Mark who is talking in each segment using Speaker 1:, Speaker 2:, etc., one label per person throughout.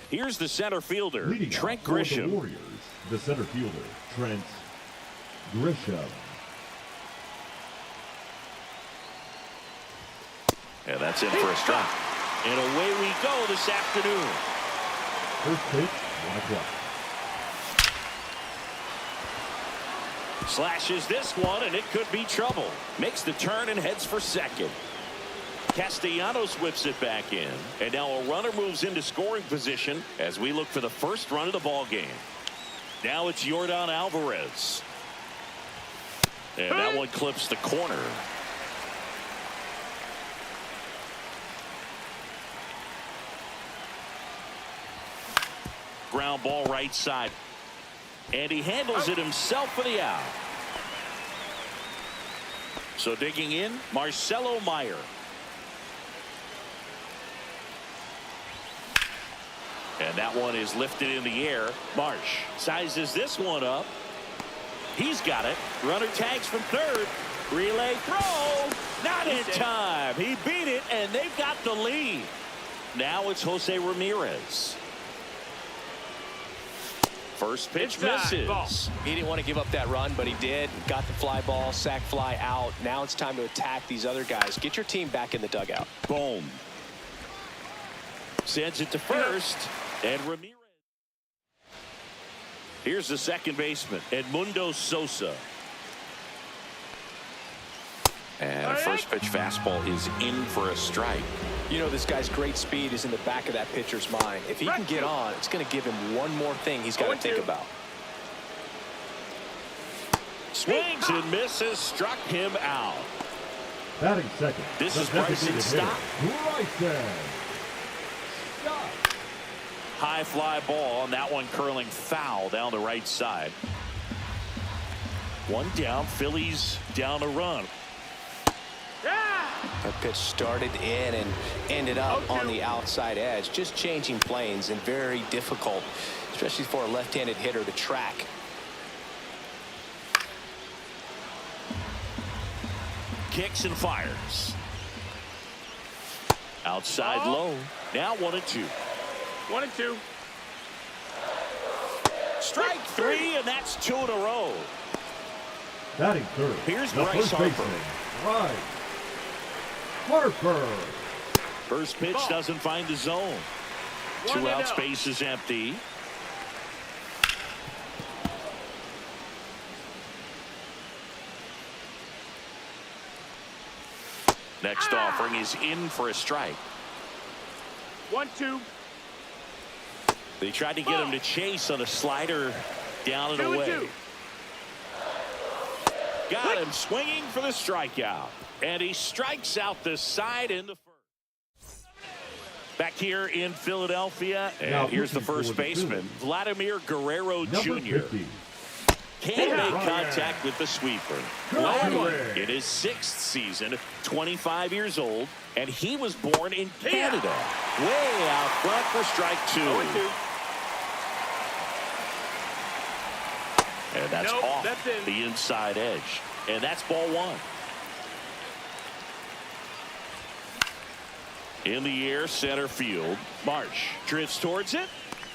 Speaker 1: Here's the center fielder,
Speaker 2: Leading
Speaker 1: Trent
Speaker 2: for the
Speaker 1: Grisham.
Speaker 2: Warriors, the center fielder, Trent Grisham.
Speaker 1: And that's in for a strike. And away we go this afternoon.
Speaker 2: First pitch, 1 o'clock.
Speaker 1: Slashes this one, and it could be trouble. Makes the turn and heads for second. Castellanos whips it back in. And now a runner moves into scoring position as we look for the first run of the ball game. Now it's Yordan Alvarez. And that one clips the corner. Ground ball right side. And he handles it himself for the out. So digging in, Marcelo Meyer. And that one is lifted in the air. Marsh sizes this one up. He's got it. Runner tags from third. Relay throw. Not in time. He beat it, and they've got the lead. Now it's Jose Ramirez. First pitch misses.
Speaker 3: He didn't want to give up that run, but he did. Got the fly ball, sac fly out. Now it's time to attack these other guys. Get your team back in the dugout.
Speaker 1: Boom. Sends it to first. And Ramirez. Here's the second baseman, Edmundo Sosa. And first pitch fastball is in for a strike.
Speaker 3: You know, this guy's great speed is in the back of that pitcher's mind. If he can get on, it's going to give him one more thing he's got to think about.
Speaker 1: Swings and misses, struck him out.
Speaker 2: Batting second.
Speaker 1: This is Bryson Stott.
Speaker 2: Bryson Stott.
Speaker 1: High fly ball, and that one curling foul down the right side. One down, Phillies down a run.
Speaker 3: That pitch started in and ended up on the outside edge. Just changing planes and very difficult, especially for a left-handed hitter to track.
Speaker 1: Kicks and fires. Outside low. Now 1-2.
Speaker 4: 1-2.
Speaker 1: Strike three, and that's 2 in a row.
Speaker 2: Batting third.
Speaker 1: Here's
Speaker 2: the
Speaker 1: Bryce
Speaker 2: first
Speaker 1: Harper.
Speaker 2: baseman, Bryce Harper.
Speaker 1: First pitch doesn't find the zone. 2 outs, base is empty. Next offering is in for a strike.
Speaker 4: 1-2.
Speaker 1: They tried to get him to chase on a slider down and away. Got him swinging for the strikeout. And he strikes out the side in the first. Back here in Philadelphia. And
Speaker 2: now
Speaker 1: here's the first baseman, Vladimir Guerrero Jr.
Speaker 2: 50.
Speaker 1: Can't make contact with the sweeper.
Speaker 2: Correct.
Speaker 1: In his 6th season, 25 years old, and he was born in Canada. Way out front for strike 2. And that's off the inside edge. And that's ball 1. In the air, center field. Marsh drifts towards it.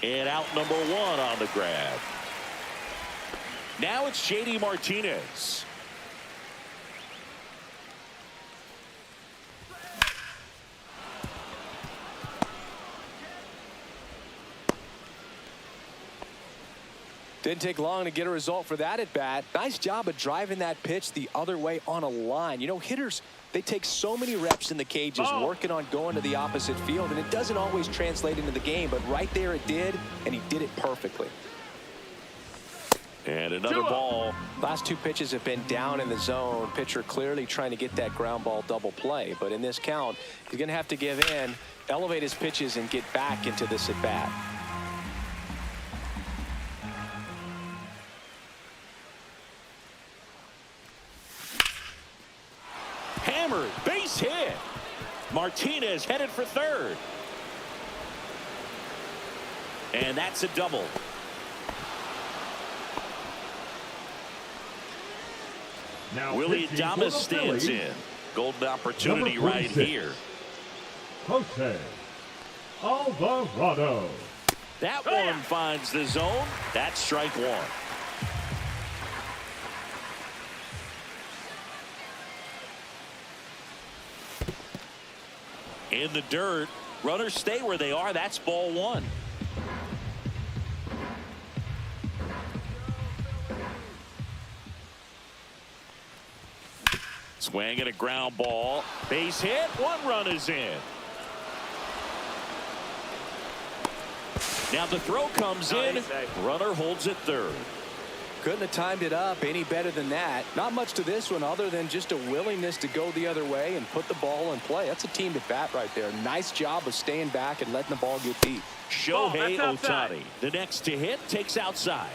Speaker 1: And out number 1 on the grab. Now it's J.D. Martinez.
Speaker 3: Didn't take long to get a result for that at bat. Nice job of driving that pitch the other way on a line. You know, hitters, they take so many reps in the cages working on going to the opposite field, and it doesn't always translate into the game, but right there it did, and he did it perfectly.
Speaker 1: And another ball.
Speaker 3: Last 2 pitches have been down in the zone. Pitcher clearly trying to get that ground ball double play, but in this count, he's going to have to give in, elevate his pitches, and get back into this at bat.
Speaker 1: Hammered, base hit. Martinez headed for 3rd. And that's a double.
Speaker 2: Now
Speaker 1: Willie
Speaker 2: pitching for
Speaker 1: Adames
Speaker 2: the
Speaker 1: stands
Speaker 2: Phillies,
Speaker 1: in. Golden opportunity
Speaker 2: number
Speaker 1: right
Speaker 2: 46.
Speaker 1: here.
Speaker 2: Jose Alvarado.
Speaker 1: That one finds the zone. That's strike 1. In the dirt. Runners stay where they are. That's ball 1. Swing and a ground ball. Base hit. 1 run is in. Now the throw comes in. Runner holds at 3rd.
Speaker 3: Couldn't have timed it up any better than that. Not much to this one other than just a willingness to go the other way and put the ball in play. That's a team at bat right there. Nice job of staying back and letting the ball get deep.
Speaker 1: Shohei Ohtani, the next to hit, takes outside.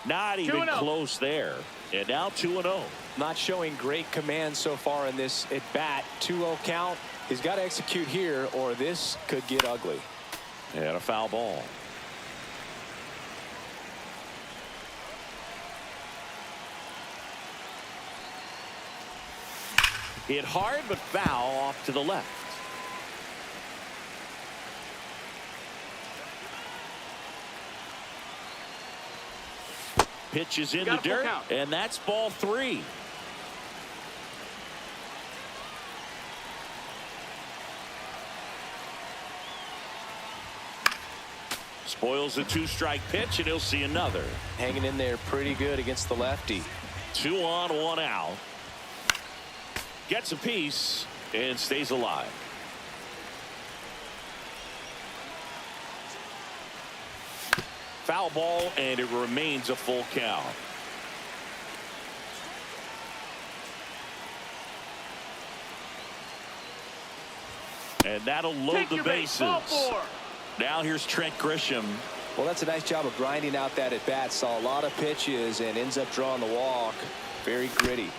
Speaker 1: Not even close there. And now 2-0.
Speaker 3: Not showing great command so far in this at bat. 2-0 count. He's got to execute here or this could get ugly.
Speaker 1: And a foul ball. Hit hard but foul off to the left. Pitches in the dirt, and that's ball 3. Spoils the 2-strike pitch, and he'll see another.
Speaker 3: Hanging in there pretty good against the lefty.
Speaker 1: 2 on, 1 out. Gets a piece and stays alive. Foul ball, and it remains a full count. And that'll load the bases. Now here's Trent Grisham.
Speaker 3: Well, that's a nice job of grinding out that at bat. Saw a lot of pitches and ends up drawing the walk. Very gritty.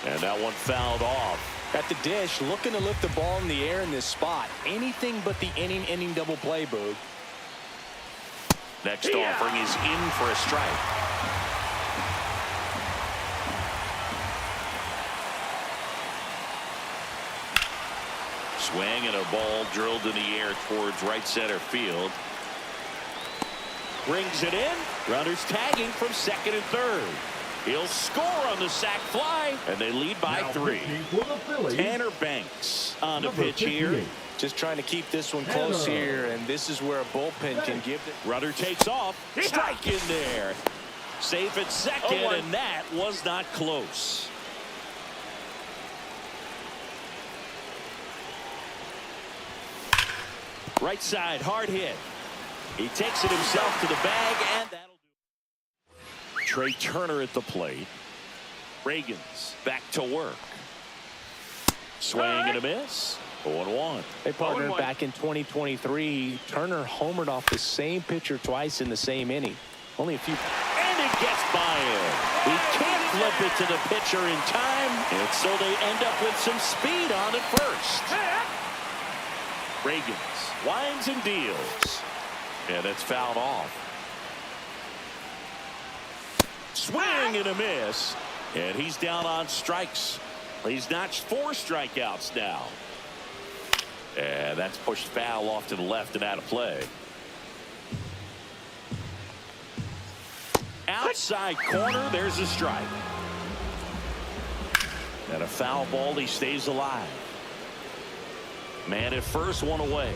Speaker 1: And that one fouled off.
Speaker 3: At the dish, looking to lift the ball in the air in this spot. Anything but the inning double play, Boog.
Speaker 1: Next offering is in for a strike. Swing and a ball drilled in the air towards right center field. Brings it in. Runners tagging from 2nd and 3rd. He'll score on the sac fly, and they lead by 3. Tanner Banks on the pitch here.
Speaker 3: Just trying to keep this one close here, and this is where a bullpen can give it.
Speaker 1: Runner takes off. Strike in there. Safe at 2nd, and that was not close. Right side, hard hit. He takes it himself to the bag, and that'll do it. Trey Turner at the plate. Reagans back to work. Swing and a miss. 0-1.
Speaker 3: Hey, partner,
Speaker 4: 0-1.
Speaker 3: back in 2023, Turner homered off the same pitcher twice in the same inning. Only a few.
Speaker 1: And it gets by him. He can't flip it to the pitcher in time, and so they end up with some speed on at first. Reagans winds and deals. And it's fouled off. Swing and a miss. And he's down on strikes. He's notched 4 strikeouts now. And that's pushed foul off to the left and out of play. Outside corner, there's a strike. And a foul ball, he stays alive. Man at first, 1 away.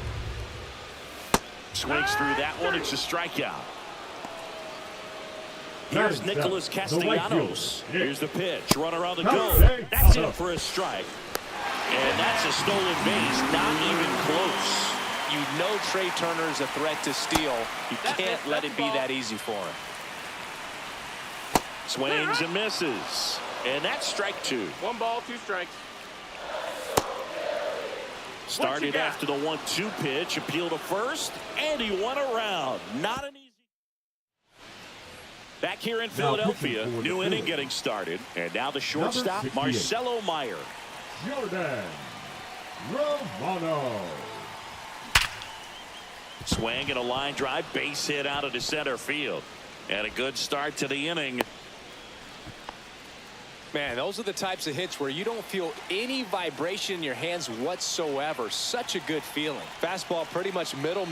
Speaker 1: Swings through that one, it's a strikeout. Here's Nicholas Castellanos. Here's the pitch, runner on the go. That's in for a strike. And that's a stolen base, not even close.
Speaker 3: You know Trey Turner's a threat to steal. You can't let it be that easy for him.
Speaker 1: Swings and misses. And that's strike 2.
Speaker 4: 1 ball, 2 strikes.
Speaker 1: Started after the 1-2 pitch, appeal to first, and he won around. Not an easy. Back here in Philadelphia, new inning getting started. And now the shortstop, Marcelo Meyer.
Speaker 2: Jordan Romano.
Speaker 1: Swing and a line drive, base hit out of the center field. And a good start to the inning.
Speaker 3: Man, those are the types of hits where you don't feel any vibration in your hands whatsoever. Such a good feeling. Fastball pretty much middle,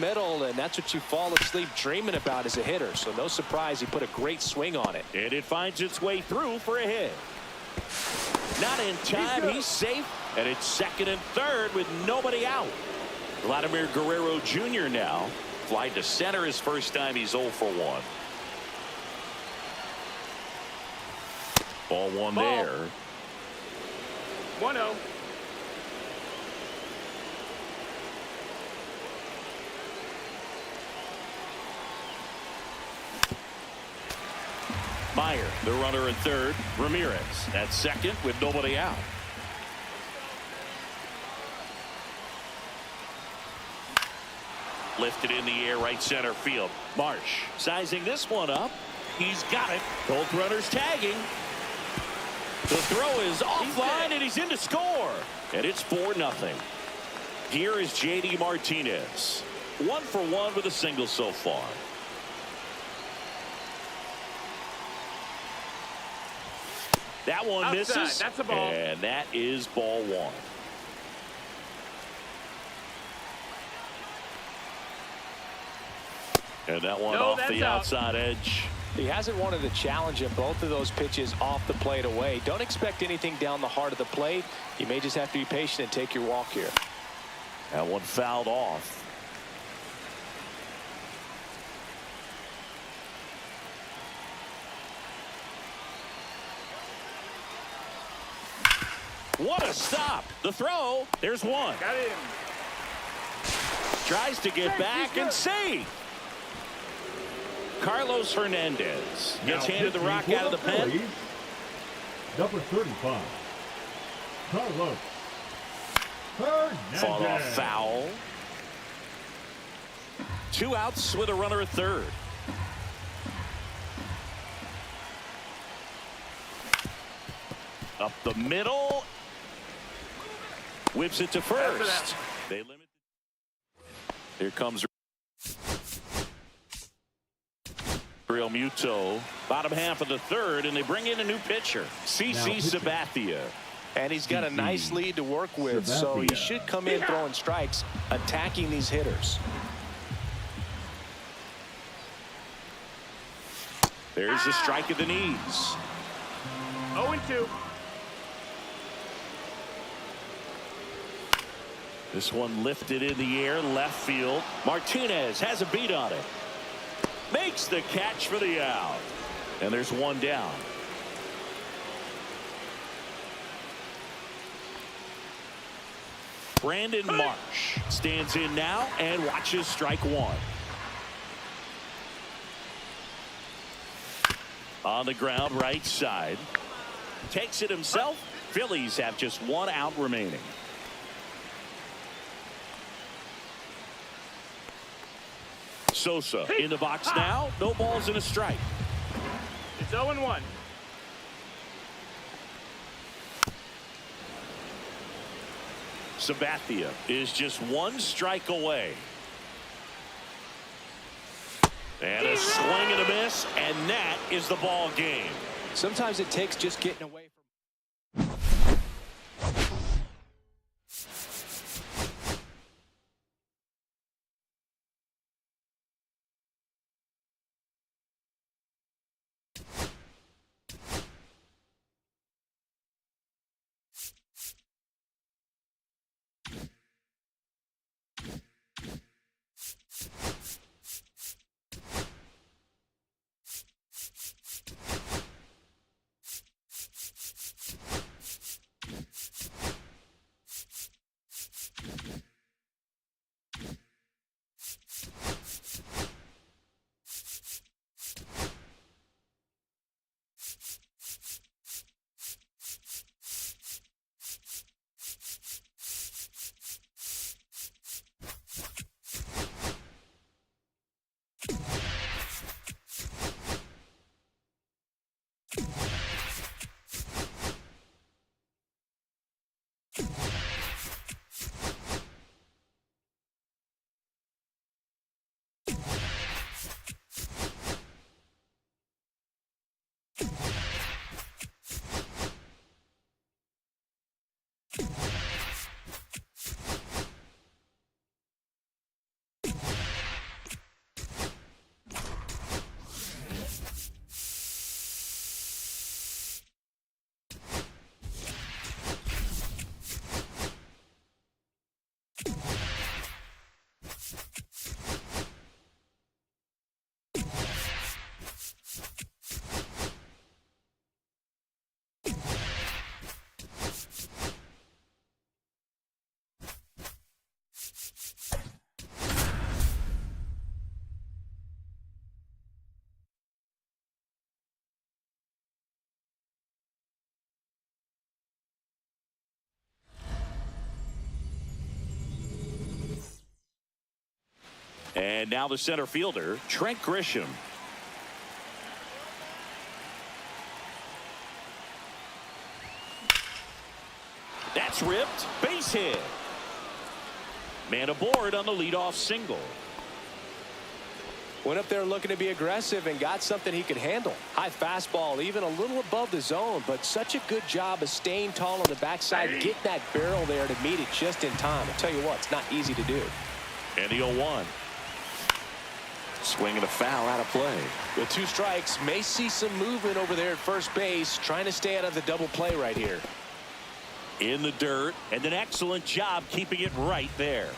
Speaker 3: and that's what you fall asleep dreaming about as a hitter. So no surprise he put a great swing on it.
Speaker 1: And it finds its way through for a hit. Not in time, he's safe. And it's second and third with nobody out. Vladimir Guerrero Jr. now. Fly to center his first time, he's 0 for 1. Ball 1 there.
Speaker 4: 1-0.
Speaker 1: Meyer, the runner at third. Ramirez at second with nobody out. Lifted in the air, right center field. Marsh sizing this one up. He's got it. Both runners tagging. The throw is offline, and he's in to score. And it's 4-0. Here is J.D. Martinez. 1 for 1 with a single so far. That one
Speaker 4: Outside.
Speaker 1: misses.
Speaker 4: That's a ball.
Speaker 1: And that is ball 1. And that one off the outside edge.
Speaker 3: He hasn't wanted to challenge him. Both of those pitches off the plate away. Don't expect anything down the heart of the plate. You may just have to be patient and take your walk here.
Speaker 1: That one fouled off. What a stop. The throw. There's one.
Speaker 4: Got him.
Speaker 1: Tries to get back and save. Carlos Hernandez gets handed the rock out of the pen.
Speaker 2: Number 35. Carlos Hernandez.
Speaker 1: Fought off foul. 2 outs with a runner at third. Up the middle. Whips it to first. They limit. Here comes Real Muto. Bottom half of the third, and they bring in a new pitcher, CC Sabathia.
Speaker 3: And he's got a nice lead to work with, so he should come in throwing strikes, attacking these hitters.
Speaker 1: There's the strike at the knees.
Speaker 4: 0-2.
Speaker 1: This one lifted in the air, left field. Martinez has a beat on it. Makes the catch for the out. And there's one down. Brandon Marsh stands in now and watches strike 1. On the ground, right side. Takes it himself. Phillies have just 1 out remaining. Sosa in the box now. No balls and a strike.
Speaker 4: It's 0-1.
Speaker 1: Sabathia is just one strike away. And a swing and a miss, and that is the ball game.
Speaker 3: Sometimes it takes just getting away from.
Speaker 1: And now the center fielder, Trent Grisham. That's ripped. Base hit. Man aboard on the leadoff single.
Speaker 3: Went up there looking to be aggressive and got something he could handle. High fastball, even a little above the zone, but such a good job of staying tall on the backside, getting that barrel there to meet it just in time. I'll tell you what, it's not easy to do.
Speaker 1: And the 0-1. Swing and a foul out of play.
Speaker 3: With 2 strikes, may see some movement over there at first base, trying to stay out of the double play right here.
Speaker 1: In the dirt, and an excellent job keeping it right there.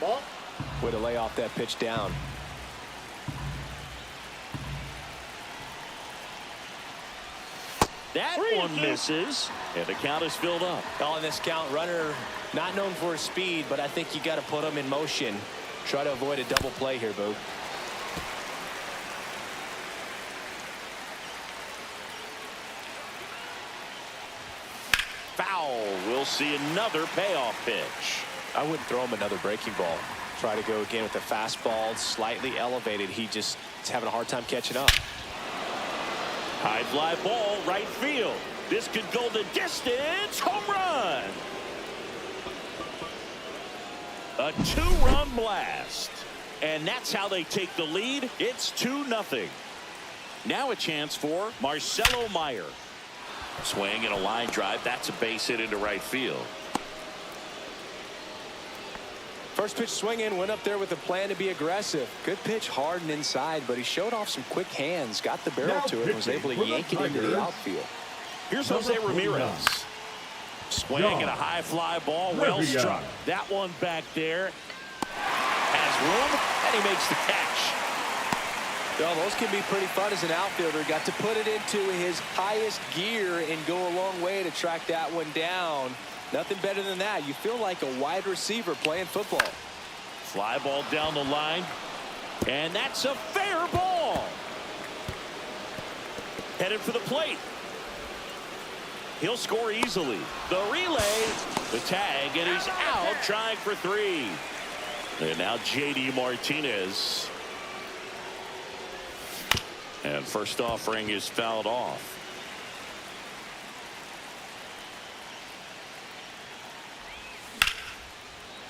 Speaker 4: Ball.
Speaker 3: Way to lay off that pitch down.
Speaker 1: That one misses, and the count is filled up.
Speaker 3: On this count, runner not known for his speed, but I think you got to put him in motion. Try to avoid a double play here, Boog.
Speaker 1: Foul. We'll see another payoff pitch.
Speaker 3: I wouldn't throw him another breaking ball. Try to go again with the fastball, slightly elevated. He just is having a hard time catching up.
Speaker 1: High fly ball, right field. This could go the distance. Home run. A 2-run blast. And that's how they take the lead. It's 2-0. Now a chance for Marcelo Meyer. Swing and a line drive. That's a base hit into right field.
Speaker 3: First pitch swinging, went up there with a plan to be aggressive. Good pitch, hard and inside, but he showed off some quick hands, got the barrel to it, and was able to yank it into the outfield.
Speaker 1: Here's Jose Ramirez. Swing and a high fly ball, well struck. That one back there has room, and he makes the catch.
Speaker 3: Well, those can be pretty fun as an outfielder. Got to put it into his highest gear and go a long way to track that one down. Nothing better than that. You feel like a wide receiver playing football.
Speaker 1: Fly ball down the line, and that's a fair ball. Headed for the plate. He'll score easily. The relay, the tag, and he's out trying for 3. And now J.D. Martinez. And first offering is fouled off.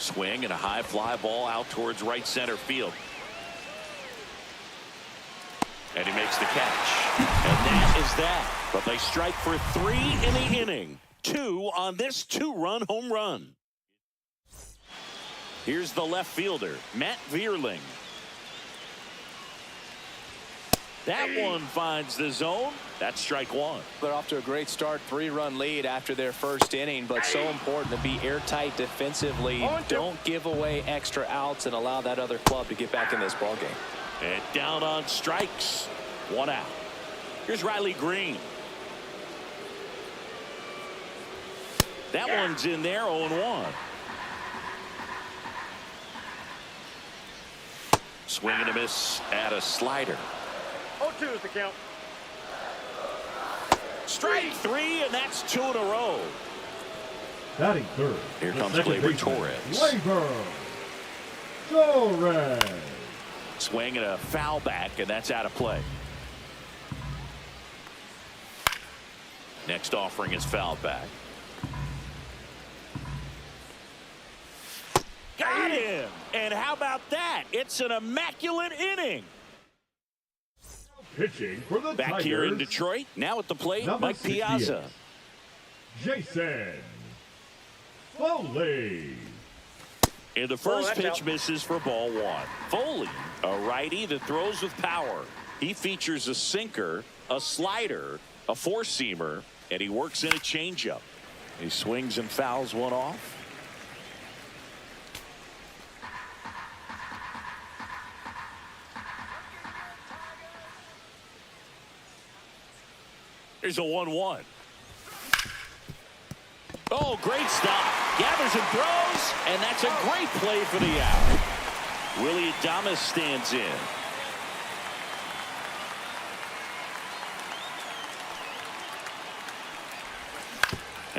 Speaker 1: Swing and a high fly ball out towards right center field. And he makes the catch. And that is that. But they strike for 3 in the inning. 2 on this 2-run home run. Here's the left fielder, Matt Vierling. That one finds the zone. That's strike 1.
Speaker 3: They're off to a great start. 3-run lead after their first inning, but so important to be airtight defensively. Don't give away extra outs and allow that other club to get back in this ballgame.
Speaker 1: And down on strikes. 1 out. Here's Riley Green. That one's in there, 0-1. Swing and a miss at a slider.
Speaker 4: 0-2 is the count.
Speaker 1: Strike 3, and that's 2 in a row.
Speaker 2: Batting third.
Speaker 1: Here
Speaker 2: the
Speaker 1: comes
Speaker 2: second
Speaker 1: Gleyber
Speaker 2: baseman,
Speaker 1: Torres.
Speaker 2: Gleyber Torres.
Speaker 1: Swing and a foul back, and that's out of play. Next offering is fouled back. Got him! And how about that? It's an immaculate inning.
Speaker 2: Pitching for the
Speaker 1: Back
Speaker 2: Tigers.
Speaker 1: here in Detroit. Now at the plate,
Speaker 2: Number
Speaker 1: Mike
Speaker 2: 68,
Speaker 1: Piazza.
Speaker 2: Jason Foley.
Speaker 1: And the first
Speaker 4: that's
Speaker 1: pitch
Speaker 4: out.
Speaker 1: misses for ball 1. Foley, a righty that throws with power. He features a sinker, a slider, a four-seamer, and he works in a changeup. He swings and fouls one off. Here's a 1-1. Oh, great stop. Gathers and throws, and that's a great play for the out. Willie Adames stands in.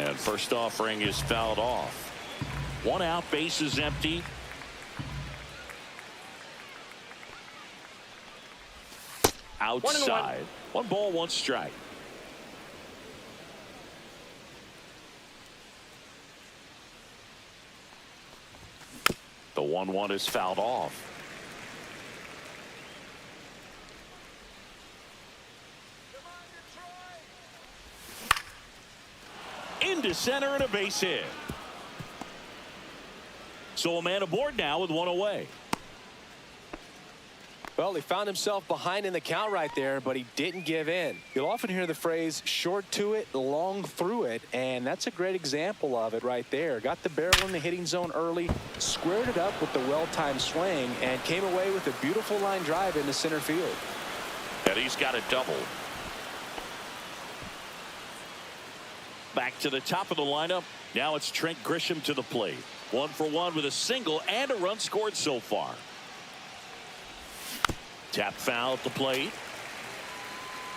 Speaker 1: And first offering is fouled off. 1 out, base is empty. Outside. 1 ball, 1 strike. The 1-1 is fouled off. Into center and a base hit. So a man aboard now with 1 away.
Speaker 3: Well, he found himself behind in the count right there, but he didn't give in. You'll often hear the phrase short to it, long through it, and that's a great example of it right there. Got the barrel in the hitting zone early, squared it up with the well-timed swing, and came away with a beautiful line drive into center field.
Speaker 1: And he's got a double. Back to the top of the lineup. Now it's Trent Grisham to the plate. 1 for 1 with a single and a run scored so far. Tap foul at the plate.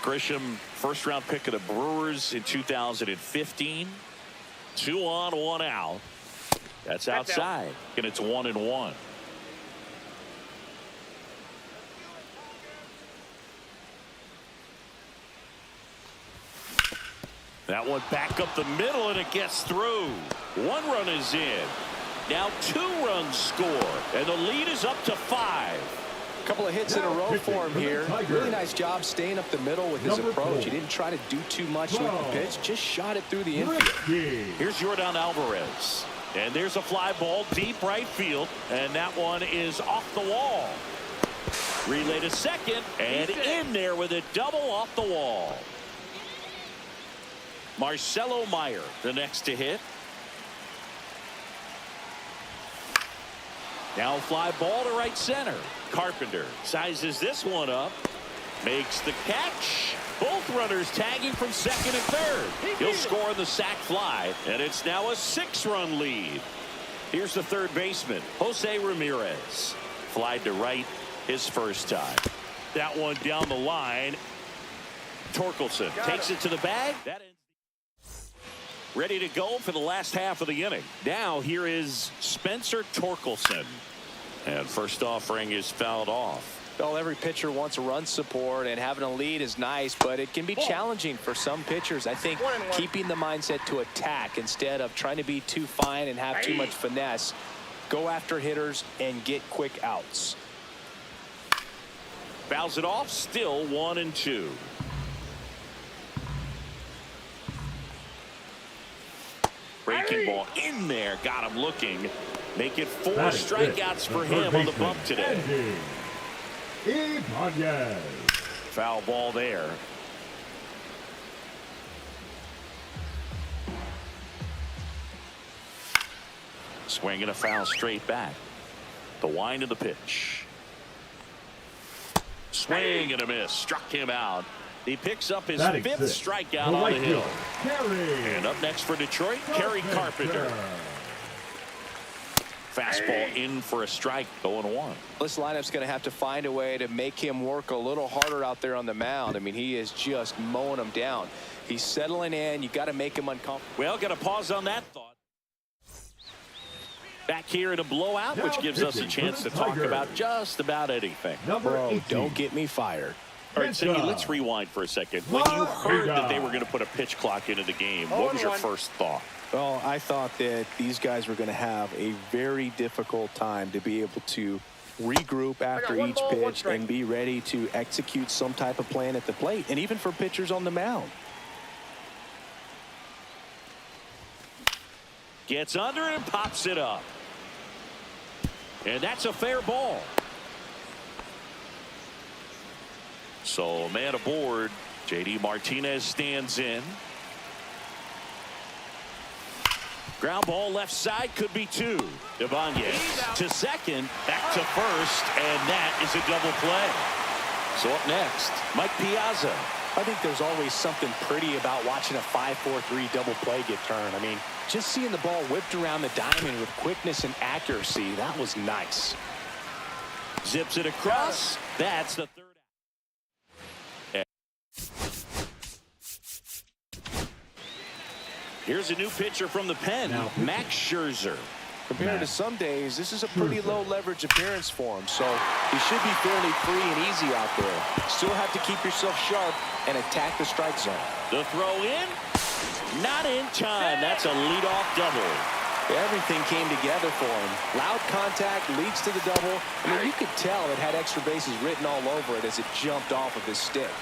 Speaker 1: Grisham, first round pick of the Brewers in 2015. 2 on, 1 out. That's outside. And it's 1-1. That one back up the middle, and it gets through. 1 run is in. Now 2 runs score, and the lead is up to 5.
Speaker 3: A couple of hits in a row for him here. Really nice job staying up the middle with his approach. He didn't try to do too much with the pitch, just shot it through the infield.
Speaker 1: Here's Yordan Alvarez. And there's a fly ball deep right field, and that one is off the wall. Relay to second, and in there with a double off the wall. Marcelo Meyer, the next to hit. Now fly ball to right center. Carpenter sizes this one up. Makes the catch. Both runners tagging from second and third. He'll score on the sac fly, and it's now a 6-run lead. Here's the third baseman, Jose Ramirez. Flied to right his first time. That one down the line. Torkelson takes it to the bag. That ends. Ready to go for the last half of the inning. Now here is Spencer Torkelson. And first offering is fouled off.
Speaker 3: Well, every pitcher wants run support, and having a lead is nice, but it can be challenging for some pitchers. I think keeping the mindset to attack instead of trying to be too fine and have too much finesse. Go after hitters and get quick outs.
Speaker 1: Fouls it off, still 1-2. Breaking ball in there, got him looking. Make it 4 strikeouts for him on the bump today. Foul ball there. Swinging a foul straight back. The wind of the pitch. Swing and a miss. Struck him out. He picks up his 5th strikeout on the hill. And up next for Detroit, Kerry Carpenter. Fastball in for a strike, 0-1.
Speaker 3: This lineup's going to have to find a way to make him work a little harder out there on the mound. I mean, he is just mowing him down. He's settling in. You got to make him uncomfortable.
Speaker 1: Well, got to pause on that thought. Back here in a blowout, which gives us a chance to talk about just about anything.
Speaker 3: Bro, don't get me fired.
Speaker 1: All right, Cindy, let's rewind for a second. When you heard that they were going to put a pitch clock into the game, what was your first thought?
Speaker 5: Well, I thought that these guys were going to have a very difficult time to be able to regroup after each pitch and be ready to execute some type of plan at the plate, and even for pitchers on the mound.
Speaker 1: Gets under and pops it up. And that's a fair ball. So, man aboard. J.D. Martinez stands in. Ground ball left side, could be 2. Ibanez to second, back to first, and that is a double play. So up next, Mike Piazza.
Speaker 3: I think there's always something pretty about watching a 5-4-3 double play get turned. I mean, just seeing the ball whipped around the diamond with quickness and accuracy, that was nice.
Speaker 1: Zips it across. That's the 3rd. Here's a new pitcher from the pen, Max Scherzer.
Speaker 3: Compared to some days, this is a pretty low leverage appearance for him, so he should be fairly free and easy out there. Still have to keep yourself sharp and attack the strike zone.
Speaker 1: The throw in, not in time. That's a leadoff double.
Speaker 3: Everything came together for him. Loud contact leads to the double. I mean, you could tell it had extra bases written all over it as it jumped off of his stick.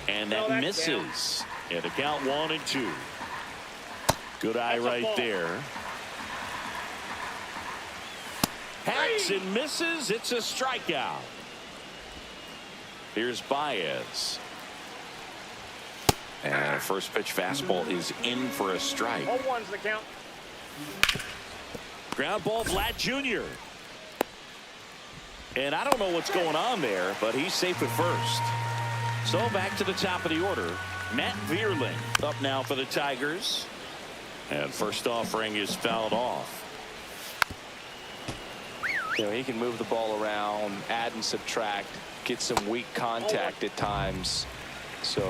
Speaker 1: And that misses. And the count 1-2. Good eye right there. Hacks and misses. It's a strikeout. Here's Baez. And first pitch fastball is in for a strike.
Speaker 4: 0-1's the count.
Speaker 1: Ground ball, Vlad Jr. And I don't know what's going on there, but he's safe at first. So back to the top of the order. Matt Vierling up now for the Tigers. And first offering is fouled off.
Speaker 3: You know, he can move the ball around, add and subtract, get some weak contact at times. So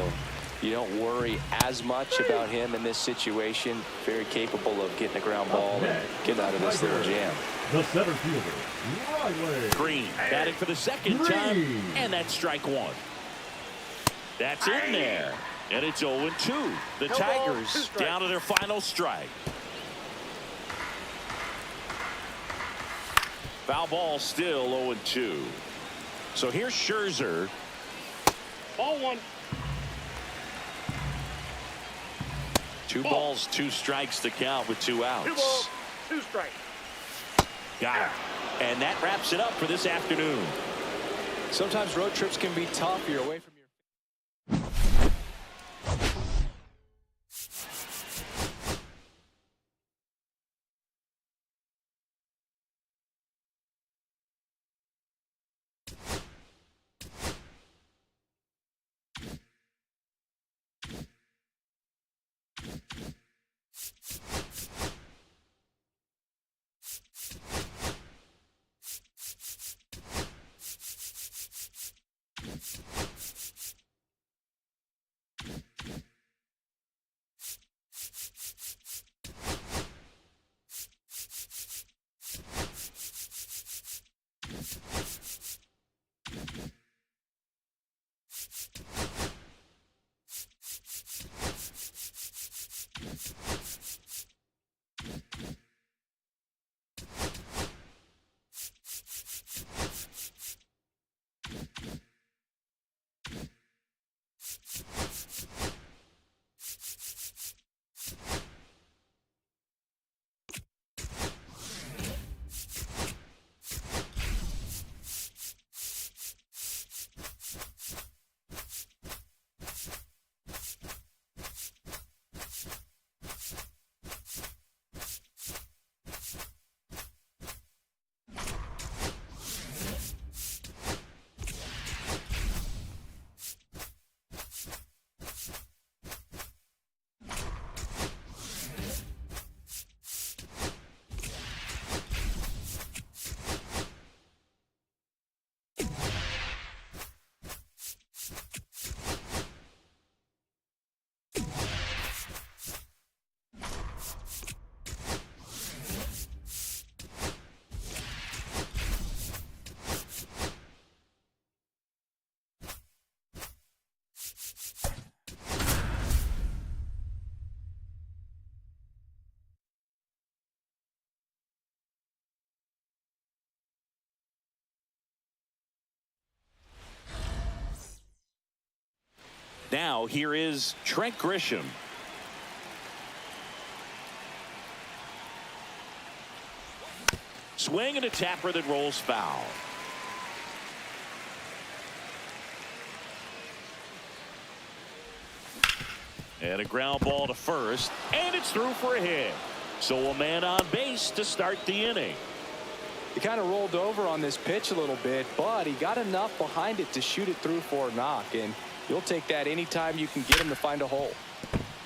Speaker 3: you don't worry as much about him in this situation. Very capable of getting a ground ball and getting out of this little jam.
Speaker 2: The center fielder, Riley
Speaker 1: Green batting for the second time, and that's strike 1. That's in there, and it's 0-2. The Tigers down to their final strike. Foul ball still 0-2. So here's Scherzer.
Speaker 4: Ball 1.
Speaker 1: 2 balls, 2 strikes to count with 2 outs.
Speaker 4: 2 balls, 2 strikes.
Speaker 1: Got it. And that wraps it up for this afternoon.
Speaker 3: Sometimes road trips can be tough. You're away from
Speaker 1: Now here is Trent Grisham. Swing and a tapper that rolls foul. And a ground ball to first, and it's through for a hit. So a man on base to start the inning.
Speaker 3: He kind of rolled over on this pitch a little bit, but he got enough behind it to shoot it through for a knock, and you'll take that anytime you can get him to find a hole.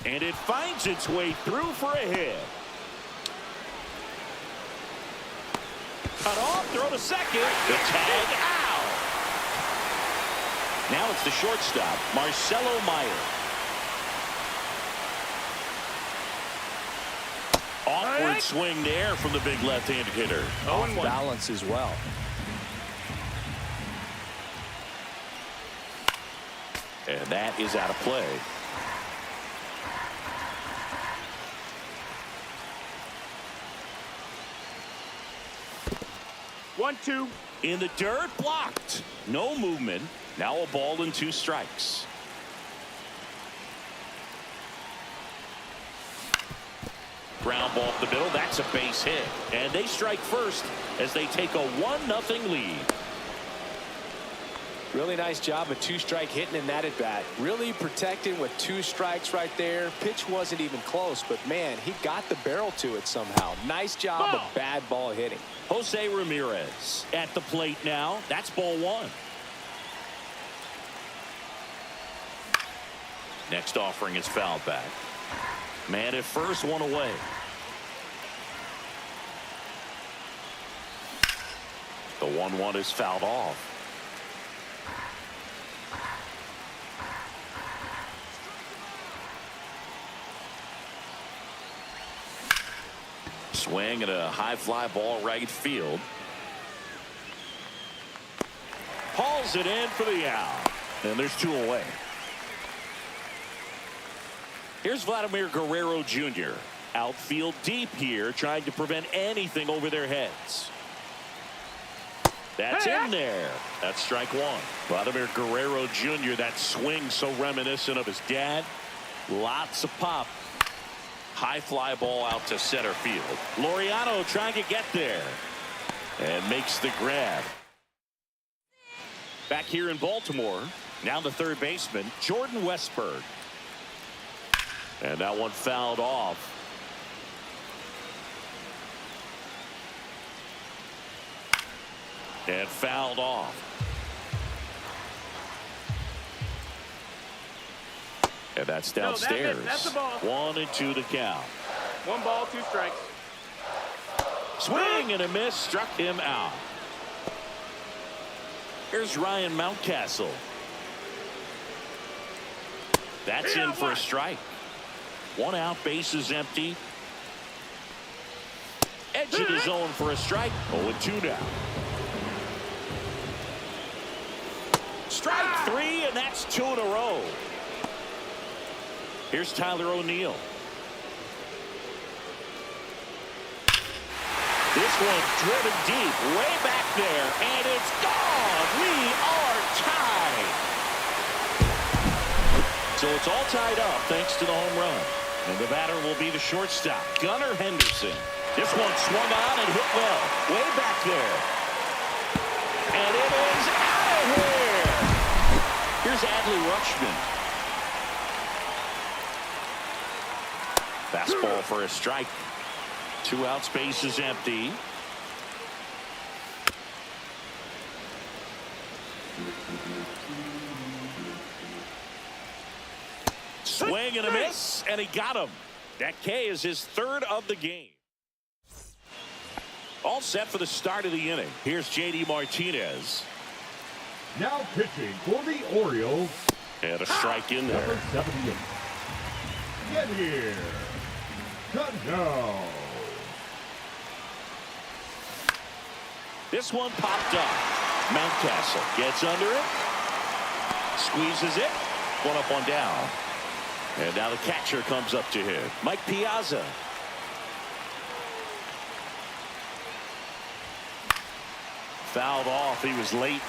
Speaker 1: And it finds its way through for a hit. Cut off, throw to second. The tag out. Now it's the shortstop, Marcelo Meyer. Awkward swing there from the big left-handed hitter.
Speaker 3: Off balance as well.
Speaker 1: And that is out of play.
Speaker 4: One, two.
Speaker 1: In the dirt, blocked. No movement. Now a ball and 2 strikes. Ground ball up the middle. That's a base hit. And they strike first as they take a 1-0 lead.
Speaker 3: Really nice job of 2-strike hitting in that at bat. Really protecting with 2 strikes right there. Pitch wasn't even close, but man, he got the barrel to it somehow. Nice job of bad ball hitting.
Speaker 1: Jose Ramirez at the plate now. That's ball 1. Next offering is fouled back. Man at first, 1 away. The 1-1 is fouled off. Swing at a high fly ball right field. Hauls it in for the out. And there's 2 away. Here's Vladimir Guerrero Jr. Outfield deep here, trying to prevent anything over their heads. That's in there. That's strike 1. Vladimir Guerrero Jr., that swing so reminiscent of his dad. Lots of pop. High fly ball out to center field. Laureano trying to get there. And makes the grab. Back here in Baltimore, now the third baseman, Jordan Westburg. And that one fouled off. And fouled off. And that's downstairs.
Speaker 4: That's the ball.
Speaker 1: 1-2 to count.
Speaker 4: 1 ball, 2 strikes.
Speaker 1: Swing and a miss, struck him out. Here's Ryan Mountcastle. That's in for a strike. 1 out, base is empty. Edge of the zone for a strike. 0-2 now. Strike 3, and that's 2 in a row. Here's Tyler O'Neill. This one driven deep, way back there, and it's gone. We are tied. So it's all tied up thanks to the home run. And the batter will be the shortstop, Gunnar Henderson. This one swung on and hit well, way back there. And it is out of here. Here's Adley Rutschman. Fastball for a strike. 2 outs, base is empty. Swing and a miss, and he got him. That K is his 3rd of the game. All set for the start of the inning. Here's J.D. Martinez.
Speaker 2: Now pitching for the Orioles.
Speaker 1: And a strike in there.
Speaker 2: Number 78. Get here. Cano.
Speaker 1: This one popped up. Mountcastle gets under it. Squeezes it. 1 up, 1 down. And now the catcher comes up to him. Mike Piazza. Fouled off. He was late.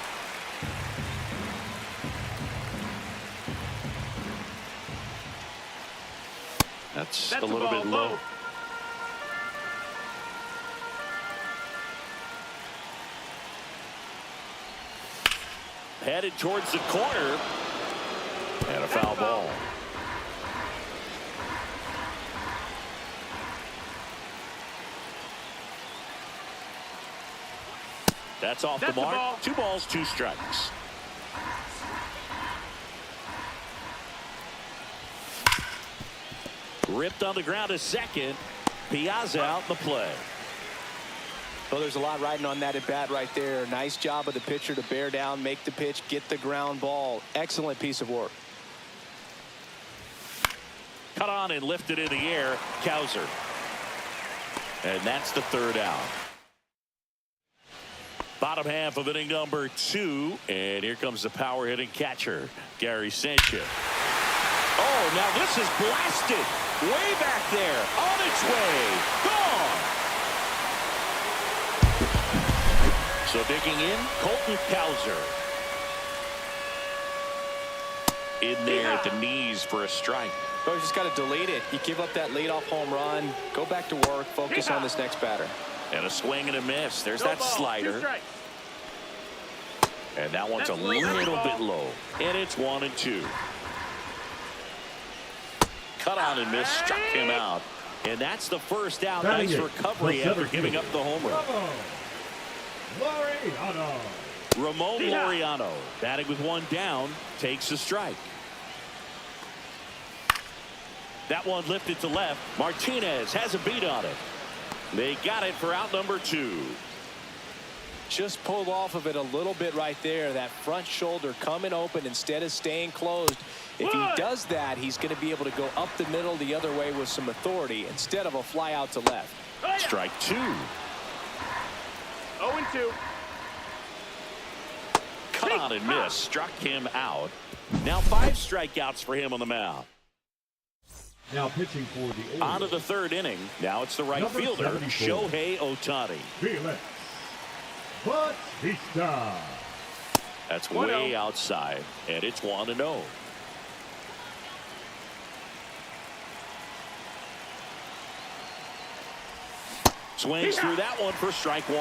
Speaker 1: That's
Speaker 4: That's
Speaker 1: a little
Speaker 4: ball
Speaker 1: bit low. Headed towards the corner. And a foul ball. That's off the mark.
Speaker 4: Ball.
Speaker 1: 2 balls, 2 strikes. Ripped on the ground to second. Piazza out in the play.
Speaker 3: Well, there's a lot riding on that at bat right there. Nice job of the pitcher to bear down, make the pitch, get the ground ball. Excellent piece of work.
Speaker 1: Cut on and lifted in the air. Cowser. And that's the 3rd out. Bottom half of inning number 2. And here comes the power hitting catcher, Gary Sanchez. Oh, now this is blasted. Way back there. On its way. Gone. So digging in, Colton Cowser. In there at the knees for a strike.
Speaker 3: Oh, you just got to delete it. You give up that leadoff home run. Go back to work. Focus on this next batter.
Speaker 1: And a swing and a miss. There's
Speaker 4: No
Speaker 1: that
Speaker 4: ball, 2
Speaker 1: slider.
Speaker 4: strikes.
Speaker 1: And that one's
Speaker 4: That's
Speaker 1: a
Speaker 4: low.
Speaker 1: little
Speaker 4: Ball.
Speaker 1: bit low. And it's 1-2. Cut on and miss. Struck him out. And that's the first out.
Speaker 2: Batting
Speaker 1: Nice
Speaker 2: it,
Speaker 1: recovery
Speaker 2: the
Speaker 1: after
Speaker 2: center
Speaker 1: giving up
Speaker 2: fielder.
Speaker 1: the home run.
Speaker 2: Laureano.
Speaker 1: Ramon
Speaker 4: Yeah.
Speaker 1: Laureano, batting with 1 down, takes a strike. That one lifted to left. Martinez has a beat on it. They got it for out number 2.
Speaker 3: Just pulled off of it a little bit right there. That front shoulder coming open instead of staying closed. If he does that, he's going to be able to go up the middle the other way with some authority instead of a fly out to left.
Speaker 1: Strike 2.
Speaker 4: 0-2.
Speaker 1: Cut on and miss. Struck him out. Now 5 strikeouts for him on the mound.
Speaker 2: Now pitching for the Orioles.
Speaker 1: On to the 3rd inning. Now it's the right
Speaker 2: Number
Speaker 1: fielder,
Speaker 2: 74.
Speaker 1: Shohei Ohtani.
Speaker 2: Felix Bautista.
Speaker 1: That's
Speaker 4: 1-0.
Speaker 1: way outside, and it's 1-0. Swings through that one for strike 1.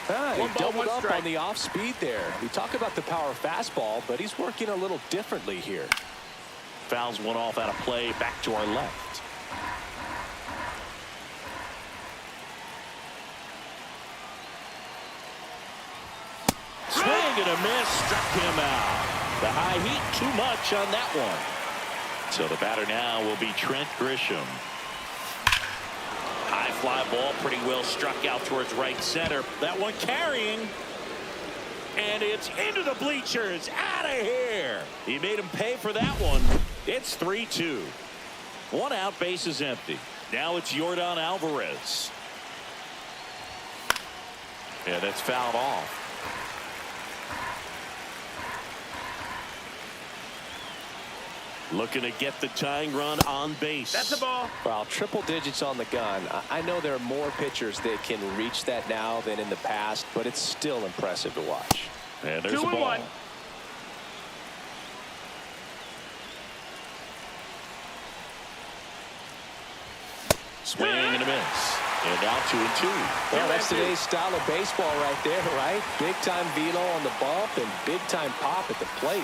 Speaker 3: Ah, he
Speaker 4: 1 ball,
Speaker 3: doubled
Speaker 4: 1
Speaker 3: up
Speaker 4: strike.
Speaker 3: on the off speed there. We talk about the power fastball, but he's working a little differently here.
Speaker 1: Fouls one off out of play. Back to our left. Swing and a miss. Struck him out. The high heat too much on that one. So the batter now will be Trent Grisham. High fly ball pretty well struck out towards right center. That one carrying. And it's into the bleachers. Out of here. He made him pay for that one. It's 3-2. 1 out, base is empty. Now it's Yordan Alvarez. Yeah, that's fouled off. Looking to get the tying run on base.
Speaker 4: That's a ball.
Speaker 3: Well, triple digits on the gun. I know there are more pitchers that can reach that now than in the past, but it's still impressive to watch.
Speaker 1: And there's
Speaker 4: 2
Speaker 1: a
Speaker 4: and
Speaker 1: ball.
Speaker 4: 1.
Speaker 1: Swing and a miss. And now 2-2.
Speaker 3: Well, that's today's style of baseball right there, right? Big time velo on the bump and big time pop at the plate.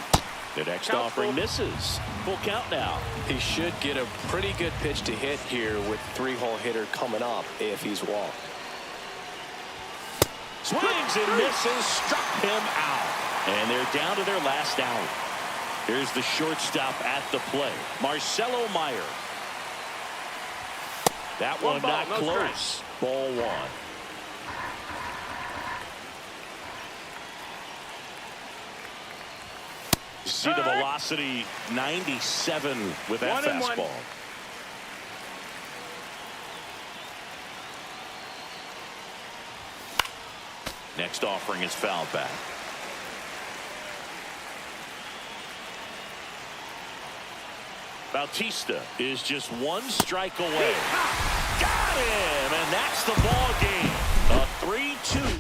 Speaker 1: The next
Speaker 4: Count
Speaker 1: offering
Speaker 4: full.
Speaker 1: misses. Full count now.
Speaker 3: He should get a pretty good pitch to hit here with 3-hole hitter coming up if he's walked.
Speaker 1: Swings and misses. Struck him out. And they're down to their last out. Here's the shortstop at the plate, Marcelo Meyer. That one
Speaker 4: ball,
Speaker 1: not
Speaker 4: no
Speaker 1: close. Ball 1. You see the velocity 97 with that
Speaker 4: 1-1.
Speaker 1: fastball. Next offering is fouled back. Bautista is just 1 strike away. Got him, and that's the ball game. A 3-2.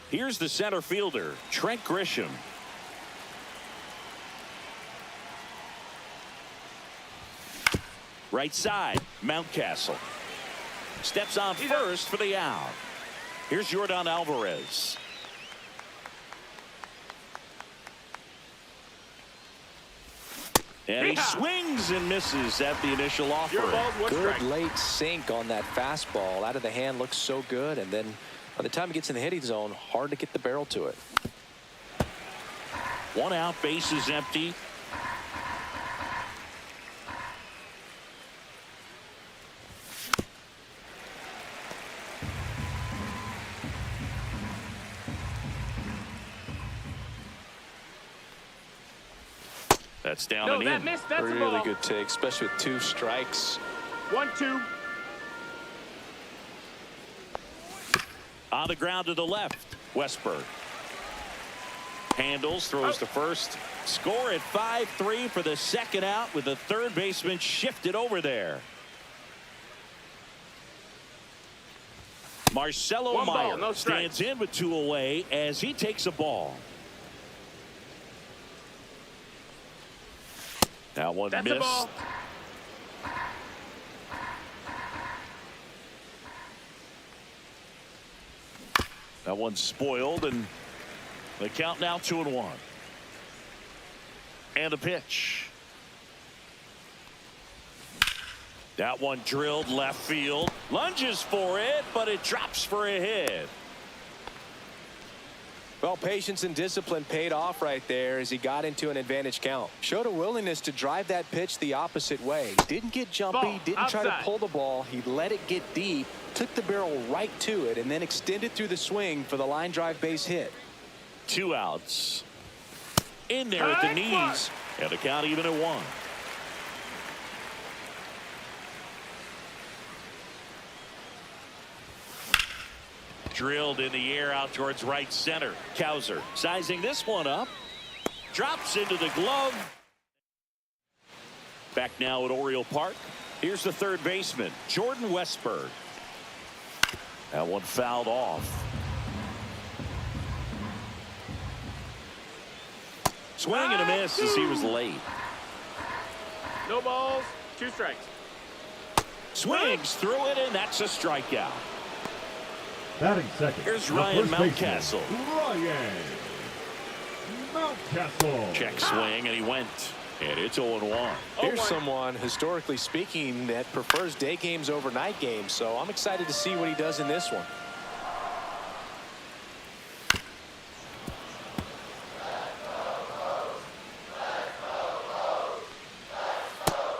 Speaker 1: Here's the center fielder, Trent Grisham. Right side, Mountcastle. Steps on first for the out. Here's Yordan Alvarez. And he swings and misses at the initial offering.
Speaker 3: Good late sink on that fastball. Out of the hand, looks so good. And then by the time he gets in the hitting zone, hard to get the barrel to it.
Speaker 1: 1 out, base is empty. That's down and in.
Speaker 4: Missed. That's
Speaker 3: Really
Speaker 4: a ball.
Speaker 3: good take, especially with 2 strikes.
Speaker 4: 1-2.
Speaker 1: On the ground to the left, Westberg. Handles, throws to first. Score at 5-3 for the second out with the third baseman shifted over there. Marcelo Meyer stands in with 2 away as he takes a ball. That one missed. That one's spoiled, and the count now 2-1. And a pitch. That one drilled left field. Lunges for it, but it drops for a hit.
Speaker 3: Well, patience and discipline paid off right there as he got into an advantage count. Showed a willingness to drive that pitch the opposite way. Didn't get jumpy, didn't try to pull the ball. He let it get deep, took the barrel right to it, and then extended through the swing for the line drive base hit.
Speaker 1: 2 outs. In there at the knees, and the count even at 1. Drilled in the air out towards right center. Cowser sizing this one up. Drops into the glove. Back now at Oriole Park. Here's the third baseman, Jordan Westberg. That one fouled off. Swing and a miss as he was late.
Speaker 4: No balls, 2 strikes.
Speaker 1: Swings through it, and that's a strikeout.
Speaker 2: Batting second.
Speaker 1: Here's Ryan Mountcastle.
Speaker 2: Ryan Mountcastle.
Speaker 1: Check swing, and he went. And it's 0-1.
Speaker 3: Here's someone, historically speaking, that prefers day games over night games. So I'm excited to see what he does in this one.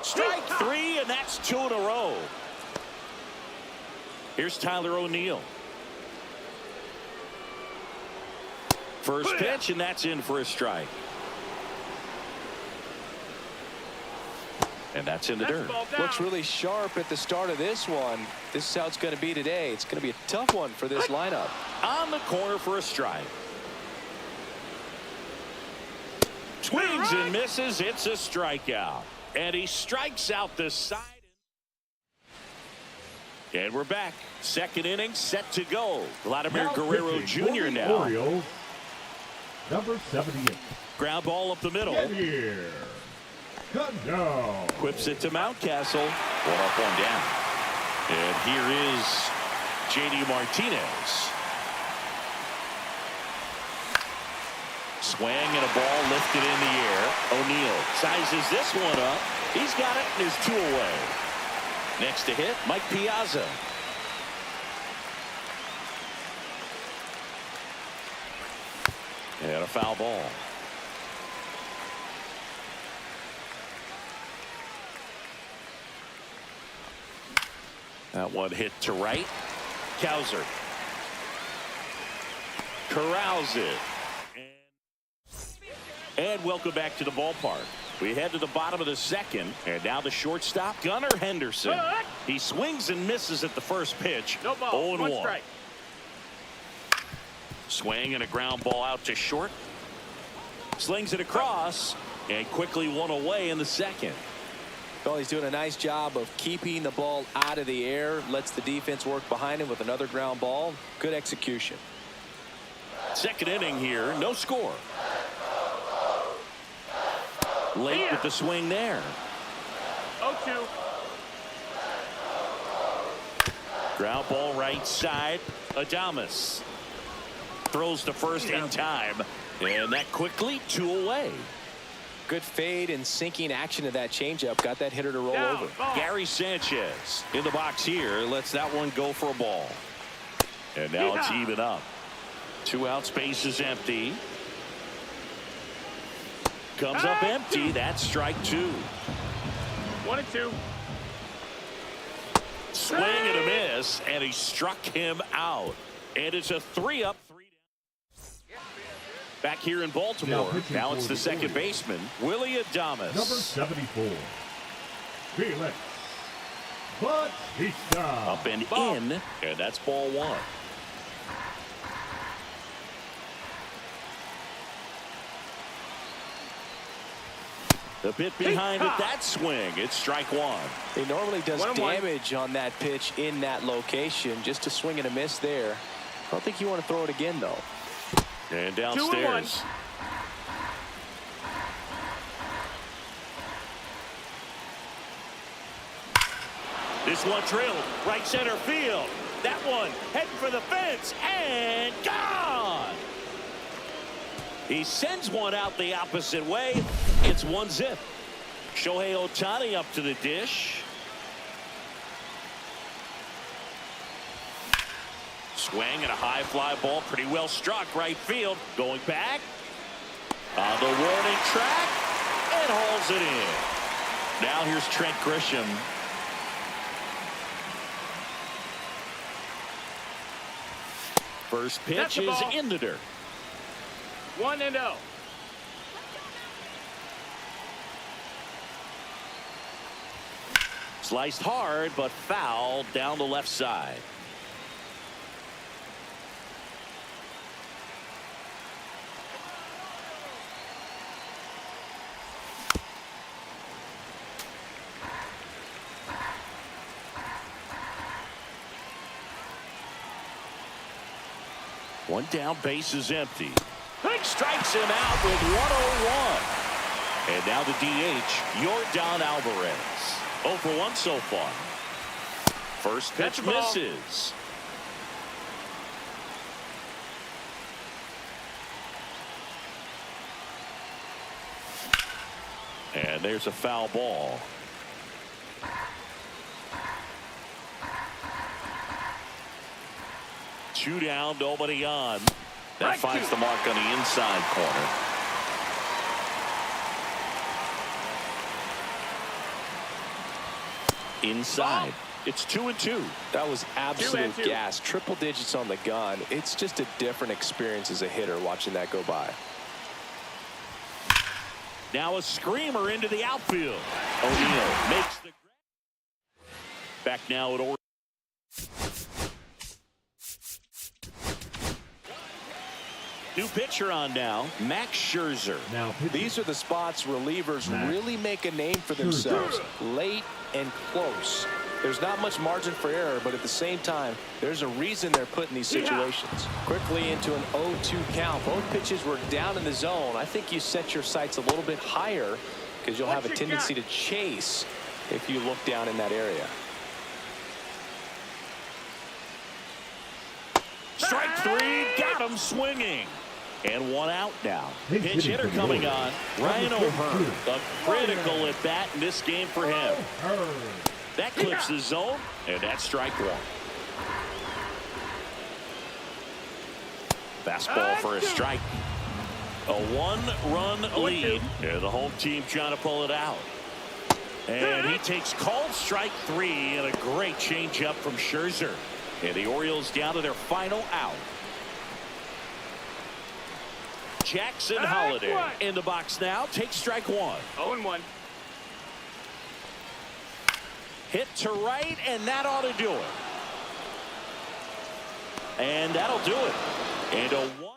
Speaker 1: Strike 3, and that's 2 in a row. Here's Tyler O'Neill. First pitch, and that's in for a strike. And that's in the dirt.
Speaker 3: Looks really sharp at the start of this one. This is how it's going to be today. It's going to be a tough one for this lineup.
Speaker 1: On the corner for a strike. Swings and misses. It's a strikeout. And he strikes out the side. And we're back. Second inning set to go. Vladimir
Speaker 2: Now
Speaker 1: Guerrero
Speaker 2: pitching
Speaker 1: Jr.
Speaker 2: for the
Speaker 1: now.
Speaker 2: Orioles, number 78.
Speaker 1: Ground ball up the middle.
Speaker 2: Get here. Cano.
Speaker 1: Whips it to Mountcastle. 1 up, 1 down. And here is J.D. Martinez. Swing and a ball lifted in the air. O'Neill sizes this one up. He's got it, and there's 2 away. Next to hit, Mike Piazza. And a foul ball. That one hit to right. Cowser corrals it. And welcome back to the ballpark. We head to the bottom of the second, and now the shortstop, Gunnar Henderson. He swings and misses at the first pitch.
Speaker 4: No ball, 1
Speaker 1: 0-1.
Speaker 4: strike.
Speaker 1: Swing and a ground ball out to short. Slings it across, and quickly 1 away in the second.
Speaker 3: Well, he's doing a nice job of keeping the ball out of the air. Lets the defense work behind him with another ground ball. Good execution.
Speaker 1: Second inning here, no score. Late with the swing there.
Speaker 4: 0-2.
Speaker 1: Ground ball right side. Adames throws to first in time, and that quickly 2 away.
Speaker 3: Good fade and sinking action to that changeup. Got that hitter to roll
Speaker 4: Down,
Speaker 3: over.
Speaker 4: ball.
Speaker 1: Gary Sanchez in the box here lets that one go for a ball. And now it's even up. 2 outs, base is empty. Comes up empty. That's strike 2.
Speaker 4: 1-2.
Speaker 1: Swing and a miss, and he struck him out. And it's a 3-up, 3-down. Back here in Baltimore. Now it's the second baseman, Willie Adames.
Speaker 2: Number 74, Felix Bautista.
Speaker 1: Up and in, and that's ball 1. The bit behind it, that swing. It's strike 1.
Speaker 3: He normally does
Speaker 4: 1-1.
Speaker 3: damage on that pitch in that location. Just a swing and a miss there. I don't think you want to throw it again, though.
Speaker 1: And downstairs.
Speaker 4: 2-1.
Speaker 1: This one drilled right center field. That one heading for the fence and gone. He sends one out the opposite way. It's 1-0. Shohei Ohtani up to the dish. Swing and a high fly ball, pretty well struck right field. Going back on the warning track and hauls it in. Now here's Trent Grisham. First pitch is in the dirt.
Speaker 4: 1-0.
Speaker 1: Sliced hard, but foul down the left side. One down, base is empty. Strikes him out with 101. And now the DH, Yordan Alvarez. 0 for 1 so far. First pitch misses. And there's a foul ball. Two down, nobody on. That finds the mark on the inside corner. Inside. It's 2-2.
Speaker 3: That was absolute
Speaker 4: 2-2.
Speaker 3: gas. Triple digits on the gun. It's just a different experience as a hitter watching that go by.
Speaker 1: Now a screamer into the outfield. O'Neill makes the back now at Oregon. New pitcher on now, Max Scherzer.
Speaker 2: Now
Speaker 3: These are the spots relievers really make a name for themselves. Late and close. There's not much margin for error, but at the same time, there's a reason they're put in these situations. Quickly into an 0-2 count. Both pitches were down in the zone. I think you set your sights a little bit higher because you'll have a tendency to chase if you look down in that area.
Speaker 1: Strike 3, got him swinging. And 1 out now. Pitch hitter coming on, Ryan O'Hearn. A critical at bat in this game for him. That clips the zone, and that's strike 1. Fastball for a strike. A 1-run lead, and the home team trying to pull it out. And he takes called strike 3, and a great changeup from Scherzer. And the Orioles down to their final out. Jackson Holiday in the box now. Takes strike 1.
Speaker 4: 0-1.
Speaker 1: Hit to right, and that ought to do it. And that'll do it. And a 1.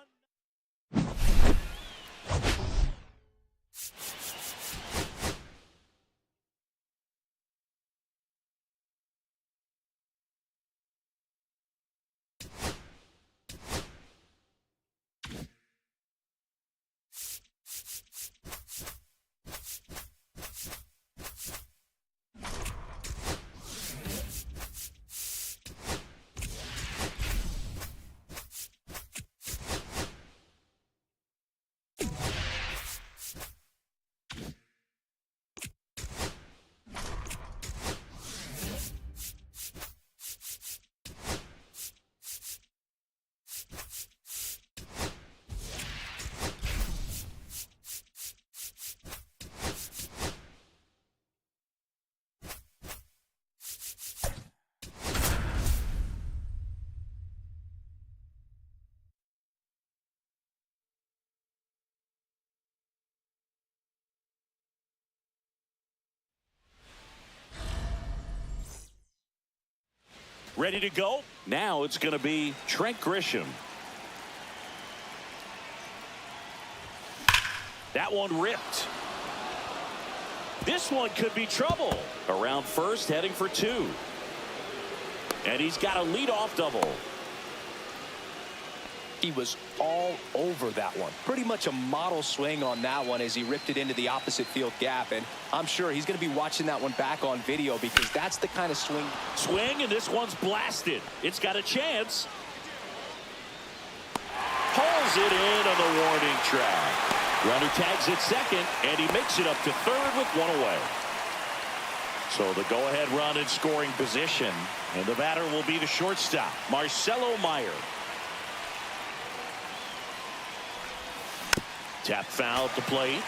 Speaker 1: Ready to go? Now it's going to be Trent Grisham. That one ripped. This one could be trouble. Around first, heading for 2. And he's got a leadoff double.
Speaker 3: He was all over that one. Pretty much a model swing on that one as he ripped it into the opposite field gap. And I'm sure he's going to be watching that one back on video because that's the kind of swing.
Speaker 1: Swing, and this one's blasted. It's got a chance. Pulls it in on the warning track. Runner tags at second, and he makes it up to third with 1 away. So the go-ahead run in scoring position. And the batter will be the shortstop, Marcelo Meyer. Tap foul to plate.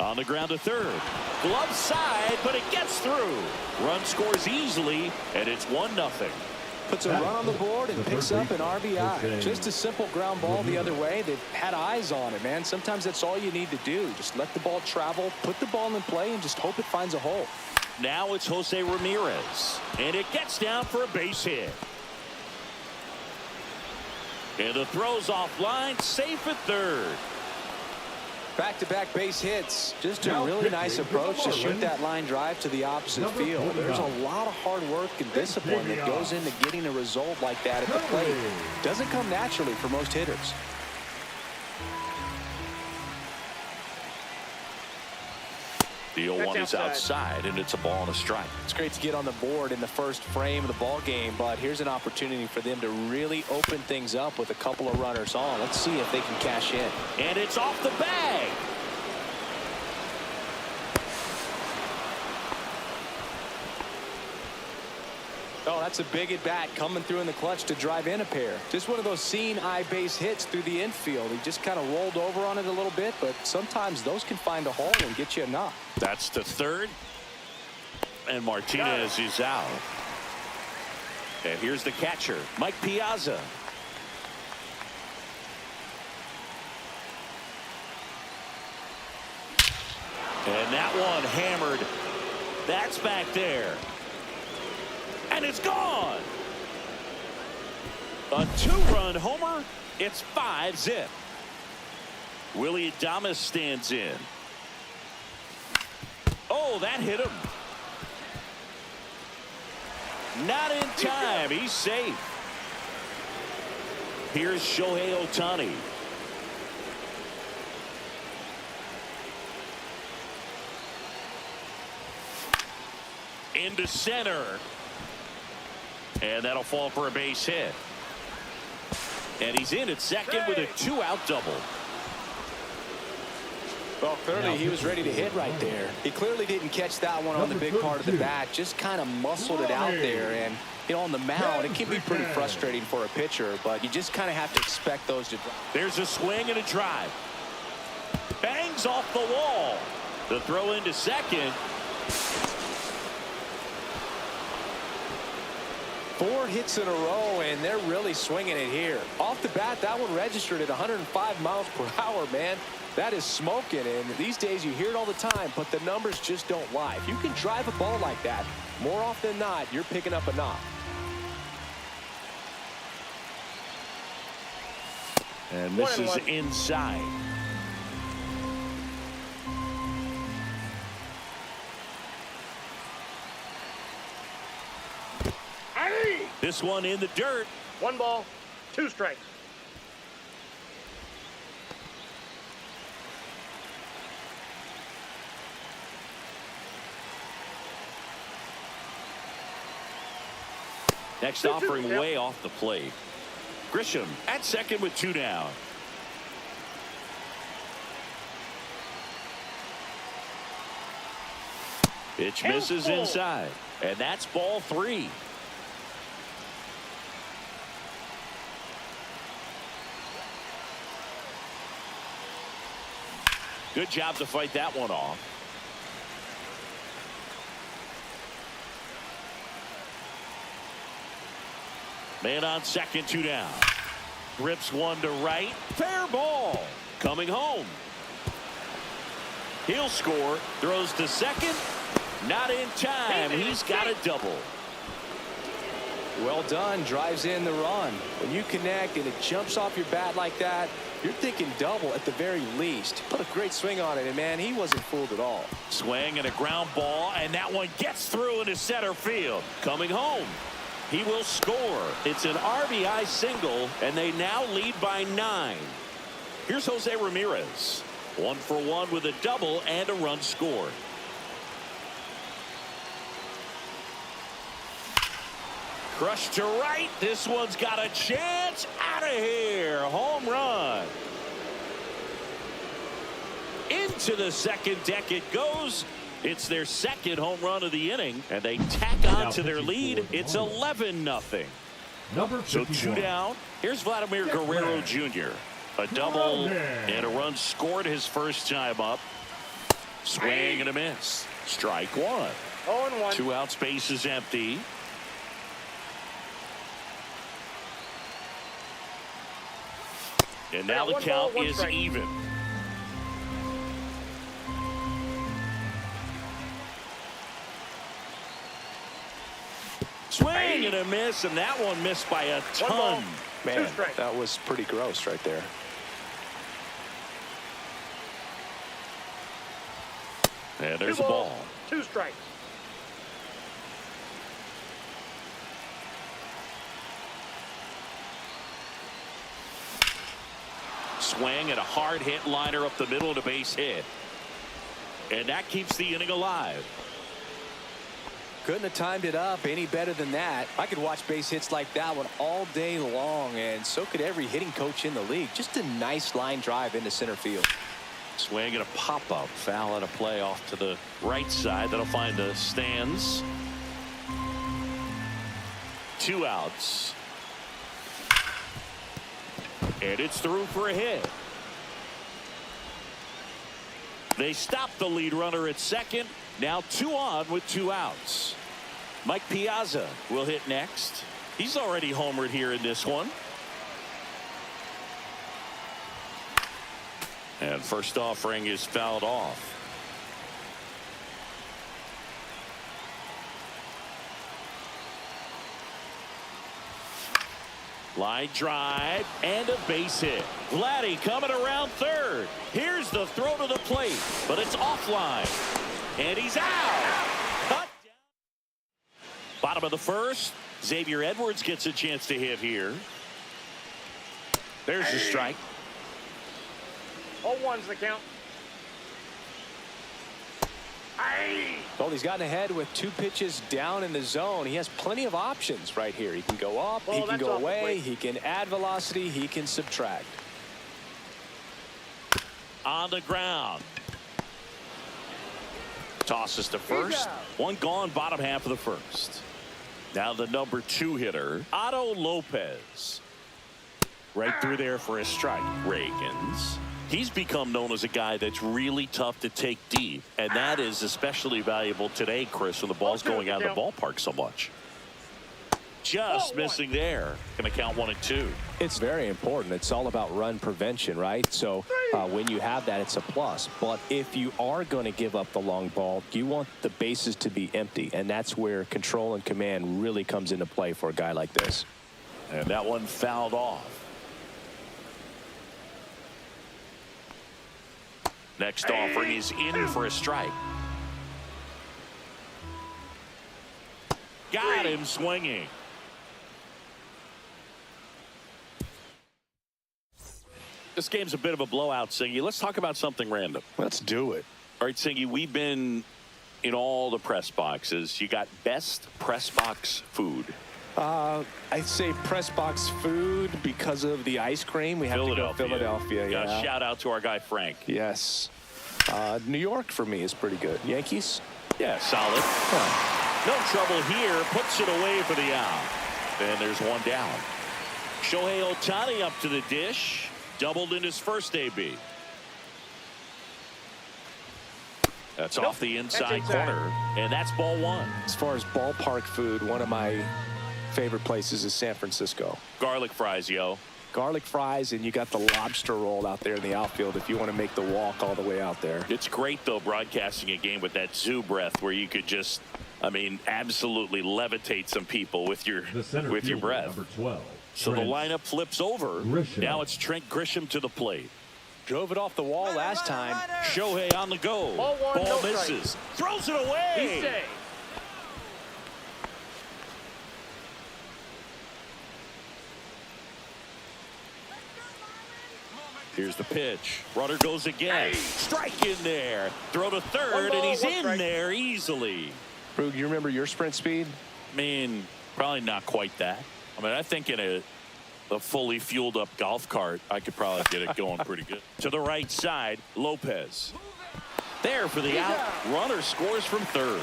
Speaker 1: On the ground to third. Glove side, but it gets through. Run scores easily, and it's 1-0.
Speaker 3: Puts a run on the board and picks up an RBI. Just a simple ground ball the other way. They've had eyes on it, man. Sometimes that's all you need to do. Just let the ball travel, put the ball in play, and just hope it finds a hole.
Speaker 1: Now it's Jose Ramirez, and it gets down for a base hit. And the throw's offline, safe at third.
Speaker 3: Back-to-back base hits. Just a really nice approach to shoot that line drive to the opposite field. There's a lot of hard work and discipline that goes into getting a result like that at the plate. Doesn't come naturally for most hitters.
Speaker 1: The 0-1 is outside, and it's a ball and a strike.
Speaker 3: It's great to get on the board in the first frame of the ball game, but here's an opportunity for them to really open things up with a couple of runners on. Let's see if they can cash in.
Speaker 1: And it's off the bag.
Speaker 3: Oh, that's a big at bat coming through in the clutch to drive in a pair. Just one of those seeing eye base hits through the infield. He just kind of rolled over on it a little bit, but sometimes those can find a hole and get you a knock.
Speaker 1: That's to third. And Martinez is out. And here's the catcher, Mike Piazza. And that one hammered. That's back there. And it's gone. A 2-run homer. It's 5-zip. Willie Adames stands in. Oh, that hit him. Not in time. He's safe. Here's Shohei Ohtani. Into center. And that'll fall for a base hit. And he's in at second with a 2-out double.
Speaker 3: Well, clearly he was ready to hit right there. He clearly didn't catch that one on the big part of the bat. Just kind of muscled it out there. And, you know, on the mound, it can be pretty frustrating for a pitcher, but you just kind of have to expect those to drop.
Speaker 1: There's a swing and a drive. Bangs off the wall. The throw into second.
Speaker 3: 4 hits in a row, and they're really swinging it here. Off the bat, that one registered at 105 miles per hour, man. That is smoking, and these days you hear it all the time, but the numbers just don't lie. If you can drive a ball like that, more often than not, you're picking up a knock.
Speaker 1: And this is inside. This one in the dirt.
Speaker 4: 1 ball, 2 strikes.
Speaker 1: Next offering way off the plate. Grisham at second with 2 down. Pitch misses inside. And that's ball 3. Good job to fight that one off. Man on second, 2 down. Rips one to right. Fair ball. Coming home. He'll score. Throws to second. Not in time. He's got a double.
Speaker 3: Well done. Drives in the run. When you connect and it jumps off your bat like that, you're thinking double at the very least. Put a great swing on it, and man, he wasn't fooled at all.
Speaker 1: Swing and a ground ball, and that one gets through into center field. Coming home. He will score. It's an RBI single, and they now lead by 9. Here's Jose Ramirez. 1 for 1 with a double and a run scored. Crushed to right. This one's got a chance. Out of here. Home run. Into the second deck it goes. It's their second home run of the inning, and they tack on to their lead. It's 11-0. So 2 down. Here's Vladimir Guerrero Jr. A double and a run scored his first time up. Swing and a miss. Strike 1.
Speaker 4: 0-1.
Speaker 1: 2 out, space is empty. And now the count is even. Swing and a miss, and that one missed by a ton.
Speaker 3: Man, that was pretty gross right there.
Speaker 1: And there's a ball.
Speaker 4: 2 strikes.
Speaker 1: Swing and a hard hit liner up the middle and a base hit. And that keeps the inning alive.
Speaker 3: Couldn't have timed it up any better than that. I could watch base hits like that one all day long, and so could every hitting coach in the league. Just a nice line drive into center field.
Speaker 1: Swing and a pop-up. Foul out of play off to the right side. That'll find the stands. 2 outs. And it's through for a hit. They stop the lead runner at second. Now 2 on with 2 outs. Mike Piazza will hit next. He's already homered here in this one. And first offering is fouled off. Line drive and a base hit. Vladdy coming around third. Here's the throw to the plate, but it's offline. And he's out. Cut down. Bottom of the first. Xavier Edwards gets a chance to hit here. There's the strike.
Speaker 4: 0-1's the count.
Speaker 3: Well, he's gotten ahead with 2 pitches down in the zone. He has plenty of options right here. He can go up, he can go away, he can add velocity, he can subtract.
Speaker 1: On the ground. Tosses to first. 1 gone, bottom half of the first. Now the number 2 hitter, Otto Lopez. Right through there for a strike. Reagans. He's become known as a guy that's really tough to take deep, and that is especially valuable today, Chris, when the ball's going out of the ballpark so much. Just missing there. Going to count 1 and 2.
Speaker 3: It's very important. It's all about run prevention, right? So when you have that, it's a plus. But if you are going to give up the long ball, you want the bases to be empty, and that's where control and command really comes into play for a guy like this.
Speaker 1: And that one fouled off. Next offering is in for a strike. Got him swinging. This game's a bit of a blowout, Singy. Let's talk about something random.
Speaker 5: Let's do it.
Speaker 1: All right, Singy, we've been in all the press boxes. You got best press box food.
Speaker 5: I'd say press box food because of the ice cream. We have to go Philadelphia. Yeah.
Speaker 1: Shout out to our guy Frank.
Speaker 5: Yes. New York for me is pretty good. Yankees?
Speaker 1: Yeah, solid. No trouble here. Puts it away for the out. And there's 1 down. Shohei Ohtani up to the dish. Doubled in his first AB. That's off the inside corner. And that's ball 1.
Speaker 5: As far as ballpark food, one of my favorite places is San Francisco.
Speaker 1: Garlic fries, yo.
Speaker 5: garlic fries, and you got the lobster roll out there in the outfield if you want to make the walk all the way out there.
Speaker 1: It's great, though, broadcasting a game with that zoo breath where you could just, I mean, absolutely levitate some people with your breath.
Speaker 2: Number 12.
Speaker 1: So the lineup flips over.
Speaker 2: Grisham.
Speaker 1: Now it's Trent Grisham to the plate.
Speaker 3: Drove it off the wall last time.
Speaker 1: Shohei on the go.
Speaker 4: Ball one, no
Speaker 1: misses.
Speaker 4: strike.
Speaker 1: Throws it away.
Speaker 4: He's safe.
Speaker 1: Here's the pitch. Runner goes again. Strike in there. Throw to third, and he's in there easily.
Speaker 3: Brug, you remember your sprint speed?
Speaker 1: I mean, probably not quite that. I mean, I think in a fully fueled up golf cart, I could probably get it going pretty good. To the right side, Lopez. There for the out. Runner scores from third.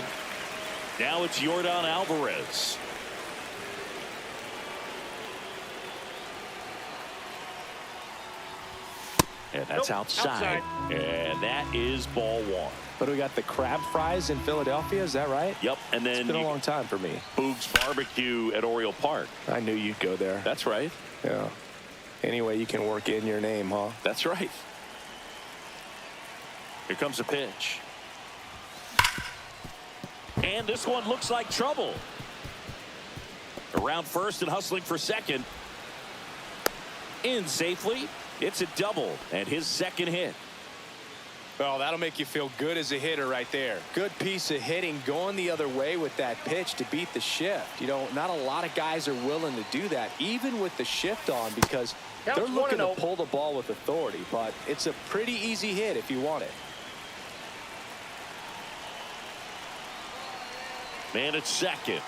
Speaker 1: Now it's Yordan Alvarez. And that's outside. And that is ball one.
Speaker 5: But we got the crab fries in Philadelphia, is that right?
Speaker 1: Yep, and then
Speaker 5: It's been a long time for me.
Speaker 1: Boog's Barbecue at Oriole Park.
Speaker 5: I knew you'd go there.
Speaker 1: That's right.
Speaker 5: Yeah. Anyway, you can work in your name, huh?
Speaker 1: That's right. Here comes a pitch. And this one looks like trouble. Around first and hustling for second. In safely. It's a double and his second hit.
Speaker 3: Well, that'll make you feel good as a hitter right there. Good piece of hitting going the other way with that pitch to beat the shift. You know, not a lot of guys are willing to do that, even with the shift on, because they're looking to pull the ball with authority. But it's a pretty easy hit if you want it.
Speaker 1: Man at second.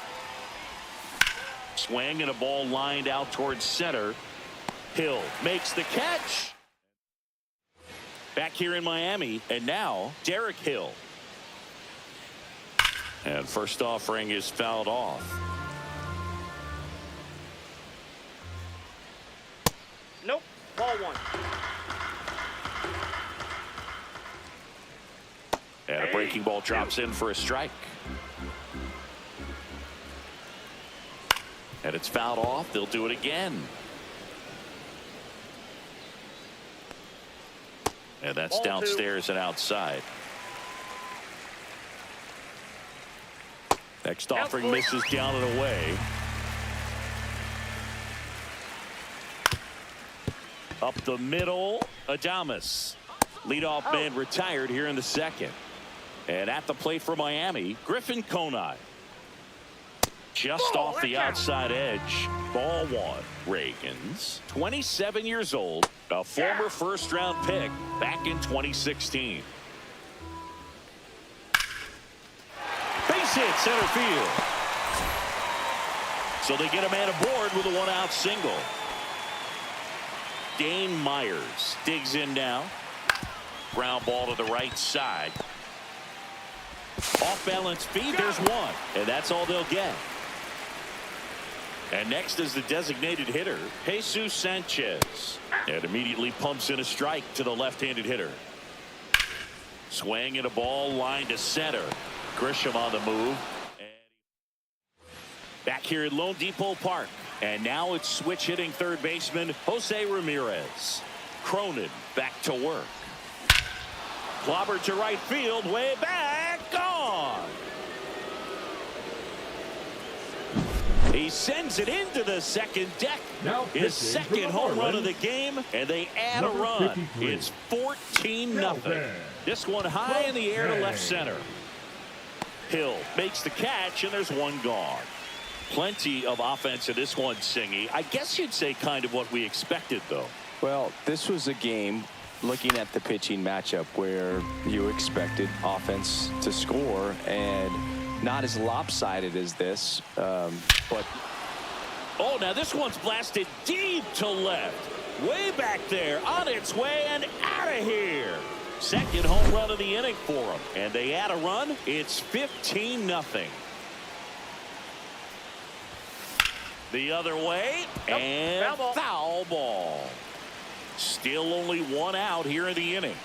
Speaker 1: Swing and a ball lined out towards center. Hill makes the catch. Back here in Miami, and now Derek Hill. And first offering is fouled off.
Speaker 4: Nope. Ball one.
Speaker 1: And a breaking ball drops in for a strike. And it's fouled off. They'll do it again. And that's
Speaker 4: Ball
Speaker 1: downstairs and outside. Next offering misses down and away. Up the middle, Adames. Leadoff man retired here in the second. And at the plate for Miami, Griffin Conine. Just off the outside edge. Ball one. Reagans, 27 years old, a former first-round pick back in 2016. Base hit center field. So they get a man aboard with a one-out single. Dane Myers digs in now. Ground ball to the right side. Off-balance speed, there's one. And that's all they'll get. And next is the designated hitter, Jesus Sanchez. And immediately pumps in a strike to the left-handed hitter. Swing and a ball lined to center. Grisham on the move. Back here at Lone Depot Park. And now it's switch hitting third baseman Jose Ramirez. Cronin back to work. Clobbered to right field, way back, gone. He sends it into the second deck.
Speaker 2: Now
Speaker 1: his second home run of the game, and they add a
Speaker 2: Number
Speaker 1: run.
Speaker 2: 53.
Speaker 1: It's 14-0. This one high in the air to left center. Hill makes the catch, and there's one gone. Plenty of offense in this one, Singy. I guess you'd say kind of what we expected, though.
Speaker 5: Well, this was a game, looking at the pitching matchup, where you expected offense to score, and not as lopsided as this, but
Speaker 1: oh, now this one's blasted deep to left, way back there, on its way and out of here. Second home run of the inning for them, and they add a run. It's 15-0. The other way, and foul ball. Still only one out here in the inning.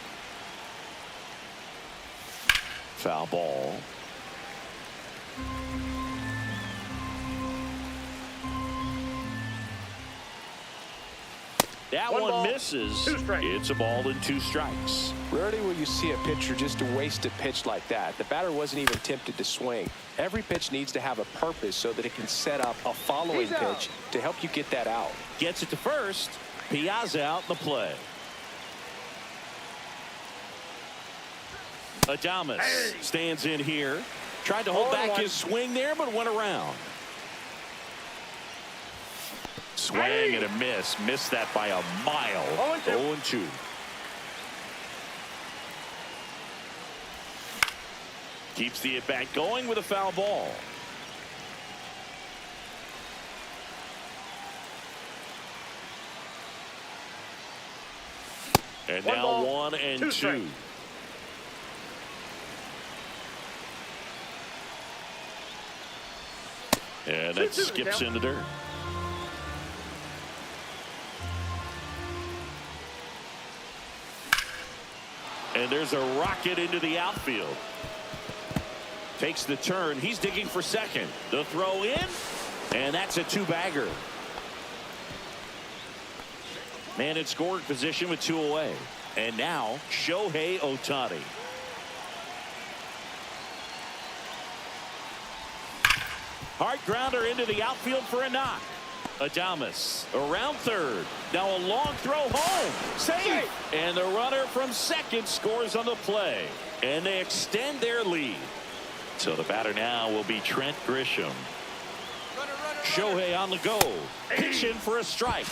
Speaker 1: Foul ball. That
Speaker 4: One
Speaker 1: one
Speaker 4: ball,
Speaker 1: misses.
Speaker 4: 2 strikes.
Speaker 1: It's a ball and 2 strikes.
Speaker 3: Rarely will you see a pitcher just waste a pitch like that. The batter wasn't even tempted to swing. Every pitch needs to have a purpose so that it can set up a following
Speaker 4: He's out.
Speaker 3: pitch to help you get that out.
Speaker 1: Gets it to first. Piazza out in the play. Adames stands in here. Tried to hold back
Speaker 4: 0-1.
Speaker 1: his swing there, but went around. Swing and a miss. Missed that by a mile.
Speaker 4: 0-2.
Speaker 1: 0-2. Keeps the at-bat going with a foul ball. And
Speaker 4: One
Speaker 1: now
Speaker 4: ball,
Speaker 1: 1 and
Speaker 4: 2
Speaker 1: 2.
Speaker 4: strikes.
Speaker 1: And that
Speaker 4: 2-2
Speaker 1: skips
Speaker 4: count.
Speaker 1: in the dirt. And there's a rocket into the outfield. Takes the turn. He's digging for second. The throw in. And that's a 2-bagger. Man in scoring position with 2 away. And now Shohei Ohtani. Hard grounder into the outfield for a knock. Adames around third. Now a long throw home. Safe. And the runner from second scores on the play. And they extend their lead. So the batter now will be Trent Grisham. Shohei on the go. Pitching for a strike.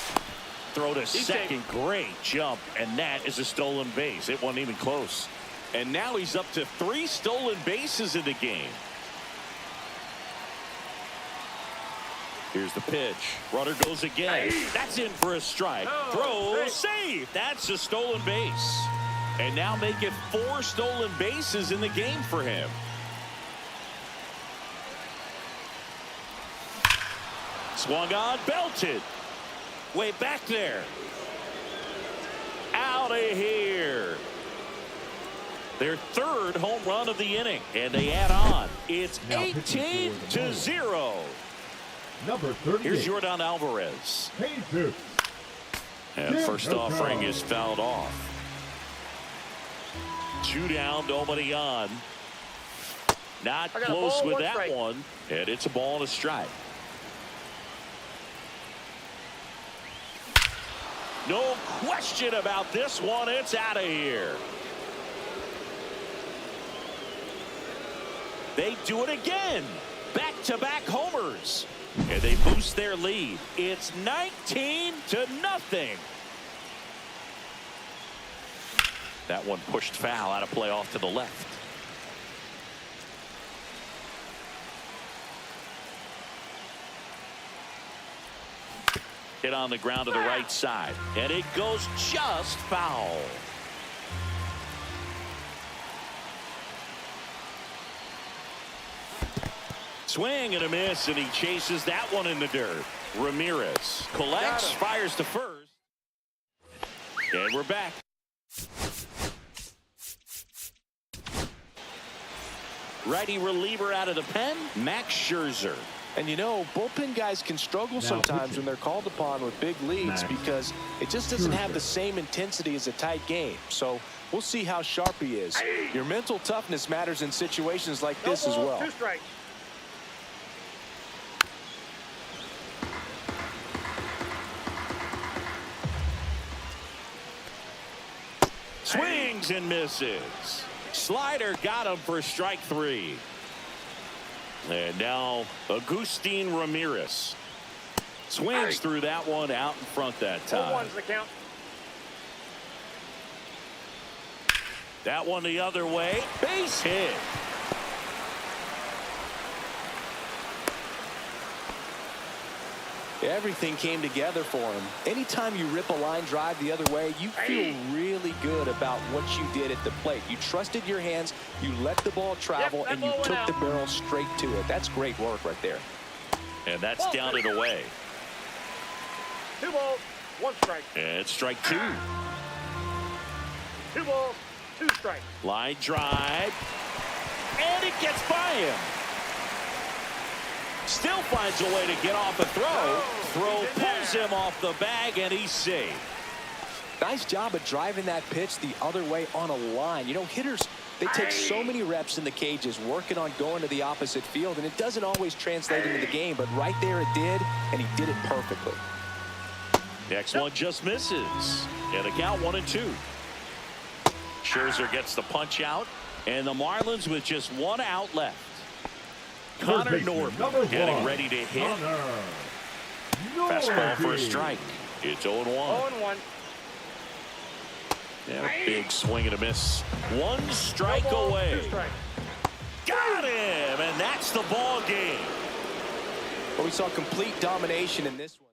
Speaker 1: Throw to second. Great jump. And that is a stolen base. It wasn't even close. And now he's up to 3 stolen bases in the game. Here's the pitch. Runner goes again. That's in for a strike. Throw, save. That's a stolen base. And now make it 4 stolen bases in the game for him. Swung on, belted. Way back there. Out of here. Their 3rd home run of the inning. And they add on. It's
Speaker 2: Now pitching for the
Speaker 1: 18-0.
Speaker 2: Number 38.
Speaker 1: Here's Jordan Alvarez.
Speaker 2: Jesus.
Speaker 1: And
Speaker 2: Yeah,
Speaker 1: first
Speaker 2: no
Speaker 1: offering
Speaker 2: problem.
Speaker 1: is fouled off. 2 down, nobody on. Not
Speaker 4: I got a
Speaker 1: close
Speaker 4: ball,
Speaker 1: with
Speaker 4: 1
Speaker 1: that
Speaker 4: strike.
Speaker 1: one. And it's a ball and a strike. No question about this one. It's out of here. They do it again. Back-to-back homers. And they boost their lead. It's 19-0. That one pushed foul out of play off to the left. Hit on the ground to the right side. And it goes just foul. Swing and a miss, and he chases that one in the dirt. Ramirez collects, fires to first. And we're back. Righty reliever out of the pen, Max Scherzer.
Speaker 3: And you know, bullpen guys can struggle sometimes
Speaker 2: pitching.
Speaker 3: when they're called upon with big leads
Speaker 2: Max
Speaker 3: because it just doesn't have
Speaker 2: Scherzer.
Speaker 3: the same intensity as a tight game. So we'll see how sharp he is. Your mental toughness matters in situations like
Speaker 4: No
Speaker 3: this as
Speaker 4: balls,
Speaker 3: well.
Speaker 4: 2 strikes.
Speaker 1: Swings and misses. Slider got him for strike 3. And now Agustin Ramirez swings through that one out in front that time.
Speaker 4: 0-1's the count.
Speaker 1: That one the other way. Base hit.
Speaker 3: Everything came together for him. Anytime you rip a line drive the other way, you feel really good about what you did at the plate. You trusted your hands, you let the ball travel,
Speaker 4: that
Speaker 3: and you
Speaker 4: ball went
Speaker 3: took
Speaker 4: out.
Speaker 3: the barrel straight to it. That's great work right there.
Speaker 1: And that's down and away.
Speaker 4: 2 balls, 1 strike.
Speaker 1: And it's strike 2.
Speaker 4: 2 balls, 2 strikes.
Speaker 1: Line drive. And it gets by him. Still finds a way to get off a throw. Throw pulls him off the bag, and he's safe.
Speaker 3: Nice job of driving that pitch the other way on a line. You know, hitters, they take so many reps in the cages working on going to the opposite field, and it doesn't always translate into the game, but right there it did, and he did it perfectly.
Speaker 1: Next one just misses. And a count 1-2. Scherzer gets the punch out, and the Marlins with just one out left. Connor Norton getting ready to hit. Fastball for a strike. It's 0-1.
Speaker 4: 0-1.
Speaker 1: And a big swing and a miss. One strike away.
Speaker 4: 2 strikes.
Speaker 1: Got him, and that's the ball game.
Speaker 3: But we saw complete domination in this one.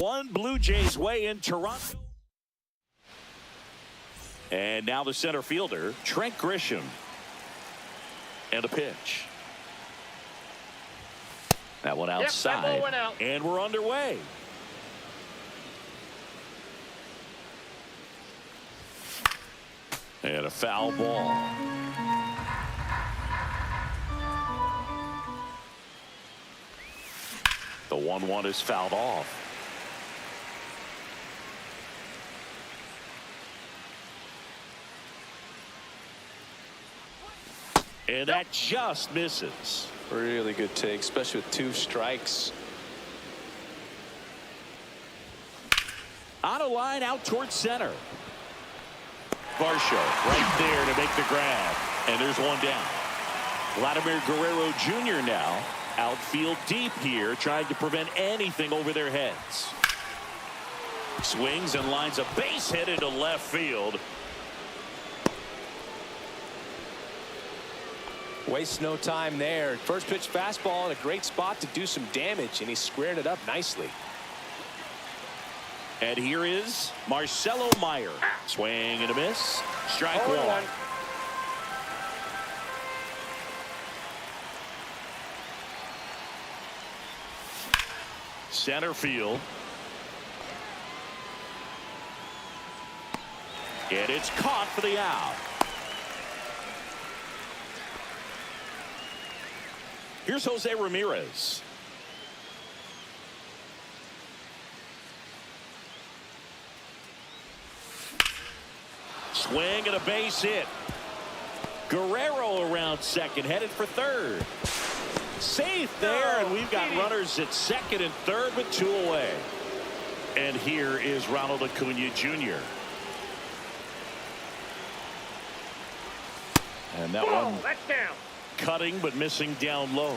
Speaker 1: one Blue Jays way in Toronto. And now the center fielder, Trent Grisham. And a pitch. That one outside.
Speaker 4: that ball went out.
Speaker 1: And we're underway. And a foul ball. The 1-1 is fouled off. And that just misses.
Speaker 3: Really good take, especially with 2 strikes.
Speaker 1: On a line out towards center. Varsho right there to make the grab. And there's one down. Vladimir Guerrero Jr. now outfield deep here, trying to prevent anything over their heads. Swings and lines a base hit into left field.
Speaker 3: Wastes no time there. First pitch fastball in a great spot to do some damage, and he squared it up nicely.
Speaker 1: And here is Marcelo Meyer. Swing and a miss. Strike 1. Center field. And it's caught for the out. Here's Jose Ramirez. Swing and a base hit. Guerrero around second, headed for third. Safe there, and we've got runners at second and third with 2 away. And here is Ronald Acuna Jr. And that one
Speaker 4: That's down.
Speaker 1: cutting but missing down low.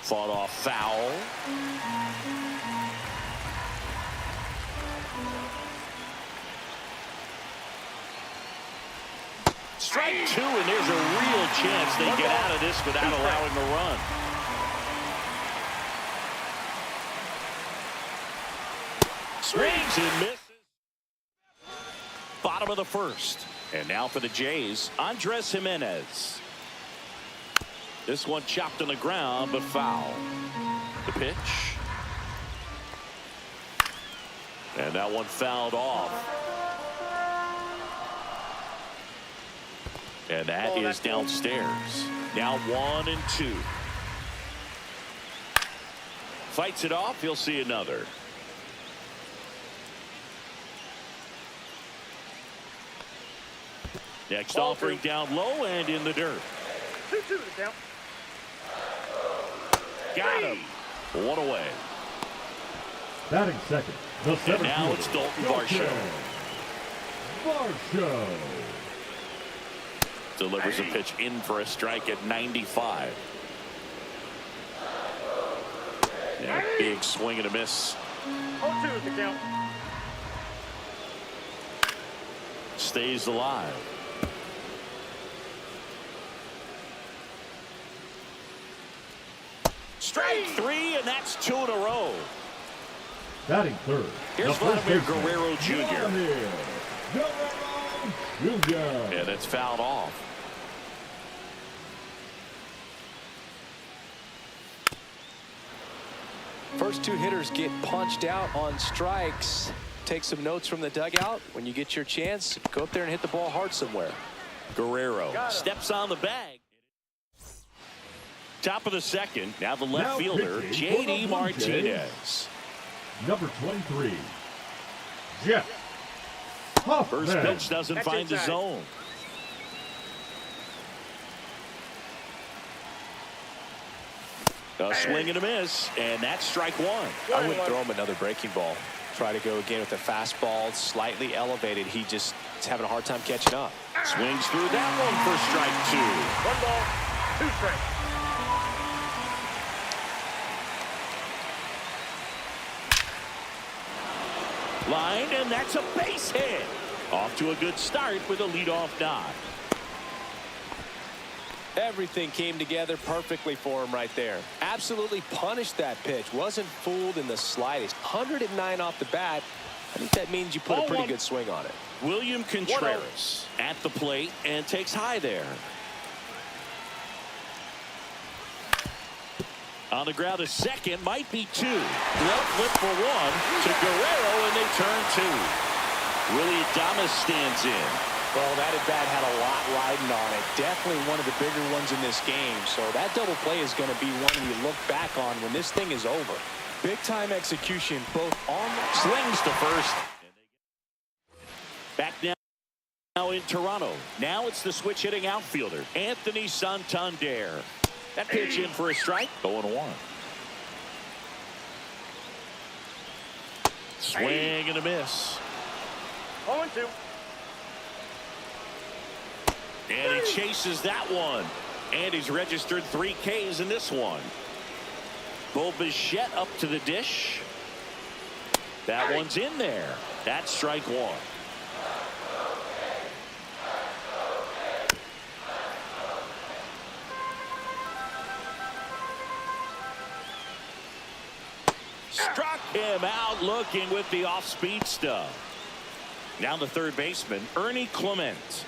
Speaker 1: Fought off foul. Strike 2, and there's a real chance they get out of this without allowing a run. Swings and misses. Bottom of the first. And now for the Jays, Andres Jimenez. This one chopped on the ground, but foul. The pitch. And that one fouled off. And that is downstairs. Now 1-2. Fights it off. He'll see another. Next offering down low and in the dirt.
Speaker 4: 2-2 to count.
Speaker 1: Got him. 1 away.
Speaker 2: Batting second, the center
Speaker 1: And now
Speaker 2: fielder,
Speaker 1: it's Dalton Varsho.
Speaker 2: Varsho.
Speaker 1: Delivers a pitch in for a strike at 95. And a big swing and a miss.
Speaker 4: 0-2 to count.
Speaker 1: Stays alive. Strike 3, and that's 2 in a row.
Speaker 2: Batting third,
Speaker 1: Here's
Speaker 2: the first
Speaker 1: Vladimir
Speaker 2: baseman,
Speaker 1: Guerrero Jr.
Speaker 2: Vladimir Guerrero Jr.
Speaker 1: And it's fouled off.
Speaker 3: First 2 hitters get punched out on strikes. Take some notes from the dugout. When you get your chance, go up there and hit the ball hard somewhere.
Speaker 1: Guerrero steps on the bag. Top of the second. Now the left fielder,
Speaker 2: pitching for the
Speaker 1: J.D.
Speaker 2: Blue
Speaker 1: Martinez.
Speaker 2: Number 23, Jeff Hoffman.
Speaker 1: First pitch doesn't
Speaker 4: That's
Speaker 1: find the
Speaker 4: inside.
Speaker 1: zone. A swing and a miss, and that's strike 1.
Speaker 3: I would throw him another breaking ball. Try to go again with the fastball, slightly elevated. He just is having a hard time catching up.
Speaker 1: Swings through that one for strike 2.
Speaker 4: 1 ball, 2 strikes.
Speaker 1: Line, and that's a base hit. Off to a good start with a leadoff nod.
Speaker 3: Everything came together perfectly for him right there. Absolutely punished that pitch. Wasn't fooled in the slightest. 109 off the bat. I think that means you put a pretty good swing on it.
Speaker 1: William Contreras at the plate and takes high there. On the ground, a second, might be two. Glove flip for one to Guerrero, and they turn two. Willie Adames stands in.
Speaker 3: Well, that at-bat had a lot riding on it. Definitely one of the bigger ones in this game. So that double play is going to be one you look back on when this thing is over. Big-time execution, both on the...
Speaker 1: Slings to first. Back now in Toronto. Now it's the switch-hitting outfielder, Anthony Santander. That pitch in for a strike. 0-1. Swing and a miss.
Speaker 4: 0-2.
Speaker 1: And he chases that one. And he's registered 3 Ks in this one. Bo Bichette up to the dish. That one's in there. That's strike one. Struck him out looking with the off-speed stuff. Now the third baseman, Ernie Clement.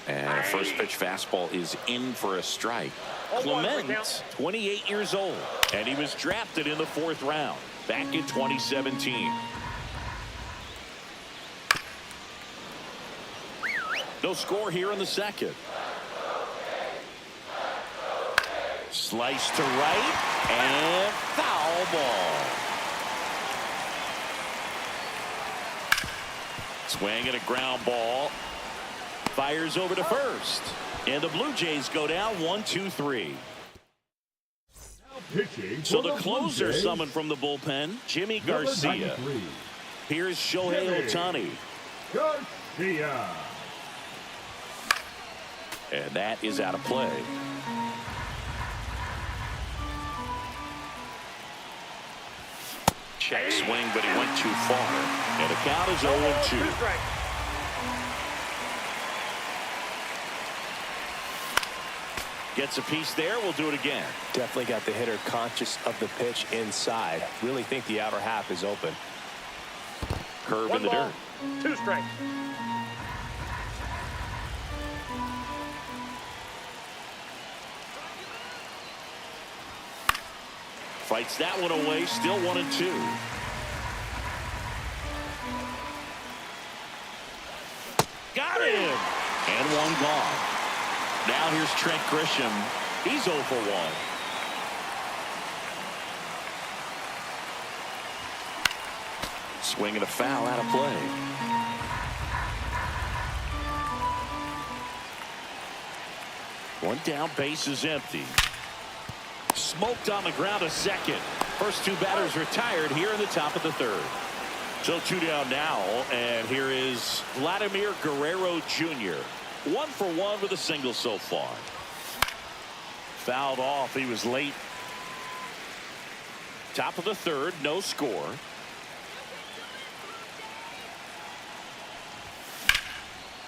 Speaker 1: And a first pitch fastball is in for a strike. Clement, 28 years old, and he was drafted in the 4th round back in 2017. No score here in the second. Slice to right and foul ball. Swing and a ground ball. Fires over to first. And the Blue Jays go down 1-2-3. So the closer summoned from the bullpen, Jimmy Garcia. Here's Shohei Ohtani.
Speaker 2: Garcia.
Speaker 1: And that is out of play. Check swing, but he went too far. And the count is 0-2. Gets a piece there. We'll do it again.
Speaker 3: Definitely got the hitter conscious of the pitch inside. Really think the outer half is open.
Speaker 1: Curve in the dirt.
Speaker 4: 2 strikes.
Speaker 1: Fights that one away. Still 1-2. Got him. And one gone. Now here's Trent Grisham. He's 0 for 1. Swing and a foul out of play. One down, base is empty. Smoked on the ground a second. First 2 batters retired here in the top of the 3rd. So 2 down now, and here is Vladimir Guerrero Jr. 1 for 1 with a single so far. Fouled off. He was late. Top of the 3rd, no score.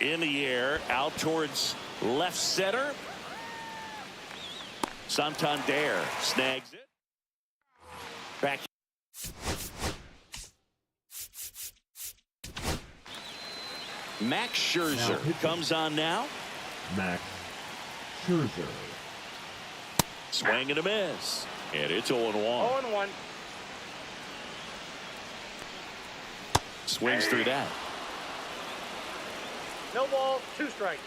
Speaker 1: In the air, out towards left center. Santander snags it. Back. Max Scherzer comes on now.
Speaker 2: Max Scherzer.
Speaker 1: Swing and a miss. And it's 0-1.
Speaker 4: 0-1.
Speaker 1: Swings through that.
Speaker 4: No ball, 2 strikes.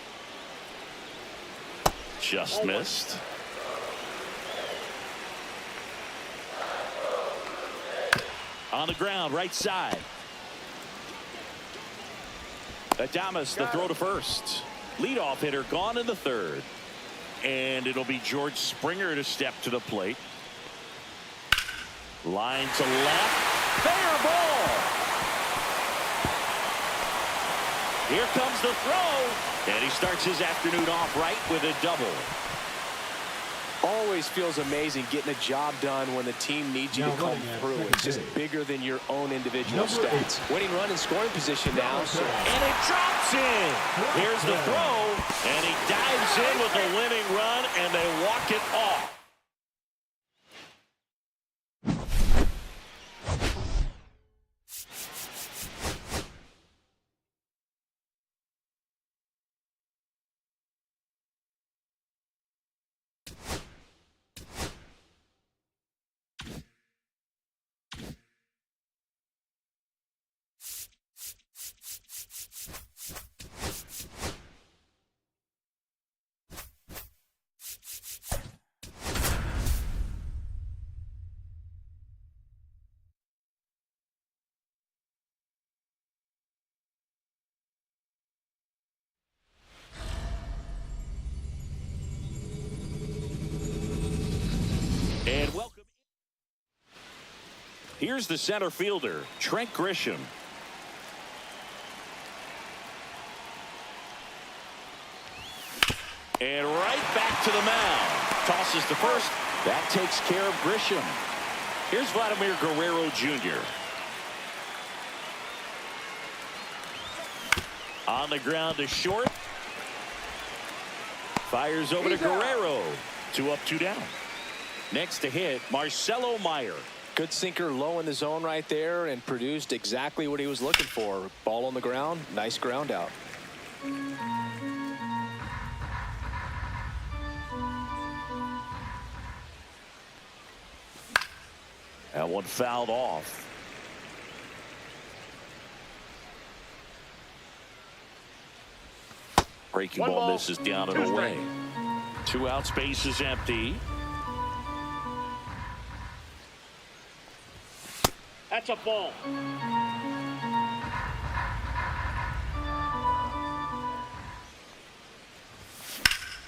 Speaker 1: Just missed. On the ground, right side. Adames, the throw to first. Leadoff hitter gone in the 3rd. And it'll be George Springer to step to the plate. Line to left. Fair ball. Here comes the throw. And he starts his afternoon off right with a double.
Speaker 3: Always feels amazing getting a job done when the team needs you to come through. It's just bigger than your own individual stats. Winning run in scoring position now.
Speaker 1: And it drops in. Here's the throw, and he dives in with a winning run, and they walk it off. And welcome. Here's the center fielder, Trent Grisham. And right back to the mound. Tosses to first. That takes care of Grisham. Here's Vladimir Guerrero Jr. On the ground to short. Fires over to Guerrero. 2 up, 2 down. Next to hit, Marcelo Meyer.
Speaker 3: Good sinker low in the zone right there and produced exactly what he was looking for. Ball on the ground, nice ground out.
Speaker 1: That one fouled off. Breaking ball misses down and away. 2 outs, base is empty.
Speaker 4: That's a ball.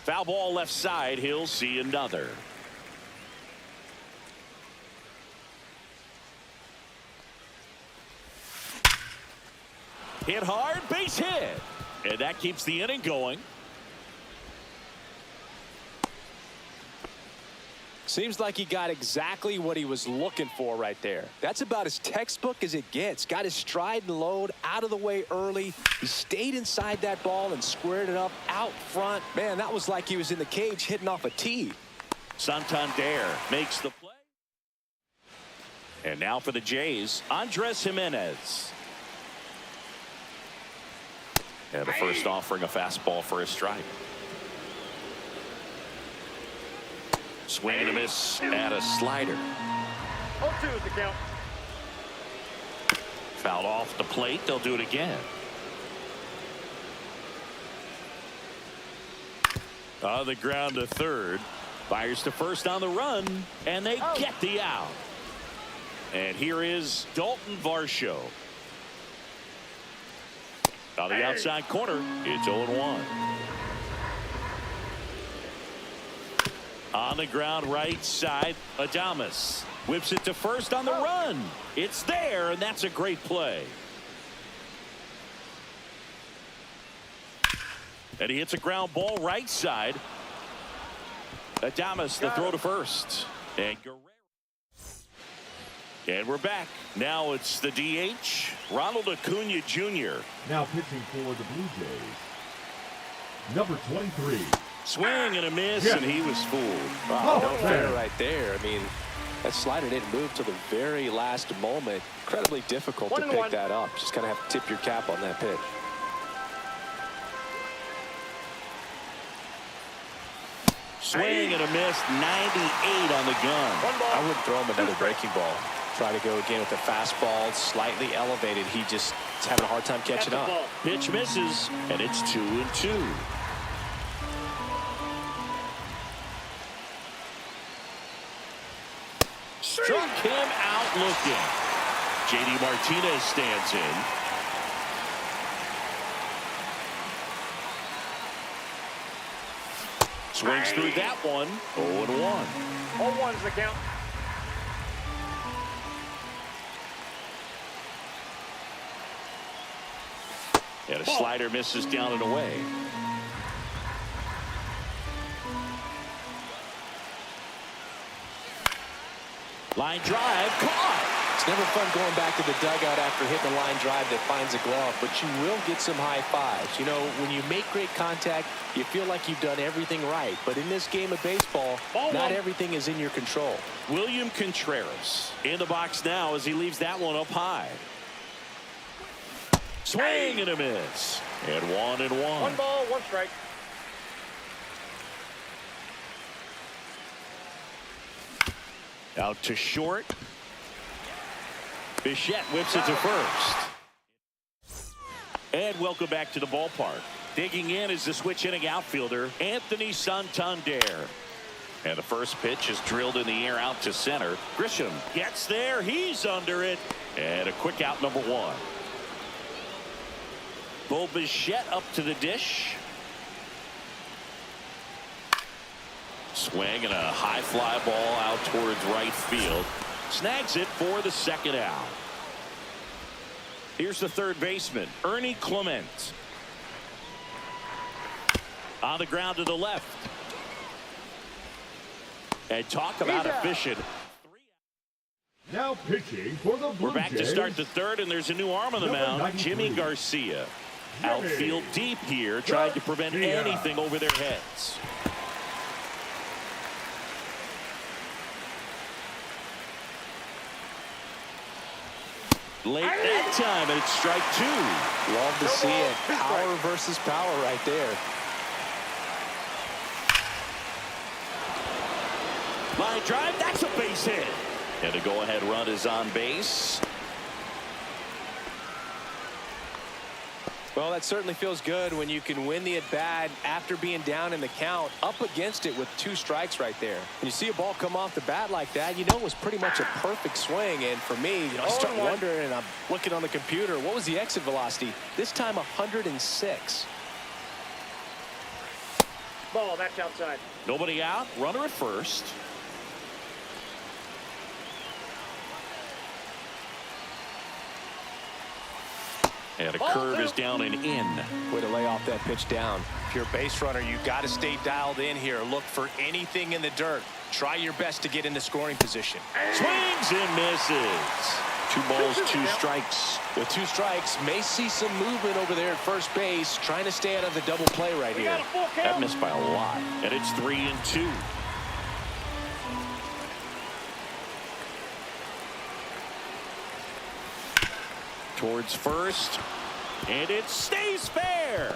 Speaker 1: Foul ball left side. He'll see another. Hit hard, base hit. And that keeps the inning going.
Speaker 3: Seems like he got exactly what he was looking for right there. That's about as textbook as it gets. Got his stride and load out of the way early. He stayed inside that ball and squared it up out front. Man, that was like he was in the cage hitting off a tee.
Speaker 1: Santander makes the play. And now for the Jays, Andres Jimenez. And the first offering, a fastball for a strike. Swing and a miss at a slider.
Speaker 4: 0-2 is the count.
Speaker 1: Fouled off the plate. They'll do it again. On the ground to third. Fires to first on the run. And they get the out. And here is Dalton Varsho. On the outside corner, it's 0-1. On the ground right side, Adames whips it to first on the run. It's there, and that's a great play. And he hits a ground ball right side. Adames the throw to first. And Guerrero. And we're back. Now it's the DH, Ronald Acuna Jr.
Speaker 2: Now pitching for the Blue Jays, number 23.
Speaker 1: Swing and a miss, and he was fooled.
Speaker 3: Wow, no fair right there. I mean, that slider didn't move till the very last moment. Incredibly difficult to pick that up. Just kind of have to tip your cap on that pitch.
Speaker 1: Swing and a miss, 98 on the gun.
Speaker 3: I wouldn't throw him another breaking ball. Try to go again with the fastball, slightly elevated. He just is having a hard time catching up.
Speaker 1: Pitch misses, and it's 2-2. Struck him out looking. J.D. Martinez stands in. Swings through that one. 0-1.
Speaker 4: 0-1 is the count.
Speaker 1: And a slider misses down and away. Line drive, caught.
Speaker 3: It's never fun going back to the dugout after hitting a line drive that finds a glove, but you will get some high fives. You know, when you make great contact, you feel like you've done everything right. But in this game of baseball, not everything is in your control.
Speaker 1: William Contreras in the box now as he leaves that one up high. Swing and a miss. And 1-1.
Speaker 4: 1 ball, 1 strike.
Speaker 1: Out to short. Bichette whips it to first. And welcome back to the ballpark. Digging in is the switch hitting outfielder, Anthony Santander. And the first pitch is drilled in the air out to center. Grisham gets there. He's under it. And a quick out, number 1. Bo Bichette up to the dish. Swing and a high fly ball out towards right field. Snags it for the second out. Here's the third baseman, Ernie Clement. On the ground to the left. And talk about efficient.
Speaker 2: Now pitching for the Blue
Speaker 1: We're back
Speaker 2: Jays.
Speaker 1: to start the third, and there's a new arm on the
Speaker 2: Number
Speaker 1: mound,
Speaker 2: 93.
Speaker 1: Jimmy Garcia. Outfield deep here, trying to prevent anything over their heads. Late that time, and it's strike 2.
Speaker 3: Love to see it. Power versus power right there.
Speaker 1: Line drive, that's a base hit. And a go-ahead run is on base.
Speaker 3: Well, that certainly feels good when you can win the at-bat after being down in the count, up against it with 2 strikes right there. When you see a ball come off the bat like that, you know it was pretty much a perfect swing. And for me, I start wondering, and I'm looking on the computer, what was the exit velocity? This time 106.
Speaker 4: Ball, that's outside.
Speaker 1: Nobody out, runner at first. And a curve is down and in.
Speaker 3: Way to lay off that pitch down. If you're a base runner, you got to stay dialed in here. Look for anything in the dirt. Try your best to get into scoring position.
Speaker 1: Swings and misses. 2 balls, 2 strikes.
Speaker 3: With 2 strikes, may see some movement over there at first base, trying to stay out of the double play right
Speaker 4: We
Speaker 3: here.
Speaker 4: got a full
Speaker 1: That
Speaker 4: count.
Speaker 1: missed by a lot. And it's 3-2. Towards first. And it stays fair.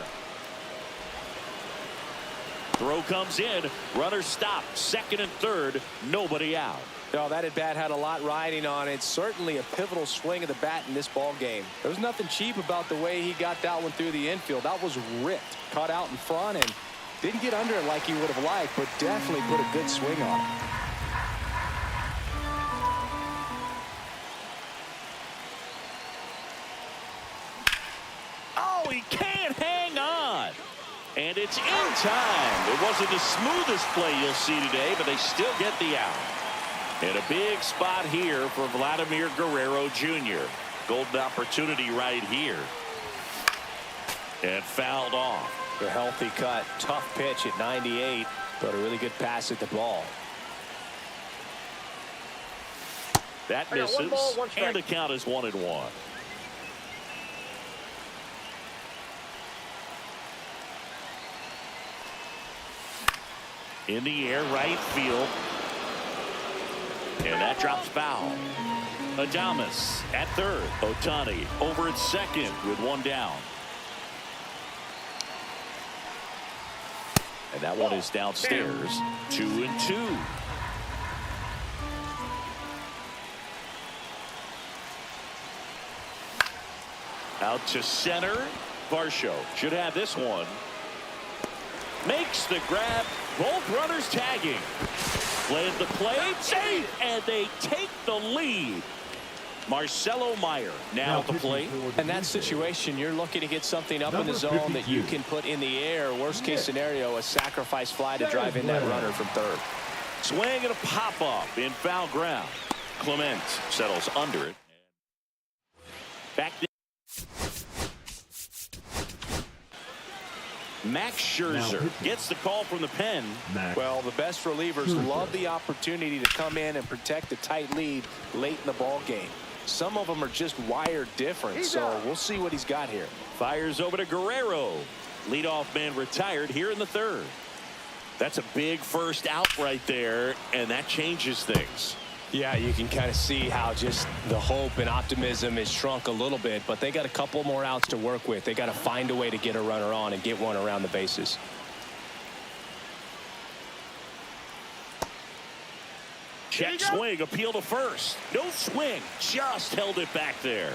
Speaker 1: Throw comes in. Runner stopped. Second and third. Nobody out.
Speaker 3: No, that at bat had a lot riding on it. Certainly a pivotal swing of the bat in this ball game. There was nothing cheap about the way he got that one through the infield. That was ripped, caught out in front, and didn't get under it like he would have liked, but definitely put a good swing on it.
Speaker 1: Oh, he can't hang on. And it's in time. It wasn't the smoothest play you'll see today, but they still get the out. And a big spot here for Vladimir Guerrero Jr. Golden opportunity right here. And fouled off.
Speaker 3: A healthy cut, tough pitch at 98, but a really good pass at the ball.
Speaker 1: That
Speaker 4: I got
Speaker 1: misses.
Speaker 4: 1 ball, 1 strike.
Speaker 1: And the count is 1-1. In the air, right field. And that drops foul. Adames at third. Ohtani over at second with 1 down. And that one is downstairs. 2-2. Out to center. Varsho should have this one. Makes the grab. Both runners tagging. Played the play. Safe. And they take the lead. Marcelo Meyer now at the plate.
Speaker 3: In that situation, you're looking to get something up in the zone that you can put in the air. Worst case scenario, a sacrifice fly to drive in that runner from third.
Speaker 1: Swing and a pop up in foul ground. Clement settles under it. Back Max Scherzer gets the call from the pen.
Speaker 3: Well, the best relievers love the opportunity to come in and protect a tight lead late in the ball game. Some of them are just wired different, so we'll see what he's got here.
Speaker 1: Fires over to Guerrero. Leadoff man retired here in the third. That's a big first out right there, and that changes things.
Speaker 3: Yeah, you can kind of see how just the hope and optimism is shrunk a little bit, but they got a couple more outs to work with. They got to find a way to get a runner on and get one around the bases.
Speaker 1: Check swing, appeal to first. No swing, just held it back there.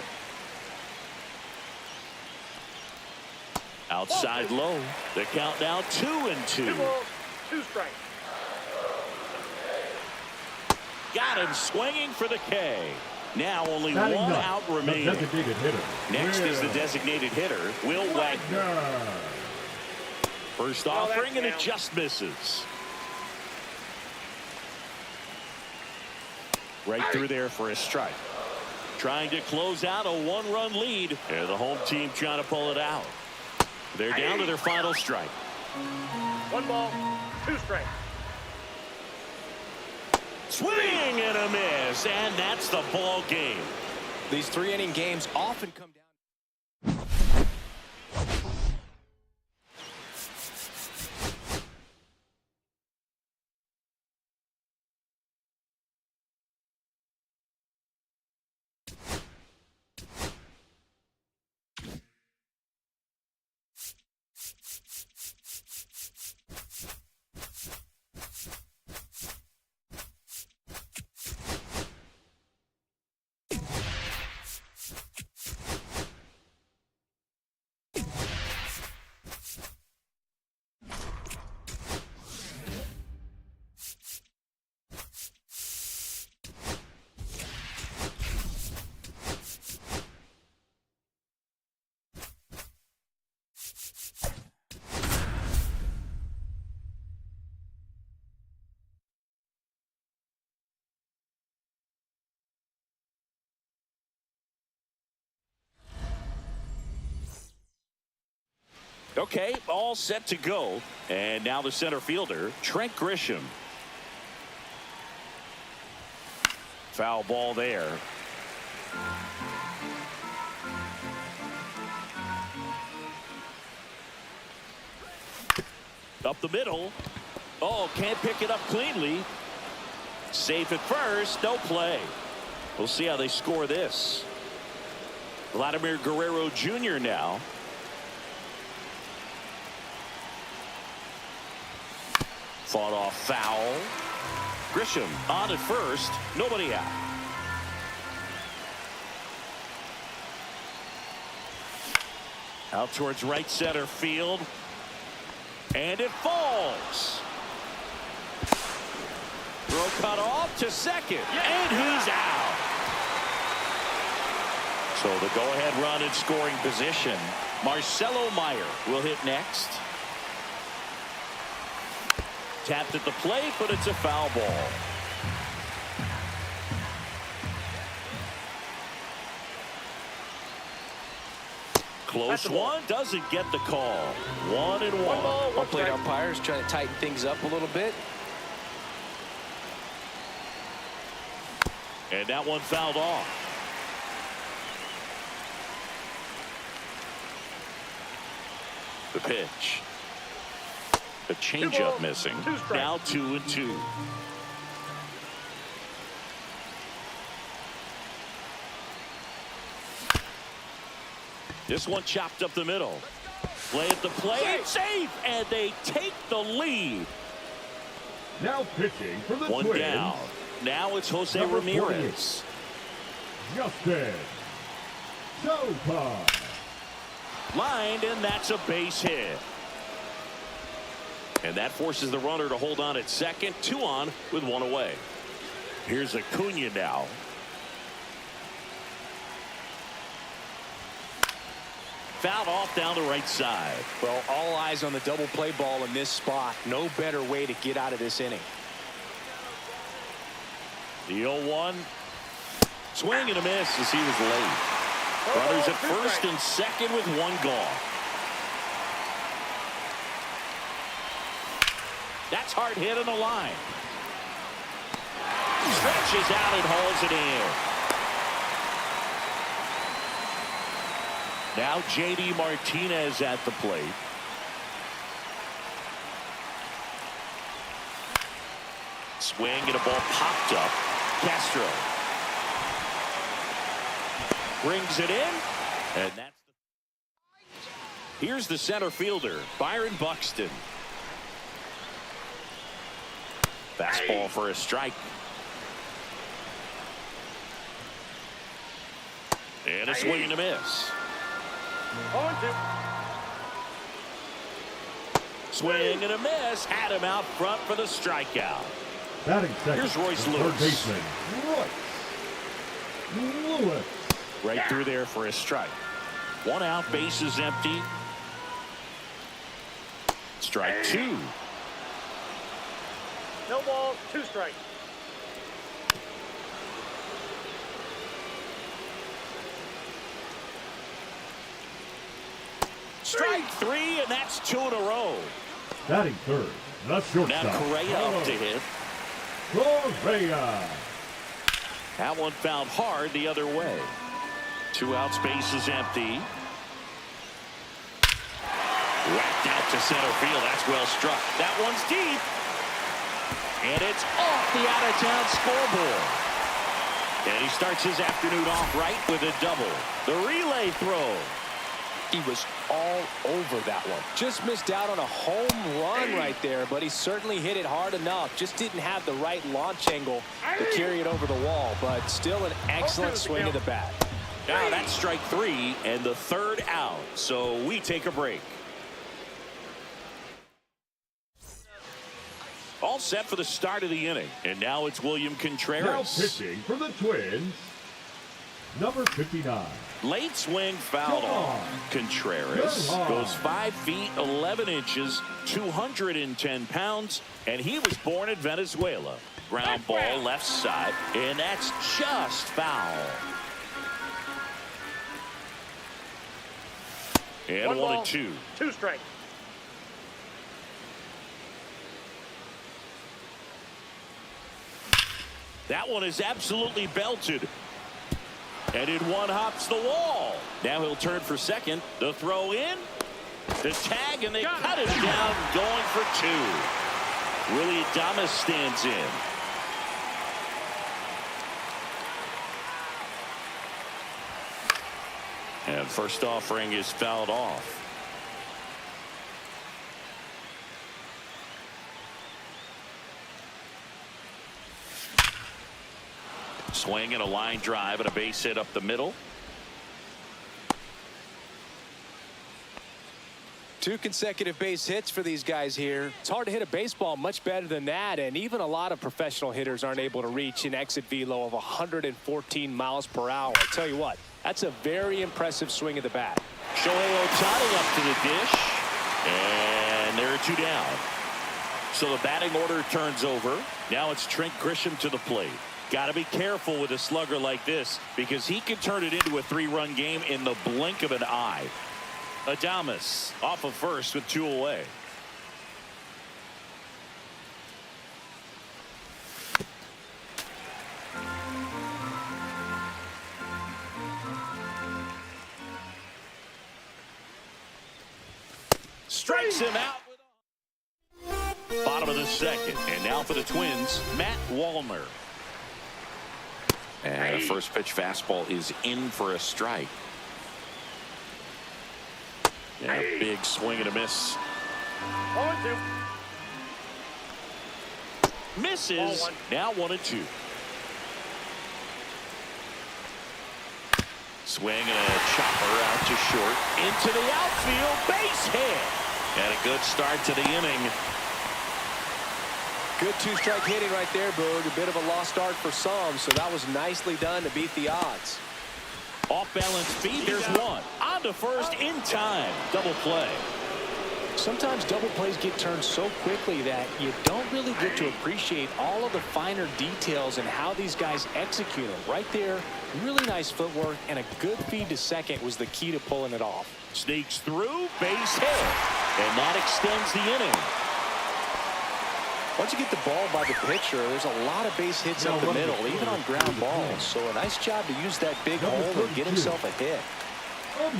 Speaker 1: Outside low. The count now 2-2.
Speaker 4: 2 balls, 2 strikes.
Speaker 1: Got him swinging for the K. Now only one out remaining. Next is the designated hitter, Will Wagner. First offering, and it just misses. Right through there for a strike. Trying to close out a 1-run lead. And the home team trying to pull it out. They're down to their final strike.
Speaker 4: 1 ball, 2 strikes.
Speaker 1: Swing and a miss, and that's the ball game.
Speaker 3: These 3-inning games often come down.
Speaker 1: Okay, all set to go. And now the center fielder, Trent Grisham. Foul ball there. Up the middle. Oh, can't pick it up cleanly. Safe at first, no play. We'll see how they score this. Vladimir Guerrero Jr. now. Fought off foul. Grisham on at first. Nobody out. Out towards right center field. And it falls. Throw cut off to second. And he's out. So the go-ahead run in scoring position. Marcelo Meyer will hit next. Tapped at the plate, but it's a foul ball. Close one, doesn't get the call. 1-1.
Speaker 3: Home plate umpires trying to tighten things up a little bit.
Speaker 1: And that one fouled off. The pitch. A changeup missing. Now 2-2. This one chopped up the middle. Play at the plate. Safe. And they take the lead.
Speaker 2: Now pitching for the
Speaker 1: One
Speaker 2: Twins.
Speaker 1: down. Now it's Jose
Speaker 2: Number
Speaker 1: Ramirez.
Speaker 2: 48. Justin Showtime.
Speaker 1: Lined, and that's a base hit. And that forces the runner to hold on at second. 2 on with 1 away. Here's Acuna now. Fouled off down the right side.
Speaker 3: Well, all eyes on the double play ball in this spot. No better way to get out of this inning.
Speaker 1: The 0-1. Swing and a miss as he was late. Runners at first and second with 1 gone. That's hard hit on the line. Stretches out and hauls it in. Now J.D. Martinez at the plate. Swing and a ball popped up. Castro brings it in, and that's here's the center fielder, Byron Buxton. Fastball for a strike. And a swing and a miss.
Speaker 4: 0-2.
Speaker 1: Swing and a miss. Had him out front for the strikeout.
Speaker 2: Batting second.
Speaker 1: Here's Royce
Speaker 2: the
Speaker 1: Lewis.
Speaker 2: Third baseman, Royce Lewis.
Speaker 1: Right through there for a strike. 1 out, bases empty. Strike 2.
Speaker 4: No balls, 2 strikes.
Speaker 1: Strike 3, and that's 2 in a row.
Speaker 2: Batting third, the shortstop.
Speaker 1: Now Correa up to hit.
Speaker 2: Correa.
Speaker 1: That one fouled hard the other way. 2 outs, bases empty. Whacked out to center field. That's well struck. That one's deep. And it's off the out-of-town scoreboard. And he starts his afternoon off right with a double. The relay throw.
Speaker 3: He was all over that one. Just missed out on a home run right there, but he certainly hit it hard enough. Just didn't have the right launch angle to carry it over the wall, but still an excellent swing of the bat.
Speaker 1: Now that's strike 3 and the 3rd out. So we take a break. All set for the start of the inning. And now it's William
Speaker 2: Now
Speaker 1: Contreras.
Speaker 2: pitching for the Twins, number 59.
Speaker 1: Late swing fouled off. Contreras goes 5 feet 11 inches, 210 pounds, and he was born in Venezuela. Ground ball left side, and that's just foul. And
Speaker 4: 1 ball,
Speaker 1: 1-2.
Speaker 4: 2 strikes.
Speaker 1: That one is absolutely belted. And in one hops the wall. Now he'll turn for second. The throw in. The tag, and they cut it down, going for 2. Willie Adames stands in. And first offering is fouled off. Swing and a line drive and a base hit up the middle.
Speaker 3: 2 consecutive base hits for these guys here. It's hard to hit a baseball much better than that, and even a lot of professional hitters aren't able to reach an exit velo of 114 miles per hour. I tell you what, that's a very impressive swing of the bat.
Speaker 1: Shohei Ohtani up to the dish, and there are 2 down. So the batting order turns over. Now it's Trent Grisham to the plate. Got to be careful with a slugger like this because he can turn it into a 3-run game in the blink of an eye. Adames off of first with 2 away. Strikes him out. Bottom of the second, and now for the Twins, Matt Wallner. And a first pitch fastball is in for a strike. And a big swing and a miss.
Speaker 4: 0-2.
Speaker 1: Misses. Now 1-2. Swing and a chopper out to short. Into the outfield. Base hit. And a good start to the inning.
Speaker 3: Good 2-strike hitting right there, Boog. A bit of a lost start for some, so that was nicely done to beat the odds.
Speaker 1: Off balance speed. There's 1. On to first in time. Double play.
Speaker 3: Sometimes double plays get turned so quickly that you don't really get to appreciate all of the finer details and how these guys execute them. Right there, really nice footwork, and a good feed to second was the key to pulling it off.
Speaker 1: Sneaks through. Base hit. And that extends the inning.
Speaker 3: Once you get the ball by the pitcher, there's a lot of base hits up the middle, even on ground balls. So a nice job to use that big hole and get himself a hit.
Speaker 1: In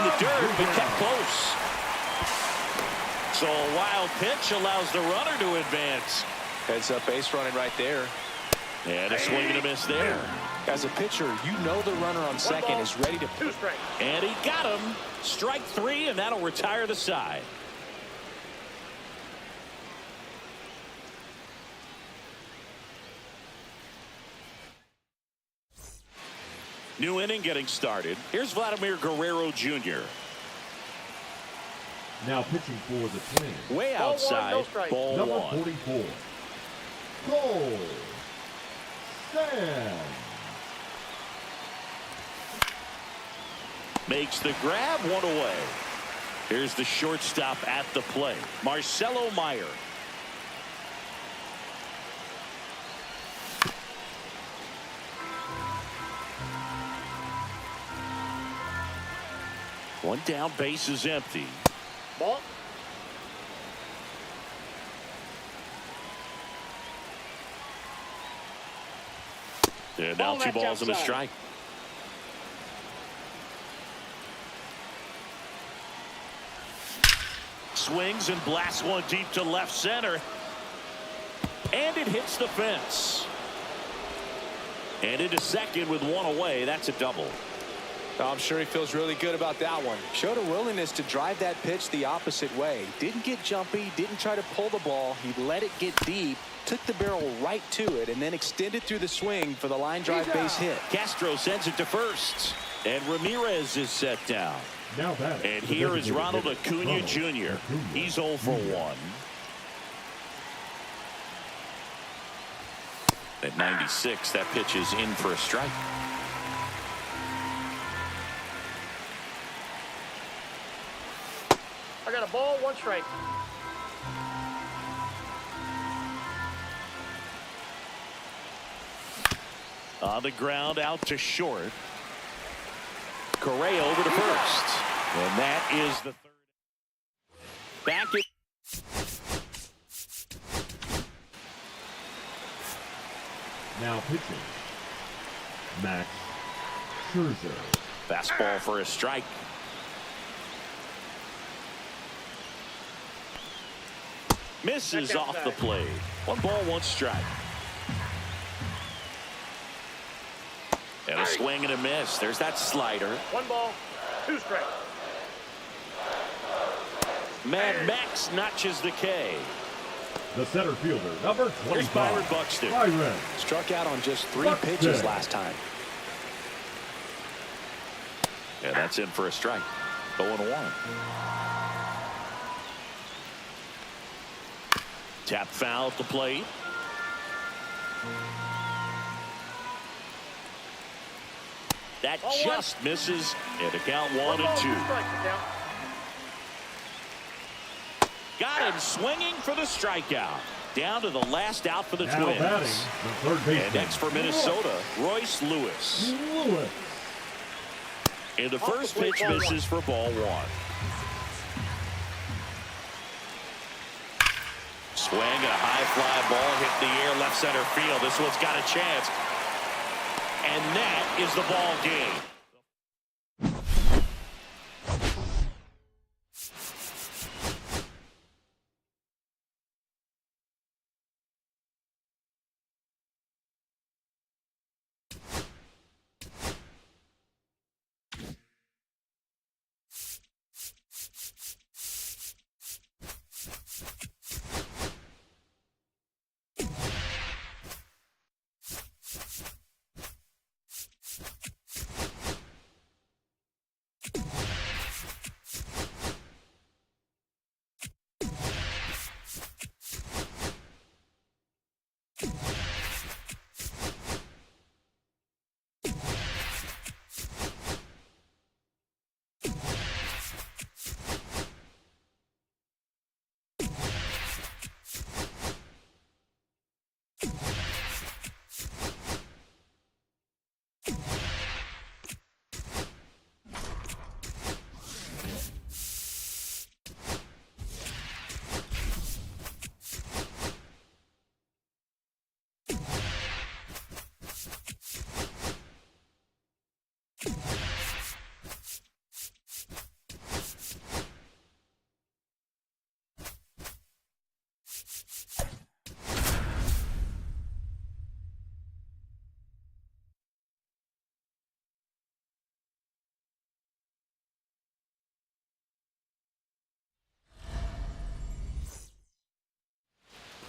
Speaker 1: the dirt, but kept close. So a wild pitch allows the runner to advance.
Speaker 3: Heads up base running right there.
Speaker 1: And a swing and a miss there.
Speaker 3: As a pitcher, you know the runner on second is ready to...
Speaker 4: 2 strikes.
Speaker 1: And he got him. Strike 3, and that'll retire the side. New inning getting started. Here's Vladimir Guerrero Jr.
Speaker 2: Now pitching for the Twins.
Speaker 1: Way
Speaker 4: Ball one,
Speaker 1: outside.
Speaker 4: no strike.
Speaker 1: Ball
Speaker 2: Number
Speaker 1: 1.
Speaker 2: 44. Cole Sam.
Speaker 1: Makes the grab, 1 away. Here's the shortstop at the plate, Marcelo Meyer. One down, base is empty.
Speaker 4: Ball.
Speaker 1: And now 2 balls and a strike. Swings and blasts one deep to left center. And it hits the fence. And into second with 1 away. That's a double.
Speaker 3: I'm sure he feels really good about that one. Showed a willingness to drive that pitch the opposite way. Didn't get jumpy, didn't try to pull the ball. He let it get deep, took the barrel right to it, and then extended through the swing for the line drive base hit.
Speaker 1: Castro sends it to first. And Ramirez is set down.
Speaker 2: Now that.
Speaker 1: And here is Ronald Acuna Jr. He's 0 for 1. At 96, that pitch is in for a strike.
Speaker 4: I got a ball, 1 strike.
Speaker 1: On the ground, out to short. Correa over to first. And that is the third. Back it.
Speaker 2: Now pitching. Max Scherzer.
Speaker 1: Fastball for a strike. Misses off the plate. 1 ball, 1 strike. And a swing and a miss. There's that slider.
Speaker 4: 1 ball, 2 strikes.
Speaker 1: Mad Max notches the K.
Speaker 2: The center fielder, number
Speaker 1: Here's
Speaker 2: 25.
Speaker 1: Byron Buxton.
Speaker 2: Byron.
Speaker 3: Struck out on just 3 pitches last time.
Speaker 1: And that's in for a strike. 0-1. Tap foul at the plate. That
Speaker 4: Ball
Speaker 1: just misses. And a count 1
Speaker 4: 1 ball,
Speaker 1: and
Speaker 4: 2
Speaker 1: 2.
Speaker 4: strikes to count.
Speaker 1: Got him swinging for the strikeout. Down to the last out for the
Speaker 2: Now
Speaker 1: Twins.
Speaker 2: batting, the third baseman.
Speaker 1: And next for Minnesota, Royce Lewis.
Speaker 2: Lewis.
Speaker 1: And the
Speaker 4: Off the
Speaker 1: first
Speaker 4: plate,
Speaker 1: pitch
Speaker 4: ball
Speaker 1: misses for ball 1. Swing and a high fly ball hit the air left center field. This one's got a chance. And that is the ball game.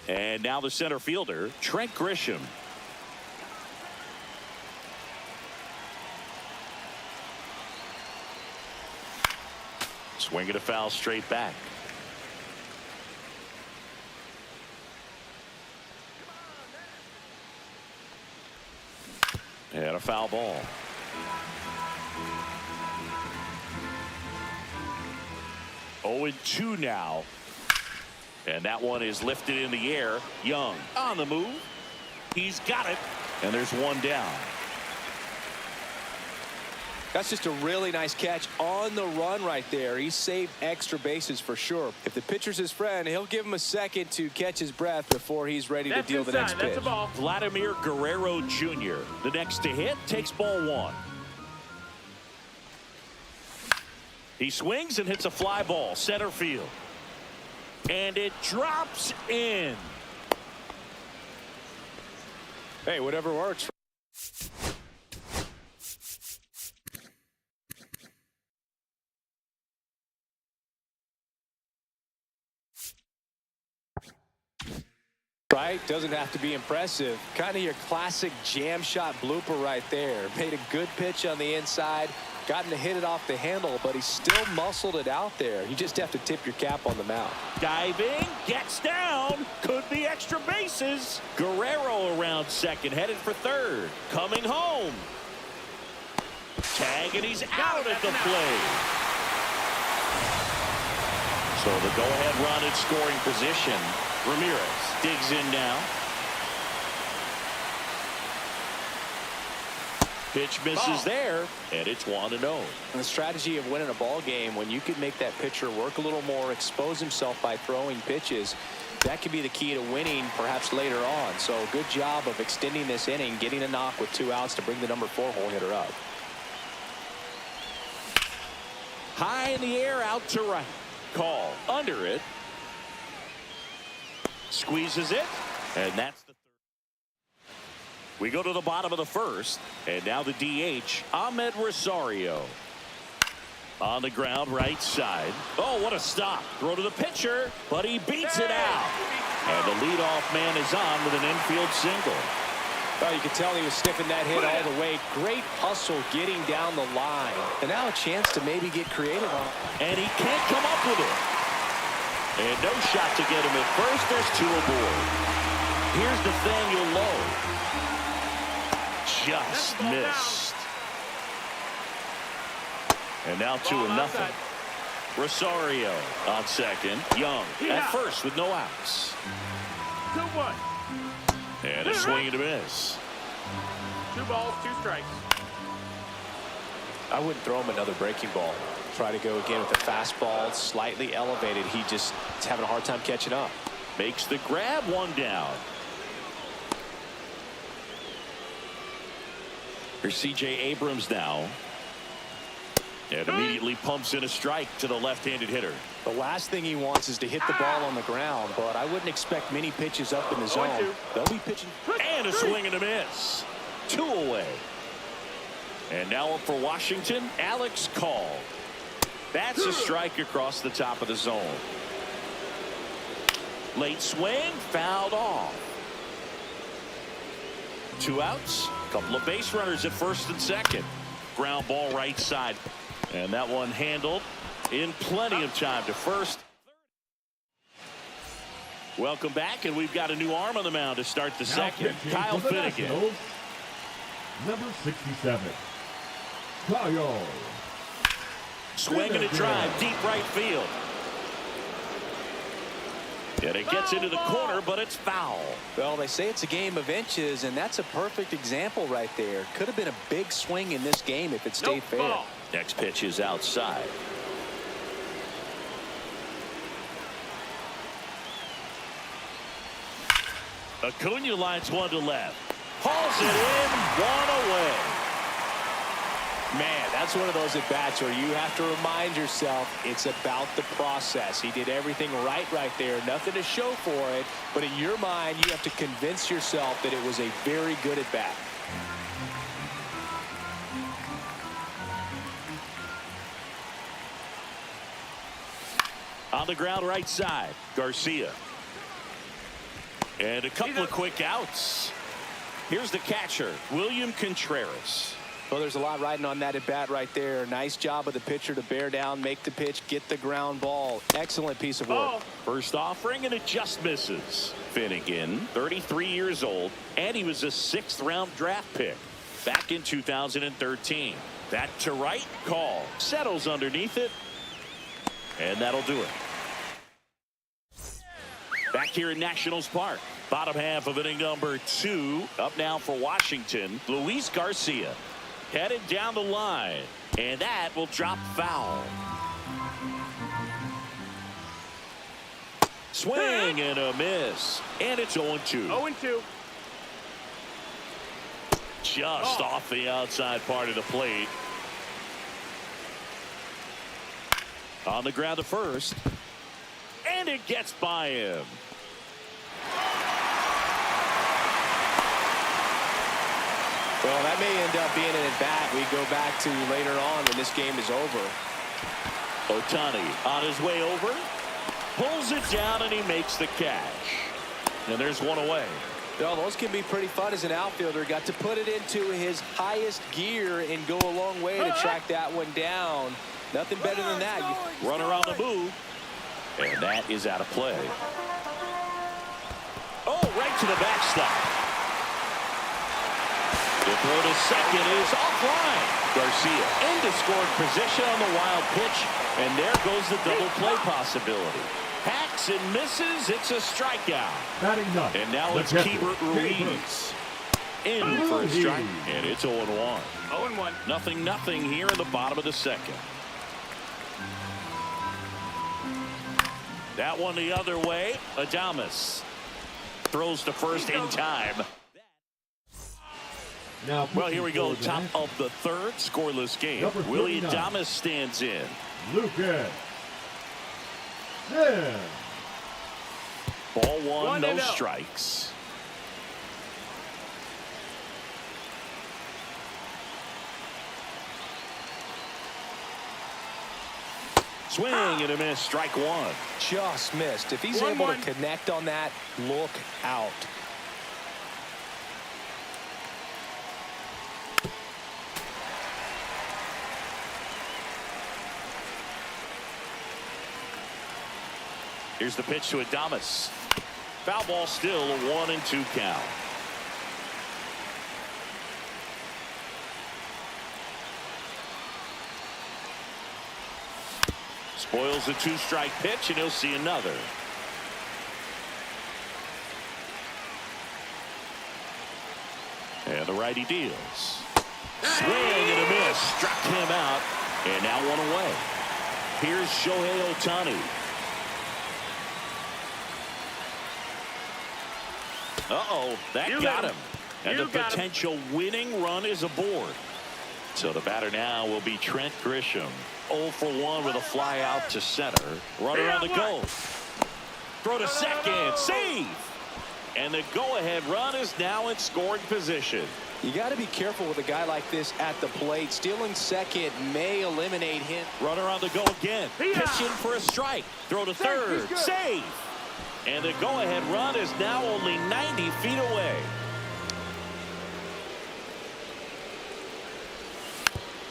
Speaker 1: And now the center fielder, Trent Grisham. Swing and a foul straight back. And a foul ball. Oh, 0-2 now. And that one is lifted in the air. Young on the move. He's got it. And there's one down.
Speaker 3: That's just a really nice catch on the run right there. He saved extra bases for sure. If the pitcher's his friend, he'll give him a second to catch his breath before he's ready to deal the next pitch.
Speaker 4: That's a ball.
Speaker 1: Vladimir Guerrero Jr. The next to hit takes ball one. He swings and hits a fly ball center field. And it drops in.
Speaker 3: Hey, whatever works. Right? Doesn't have to be impressive. Kind of your classic jam shot blooper right there. Made a good pitch on the inside. Gotten to hit it off the handle, but he still muscled it out there. You just have to tip your cap on the mound.
Speaker 1: Diving, gets down, could be extra bases. Guerrero around second, headed for third. Coming home. Tag, and he's out at the plate. So the go-ahead run in scoring position. Ramirez digs in now. Pitch misses there, and it's 1-0.
Speaker 3: And the strategy of winning a ball game, when you can make that pitcher work a little more, expose himself by throwing pitches, that could be the key to winning perhaps later on. So good job of extending this inning, getting a knock with 2 outs to bring the number 4 hole hitter up.
Speaker 1: High in the air, out to right. Call under it. Squeezes it, and that's the third. We go to the bottom of the first, and now the DH, Ahmed Rosario. On the ground, right side. Oh, what a stop. Throw to the pitcher, but he beats it out. And the leadoff man is on with an infield single.
Speaker 3: Well, you could tell he was sniffing that hit all the way. Great hustle getting down the line. And now a chance to maybe get creative on it.
Speaker 1: And he can't come up with it. And no shot to get him at first. There's 2 aboard. Here's Nathaniel Lowe. Just missed. And now 2-0. Rosario on second. Young at first with no outs.
Speaker 4: 2-1.
Speaker 1: And a swing and a miss.
Speaker 4: 2 balls, 2 strikes.
Speaker 3: I wouldn't throw him another breaking ball. Try to go again with the fastball, slightly elevated. He just is having a hard time catching up.
Speaker 1: Makes the grab, 1 down. Here's C.J. Abrams now. And immediately pumps in a strike to the left-handed hitter.
Speaker 3: The last thing he wants is to hit the ball on the ground, but I wouldn't expect many pitches up in the zone. They'll be pitching.
Speaker 1: And a swing and a miss. 2 away. And now up for Washington, Alex Call. That's a strike across the top of the zone. Late swing, fouled off. 2 outs, couple of base runners at first and second. Ground ball right side. And that one handled in plenty of time to first. Welcome back, and we've got a new arm on the mound to start the second. Kyle Finnegan.
Speaker 2: Number 67, Kyle.
Speaker 1: Swing and a drive, deep right field. And it gets into the corner, but it's foul.
Speaker 3: Well, they say it's a game of inches, and that's a perfect example right there. Could have been a big swing in this game if it stayed fair.
Speaker 4: Ball.
Speaker 1: Next pitch is outside. Acuna lines 1 to left. Hauls it in, 1 away.
Speaker 3: Man, that's one of those at-bats where you have to remind yourself it's about the process. He did everything right there. Nothing to show for it. But in your mind, you have to convince yourself that it was a very good at-bat.
Speaker 1: On the ground right side, Garcia. And a couple of quick outs. Here's the catcher, William Contreras.
Speaker 3: Well, there's a lot riding on that at bat right there. Nice job of the pitcher to bear down, make the pitch, get the ground ball. Excellent piece of work.
Speaker 1: First offering, and it just misses. Finnegan, 33 years old, and he was a 6th-round draft pick back in 2013. That to right, call. Settles underneath it, and that'll do it. Back here in Nationals Park, bottom half of inning number 2. Up now for Washington, Luis Garcia. Headed down the line, and that will drop foul. Swing and a miss, and it's 0-2.
Speaker 4: 0-2.
Speaker 1: Just off the outside part of the plate. On the ground to first, and it gets by him.
Speaker 3: Well, that may end up being an at-bat we go back to later on when this game is over.
Speaker 1: Ohtani on his way over, pulls it down, and he makes the catch. And there's one away.
Speaker 3: Well, those can be pretty fun as an outfielder. Got to put it into his highest gear and go a long way to track that one down. Nothing better than that.
Speaker 1: Runner on the move, and that is out of play. Oh, right to the backstop. The throw to second is offline. Garcia into scoring position on the wild pitch, and there goes the double play possibility. Hacks and misses. It's a strikeout.
Speaker 2: Batting ninth,
Speaker 1: And now
Speaker 2: the
Speaker 1: it's
Speaker 2: catcher,
Speaker 1: Keibert Ruiz in for a strike, and it's 0-1.
Speaker 4: 0-1.
Speaker 1: Nothing here in the bottom of the second. That one the other way. Adames throws to first in time.
Speaker 2: Now,
Speaker 1: Well, here we go.
Speaker 2: pitching for
Speaker 1: Top
Speaker 2: the
Speaker 1: of the third, scoreless game.
Speaker 2: Number
Speaker 1: Willie
Speaker 2: 39.
Speaker 1: Adames stands in.
Speaker 2: Lucas. Yeah.
Speaker 1: Ball one, no
Speaker 4: 1-0.
Speaker 1: strikes. Swing and a miss, strike one.
Speaker 3: Just missed. If he's able to connect on that, look out.
Speaker 1: Here's the pitch to Adames. Foul ball still, a 1-2 count. Spoils a 2-strike pitch, and he'll see another. And the righty deals. Swing and a miss. Struck him out, and now one away. Here's Shohei Ohtani. That got him. And the potential winning run is aboard. So the batter now will be Trent Grisham. 0 for 1 with a fly out to center. Runner on the go. Throw to second. Save. And the go-ahead run is now in scoring position.
Speaker 3: You got to be careful with a guy like this at the plate. Stealing second may eliminate him.
Speaker 1: Runner on the go again. Pitch in for a strike. Throw to third. Save. And the go-ahead run is now only 90 feet away.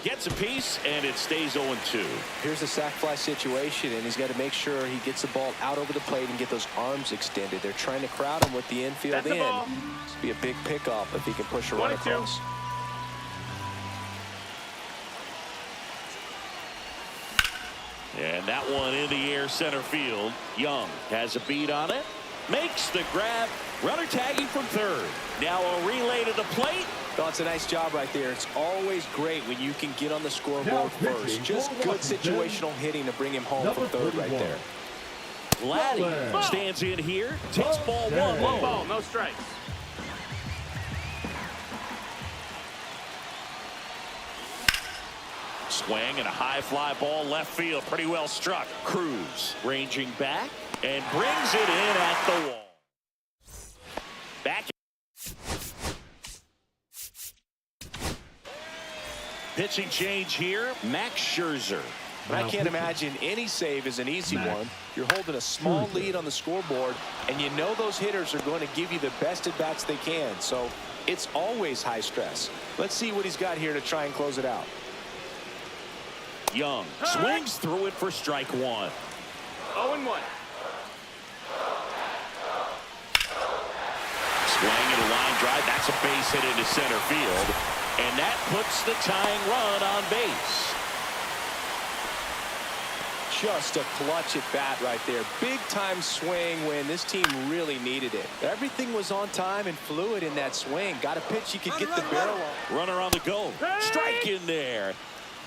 Speaker 1: Gets a piece, and it stays 0-2.
Speaker 3: Here's a sac fly situation, and he's got to make sure he gets the ball out over the plate and get those arms extended. They're trying to crowd him with the infield in. This will be a big pickoff if he can push a run across.
Speaker 1: And that one in the air center field. Young has a beat on it. Makes the grab. Runner tagging from third. Now a relay to the plate.
Speaker 3: Oh, it's a nice job right there. It's always great when you can get on the scoreboard first. Just good situational hitting to bring him home from third right there.
Speaker 1: Vladdy stands in here. Takes ball one low.
Speaker 4: 1 ball, no strikes.
Speaker 1: Swing and a high fly ball left field. Pretty well struck. Cruz ranging back and brings it in at the wall. Back. Pitching change here. Max Scherzer.
Speaker 3: I can't imagine any save is an easy one. You're holding a small lead on the scoreboard, and you know those hitters are going to give you the best at-bats they can. So it's always high stress. Let's see what he's got here to try and close it out.
Speaker 1: Young swings through it for strike one.
Speaker 4: 0-1.
Speaker 1: Swing and a line drive. That's a base hit into center field. And that puts the tying run on base.
Speaker 3: Just a clutch at bat right there. Big time swing when this team really needed it. Everything was on time and fluid in that swing. Got a pitch you could get the barrel on.
Speaker 1: Runner on the go. Strike in there.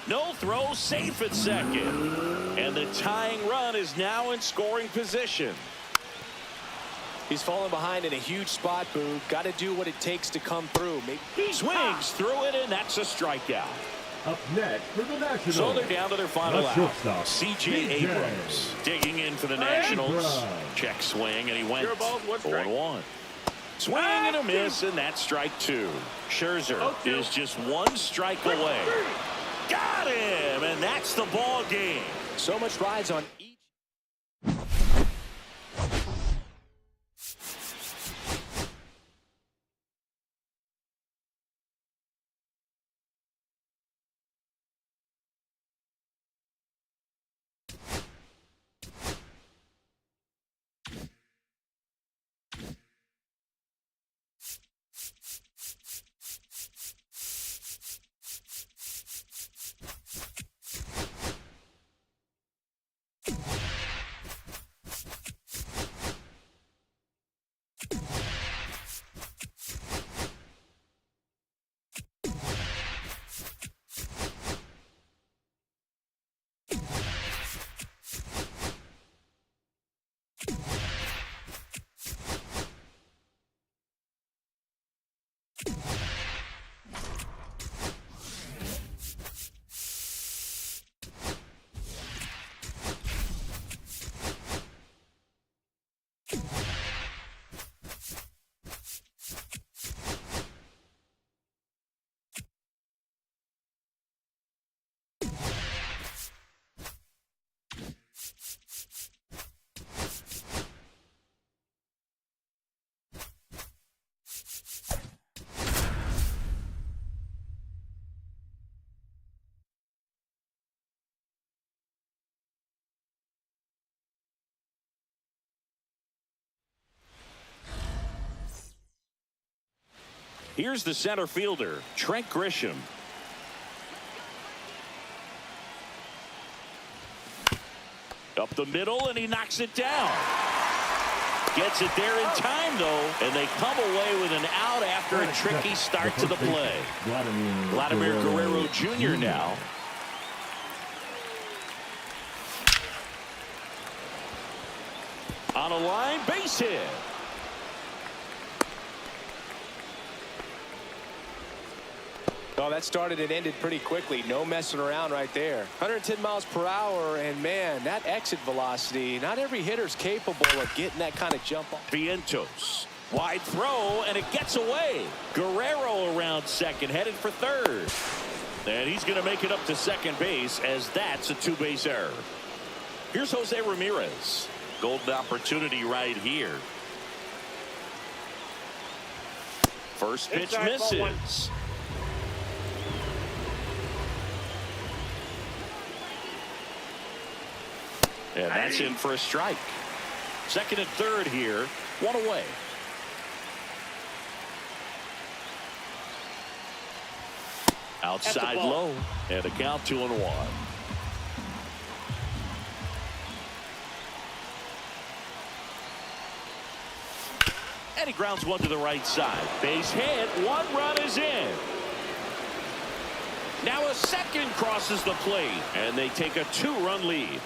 Speaker 1: No throw, safe at second. And the tying run is now in scoring position.
Speaker 3: He's falling behind in a huge spot, Boo. Got to do what it takes to come through.
Speaker 1: He swings through it, and that's a strikeout.
Speaker 2: Up next for the Nationals.
Speaker 1: So they're down to their final out.
Speaker 2: shortstop,
Speaker 1: C.J. Abrams digging in for the Nationals. Check swing, and he went 0-1. Swing and a miss, and that's strike two. Scherzer is just one strike away. Got him, and that's the ball game.
Speaker 3: So much rides on each.
Speaker 1: Here's the center fielder, Trent Grisham. Up the middle, and he knocks it down. Gets it there in time, though, and they come away with an out after a tricky start to the play. Vladimir Guerrero Jr. now. On a line, base hit.
Speaker 3: Oh, that started and ended pretty quickly. No messing around right there. 110 miles per hour, and man, that exit velocity, not every hitter's capable of getting that kind of jump off.
Speaker 1: Vientos. Wide throw, and it gets away. Guerrero around second, headed for third. And he's going to make it up to second base, as that's a two-base error. Here's Jose Ramirez. Golden opportunity right here. First pitch misses. And that's in for a strike. Second and third here. One away. Outside low. And a count 2-1. And he grounds one to the right side. Base hit. One run is in. Now a second crosses the plate. And they take a two-run lead.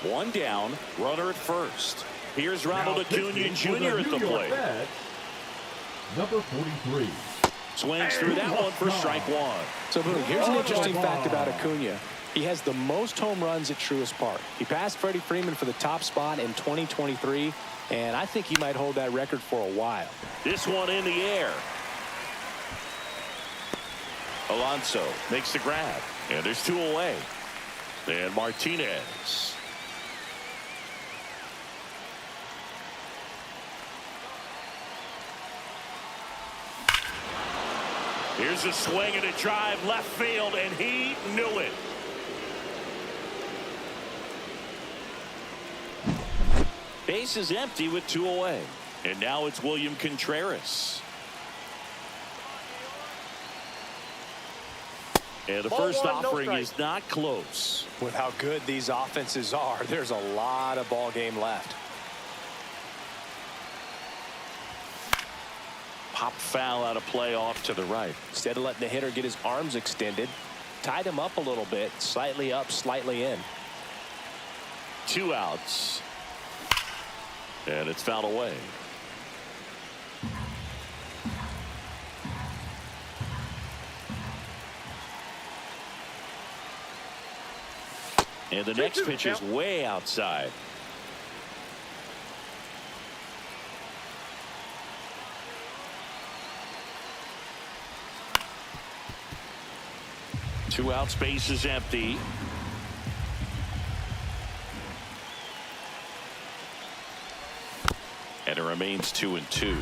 Speaker 1: One down, runner at first. Here's Ronald Acuna Jr. at the plate.
Speaker 2: Number 43.
Speaker 1: Swings through that one for strike one.
Speaker 3: So, Boone, here's an interesting fact about Acuna. He has the most home runs at Truist Park. He passed Freddie Freeman for the top spot in 2023, and I think he might hold that record for a while.
Speaker 1: This one in the air. Alonso makes the grab, and there's two away. And Martinez. Here's a swing and a drive left field, and he knew it. Base is empty with 2 away. And now it's William Contreras. And the first offering is not close.
Speaker 3: With how good these offenses are, there's a lot of ball game left.
Speaker 1: Pop foul out of play off to the right.
Speaker 3: Instead of letting the hitter get his arms extended, tied him up a little bit, slightly up, slightly in.
Speaker 1: 2 outs. And it's fouled away. And the next pitch is way outside. Two out, space is empty. And it remains 2-2.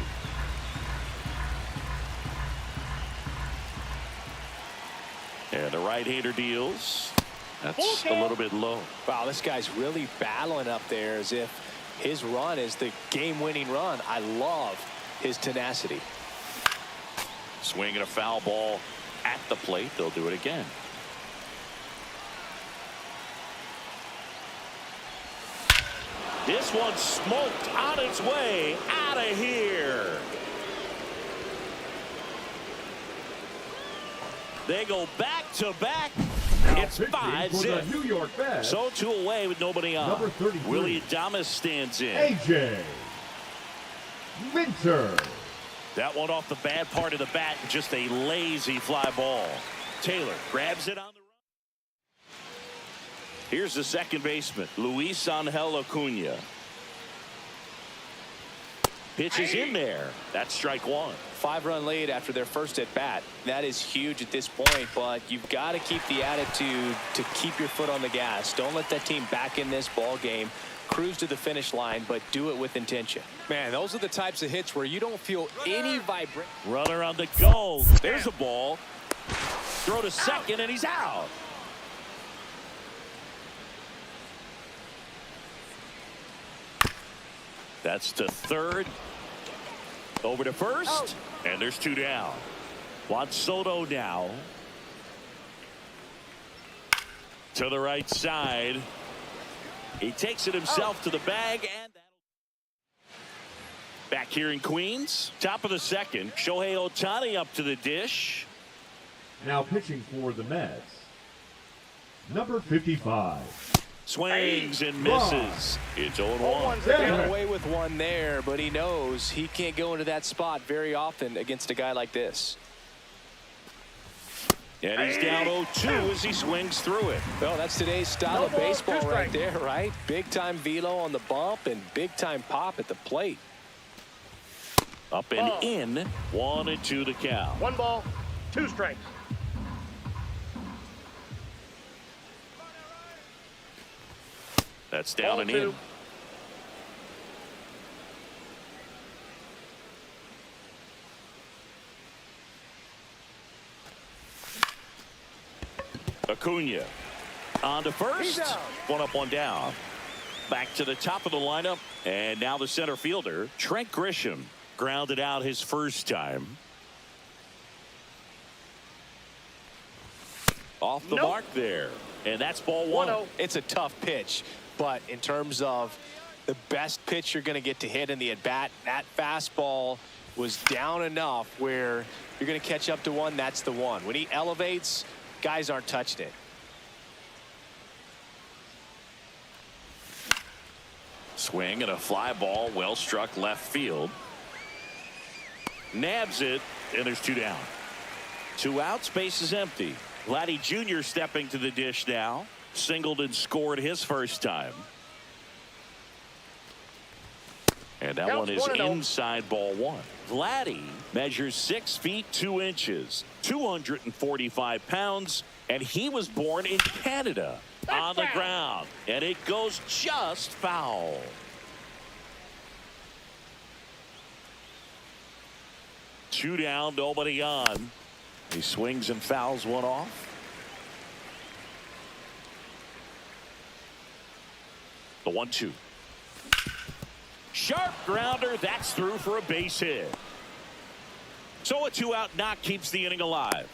Speaker 1: And the right-hander deals. That's a little bit low.
Speaker 3: Wow, this guy's really battling up there as if his run is the game-winning run. I love his tenacity.
Speaker 1: Swinging a foul ball at the plate. They'll do it again. This one smoked on its way out of here. They go back to back. It's 5-zip.
Speaker 2: New York Mets.
Speaker 1: So 2 away with nobody on.
Speaker 2: Number 33.
Speaker 1: Willie Adames stands in.
Speaker 2: AJ Minter.
Speaker 1: That one off the bad part of the bat. Just a lazy fly ball. Taylor grabs it on the run. Here's the second baseman, Luis Angel Acuna. Pitch is in there. That's strike 1.
Speaker 3: 5-run lead after their first at bat. That is huge at this point, but you've got to keep the attitude to keep your foot on the gas. Don't let that team back in this ball game. Cruise to the finish line, but do it with intention. Man, those are the types of hits where you don't feel any vibration.
Speaker 1: Runner on the go. There's a ball. Throw to second, and he's out. That's to third. Over to first. And there's 2 down. Juan Soto now. To the right side. He takes it himself to the bag. And back here in Queens. Top of the second. Shohei Ohtani up to the dish.
Speaker 2: Now pitching for the Mets. Number 55.
Speaker 1: Swings and misses. It's 0-1.
Speaker 3: Got away with one there, but he knows he can't go into that spot very often against a guy like this.
Speaker 1: And he's down 0-2 as he swings through it.
Speaker 3: Well, that's today's style of baseball right there, right? Big-time velo on the bump and big-time pop at the plate.
Speaker 1: Up and in. 1-2 the count.
Speaker 4: 1 ball, 2 strikes.
Speaker 1: That's down and in. Acuna on to first. 1 up, 1 down. Back to the top of the lineup. And now the center fielder, Trent Grisham, grounded out his first time. Off the mark there. And that's ball 1.
Speaker 3: It's a tough pitch, but in terms of the best pitch you're going to get to hit in the at-bat, that fastball was down enough where you're going to catch up to one. That's the one. When he elevates, guys aren't touching it.
Speaker 1: Swing and a fly ball, well struck left field. Nabs it, and there's 2 down. 2 outs, base is empty. Vladdy Jr. stepping to the dish now. Singled and scored his first time. And that one is inside ball 1. Vladdy measures 6 feet 2 inches, 245 pounds, And he was born in Canada. On the ground. And it goes just foul. Two down, nobody on. He swings and fouls one off. The 1-2. Sharp grounder. That's through for a base hit. So a 2-out knock keeps the inning alive.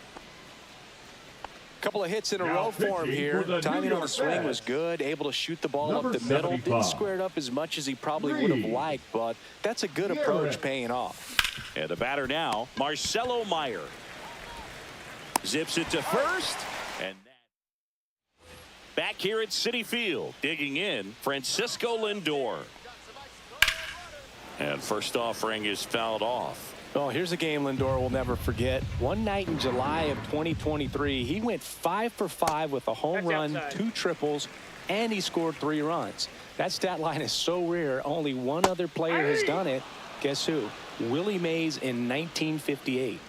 Speaker 3: Couple of hits in a
Speaker 2: Now
Speaker 3: row for him
Speaker 2: pitching
Speaker 3: here.
Speaker 2: for the
Speaker 3: Timing
Speaker 2: New
Speaker 3: on the
Speaker 2: York
Speaker 3: swing was
Speaker 2: Mets.
Speaker 3: good. Able to shoot the ball
Speaker 2: Number
Speaker 3: up the middle.
Speaker 2: 75.
Speaker 3: Didn't square it up as much as he probably would have liked, but that's a good approach paying off.
Speaker 1: And the batter now, Marcelo Meyer. Zips it to first. And back here at Citi Field, digging in, Francisco Lindor. And first offering is fouled off.
Speaker 3: Oh, here's a game Lindor will never forget. One night in July of 2023, he went 5 for 5 with a home run, 2 triples, and he scored 3 runs. That stat line is so rare. Only one other player has done it. Guess who? Willie Mays in 1958.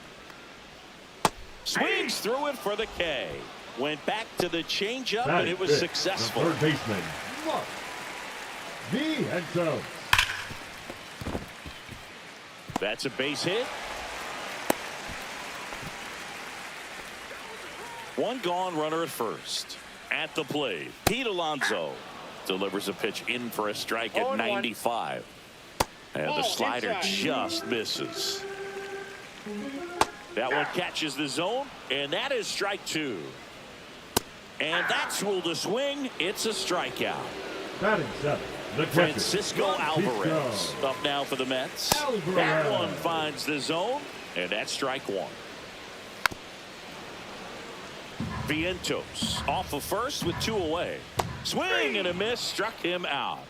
Speaker 1: Swings through it for the K. Went back to the changeup, and it was
Speaker 2: Hit.
Speaker 1: successful.
Speaker 2: The third baseman, Mark Vientos.
Speaker 1: That's a base hit. One gone, runner at first. At the plate, Pete Alonso delivers a pitch in for a strike at 95. And the slider just misses. That one catches the zone, and that is strike 2. And that's ruled a swing. It's a strikeout.
Speaker 2: Batting 7. The catcher,
Speaker 1: Francisco Alvarez up now for the Mets. That one finds the zone, and that's strike 1. Vientos off of first with 2 away. Swing and a miss, struck him out.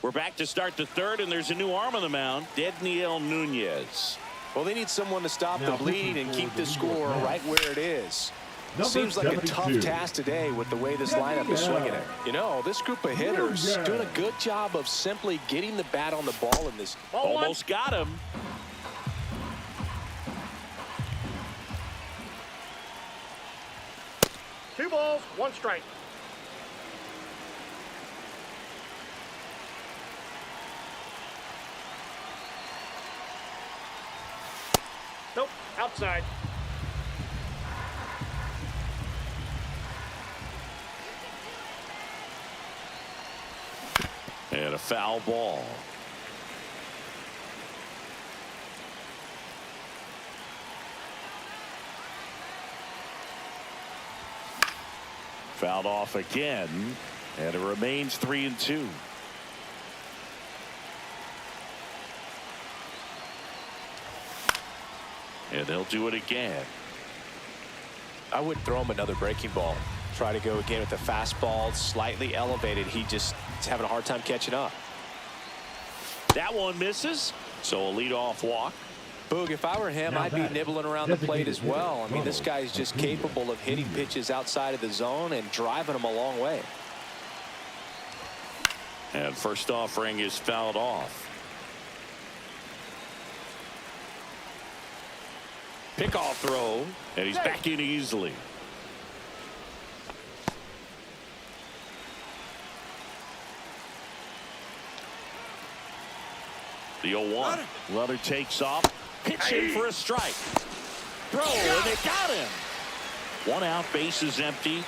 Speaker 1: We're back to start the third, and there's a new arm on the mound, Dedniel Nunez.
Speaker 3: Well, they need someone to stop the bleed and keep the score right where it is.
Speaker 2: Number
Speaker 3: Seems like a
Speaker 2: 72.
Speaker 3: tough task today with the way this lineup is swinging it. You know, this group of hitters doing a good job of simply getting the bat on the ball in this.
Speaker 1: Almost got him.
Speaker 4: Two balls, 1 strike. Nope, outside.
Speaker 1: And a foul ball. Fouled off again, and it remains 3-2. And they'll do it again.
Speaker 3: I wouldn't throw him another breaking ball. Try to go again with the fastball, slightly elevated. He just is having a hard time catching up.
Speaker 1: That one misses, so a leadoff walk.
Speaker 3: Boog, if I were him, I'd be nibbling around the plate as well. I mean, this guy's just capable of hitting pitches outside of the zone and driving them a long way.
Speaker 1: And first offering is fouled off. Pickoff throw, and he's back in easily. The 0-1. Runner takes off. Pitching for a strike. Throw, and they got him. 1 out, base is empty.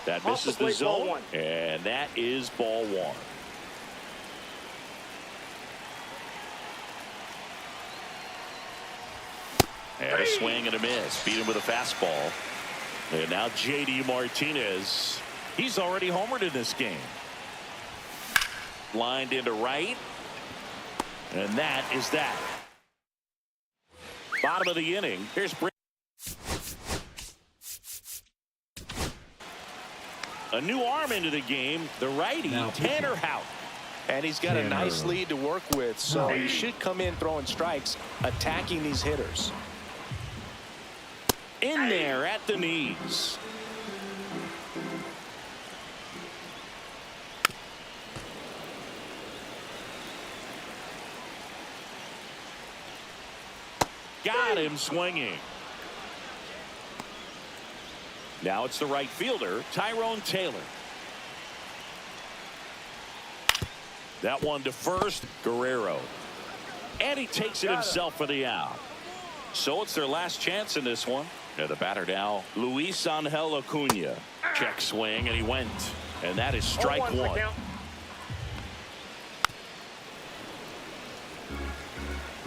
Speaker 1: That misses the zone, and that is ball 1. And a swing and a miss. Beat him with a fastball. And now J.D. Martinez. He's already homered in this game. Lined into right. And that is that. Bottom of the inning. Here's a new arm into the game. The righty, Tanner Houck.
Speaker 3: And he's got a nice lead to work with, so he should come in throwing strikes, attacking these hitters.
Speaker 1: In there at the knees. got him swinging. Now it's the right fielder, Tyrone Taylor. That one to first, Guerrero. And he takes it himself for the out. So it's their last chance in this one. And the batter now, Luis Angel Acuna. Check swing, and he went. And that is strike one.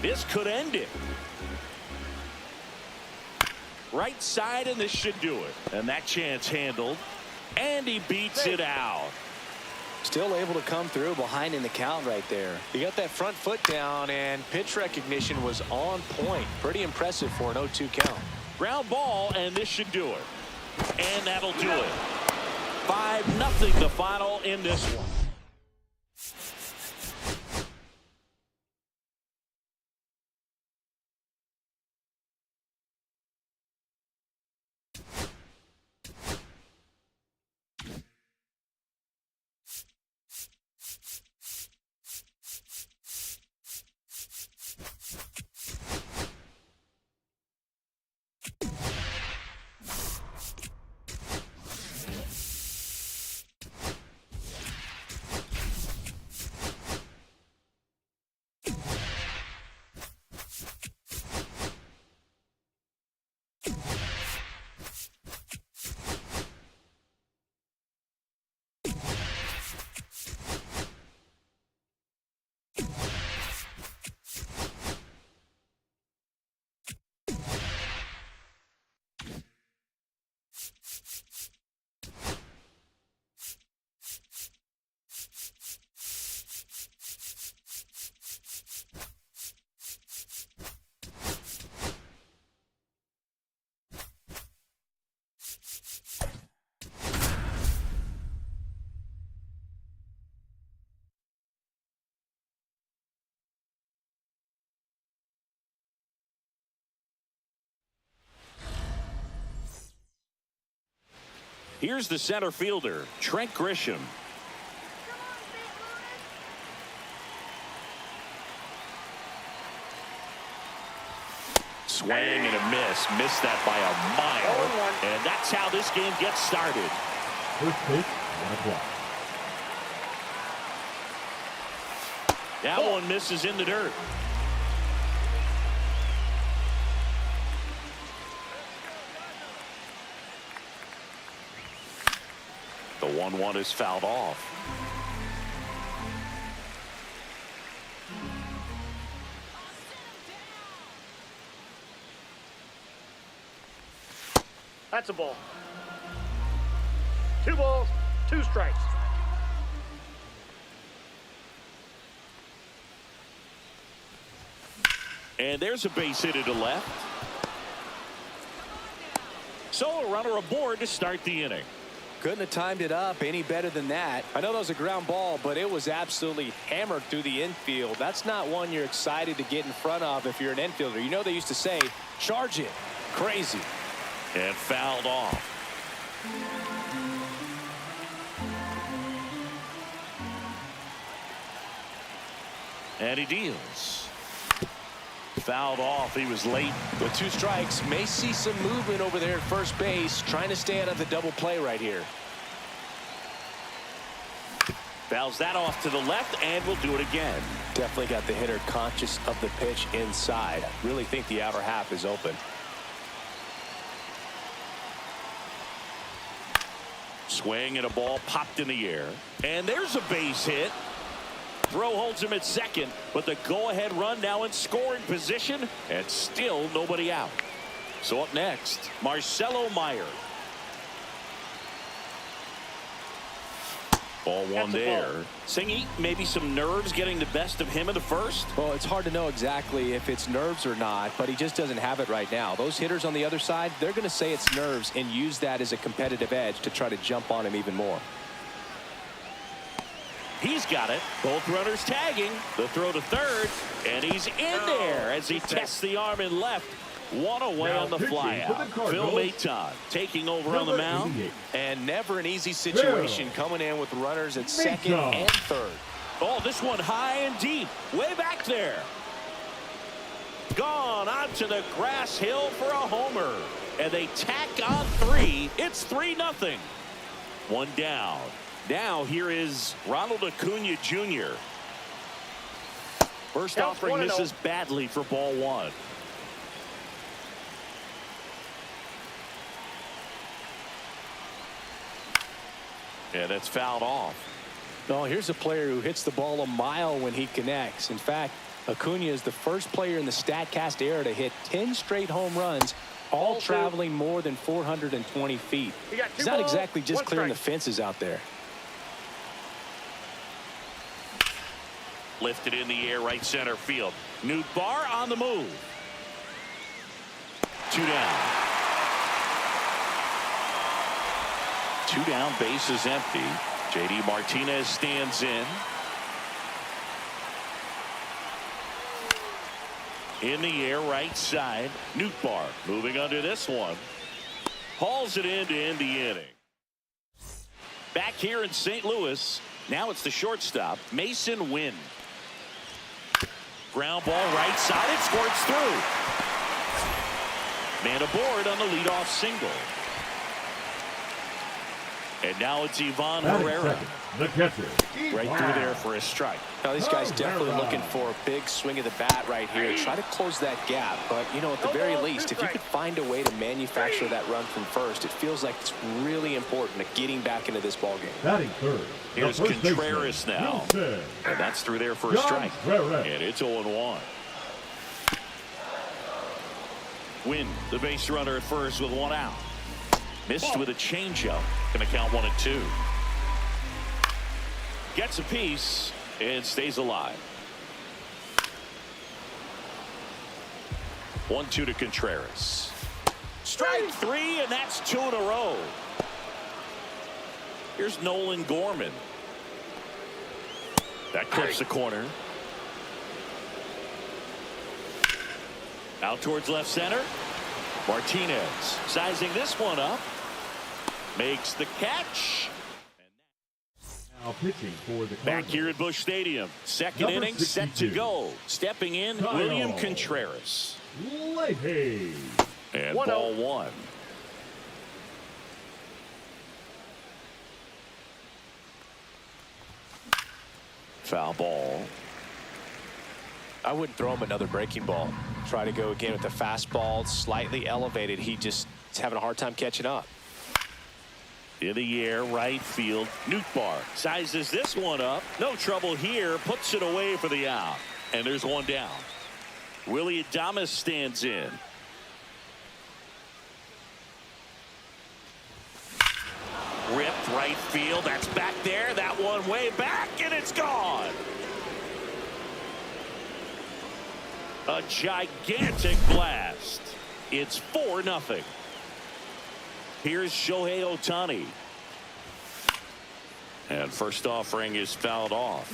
Speaker 1: This could end it. Right side, and this should do it. And that chance handled. And he beats it out.
Speaker 3: Still able to come through behind in the count right there. He got that front foot down, and pitch recognition was on point. Pretty impressive for an 0-2 count.
Speaker 1: Ground ball, and this should do it. And that'll do it. 5-0 the final in this one. Here's the center fielder, Trent Grisham. Swing and a miss. Missed that by a mile. And that's how this game gets started.
Speaker 2: First pitch, 1 o'clock.
Speaker 1: That one misses in the dirt. The 1-1 is fouled off.
Speaker 4: That's a ball. 2 balls, 2 strikes.
Speaker 1: And there's a base hit to left. So a runner aboard to start the inning.
Speaker 3: Couldn't have timed it up any better than that. I know that was a ground ball, but it was absolutely hammered through the infield. That's not one you're excited to get in front of if you're an infielder. You know they used to say, charge it. Crazy.
Speaker 1: And fouled off. And he deals. Fouled off. He was late.
Speaker 3: With 2 strikes, may see some movement over there at first base, trying to stay out of the double play right here.
Speaker 1: Fouls that off to the left, and we'll do it again.
Speaker 3: Definitely got the hitter conscious of the pitch inside. Really think the outer half is open.
Speaker 1: Swing and a ball popped in the air. And there's a base hit. Throw holds him at second, but the go-ahead run now in scoring position, and still nobody out. So up next, Marcelo Meyer. Ball one there. Singy, maybe some nerves getting the best of him in the first?
Speaker 3: Well, it's hard to know exactly if it's nerves or not, but he just doesn't have it right now. Those hitters on the other side, they're going to say it's nerves and use that as a competitive edge to try to jump on him even more.
Speaker 1: He's got it. Both runners tagging. The throw to third, and he's in there as he tests the arm in left. One away
Speaker 2: Now
Speaker 1: on the
Speaker 2: pitching
Speaker 1: flyout.
Speaker 2: for the
Speaker 1: Phil
Speaker 2: Cardinals,
Speaker 1: Maton taking over on the mound.
Speaker 2: 88.
Speaker 3: And never an easy situation coming in with runners at second and third.
Speaker 1: Oh, this one high and deep. Way back there. Gone onto the grass hill for a homer. And they tack on 3. It's 3-0. One down. Now here is Ronald Acuna Jr. First offering misses badly for ball 1. And that's fouled off.
Speaker 3: No, here's a player who hits the ball a mile when he connects. In fact, Acuna is the first player in the StatCast era to hit 10 straight home runs, all traveling more than 420 feet. He's not exactly just clearing the fences out there.
Speaker 1: Lifted in the air, right center field. Nootbaar on the move. 2 down. 2 down, base is empty. JD Martinez stands in. In the air, right side. Nootbaar moving under this one. Hauls it in to end the inning. Back here in St. Louis, now it's the shortstop, Mason Wynn. Ground ball right side, it squirts through. Man aboard on the leadoff single. And now it's Ivan Herrera.
Speaker 2: The catcher.
Speaker 1: Right through there for a strike.
Speaker 3: Now, these guys definitely looking for a big swing of the bat right here. Try to close that gap. But, you know, at the very least, if you could find a way to manufacture that run from first, it feels like it's really important to getting back into this ballgame.
Speaker 2: Batting third.
Speaker 1: Here's Contreras now. And that's through there for a strike. And it's 0-1. Win the base runner at first with 1 out. Missed with a changeup. Going to count 1 and 2. Gets a piece and stays alive. 1-2 to Contreras. Strike 3, and that's 2 in a row. Here's Nolan Gorman. That clips the corner. Out towards left center. Martinez sizing this one up. Makes the catch.
Speaker 2: Now pitching for the
Speaker 1: Back here at Busch Stadium. Second inning set to go. Stepping in, William Contreras.
Speaker 2: Leahy.
Speaker 1: And ball 1. Foul ball.
Speaker 3: I wouldn't throw him another breaking ball. Try to go again with the fastball, slightly elevated. He's having a hard time catching up.
Speaker 1: In the air, right field. Nootbaar sizes this one up. No trouble here. Puts it away for the out. And there's 1 down. Willie Adames stands in. Ripped right field. That's back there. That one way back, and it's gone. A gigantic blast. It's 4-0. Here's Shohei Ohtani. And first offering is fouled off.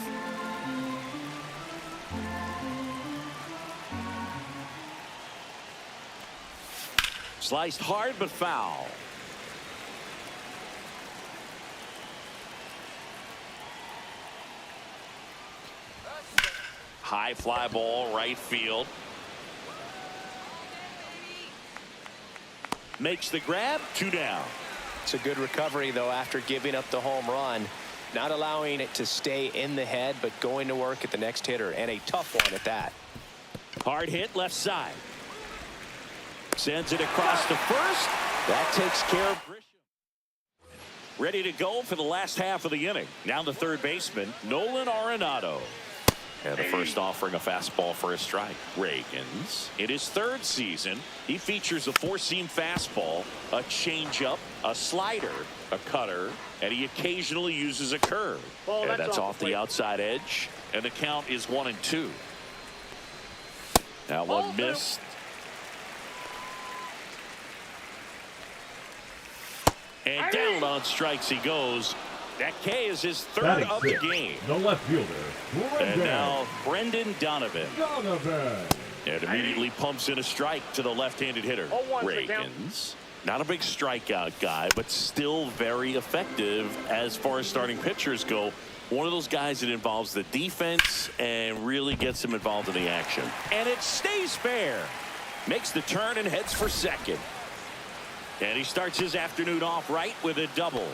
Speaker 1: Sliced hard but foul. High fly ball, right field. Makes the grab, 2 down.
Speaker 3: It's a good recovery, though, after giving up the home run. Not allowing it to stay in the head, but going to work at the next hitter, and a tough one at that.
Speaker 1: Hard hit left side. Sends it across to first. That takes care of Grisham. Ready to go for the last half of the inning. Now the third baseman, Nolan Arenado. And the first offering a fastball for a strike. Reagans. In his 3rd season, he features a 4-seam fastball, a changeup, a slider, a cutter, and he occasionally uses a curve. And that's off the outside edge. And the count is 1 and 2. Now one missed. And down on strikes he goes. That K is his 3rd of the game.
Speaker 2: The left fielder.
Speaker 1: And now Brendan Donovan. And immediately pumps in a strike to the left-handed hitter. Reagans. Not a big strikeout guy, but still very effective as far as starting pitchers go. One of those guys that involves the defense and really gets him involved in the action. And it stays fair. Makes the turn and heads for second. And he starts his afternoon off right with a double.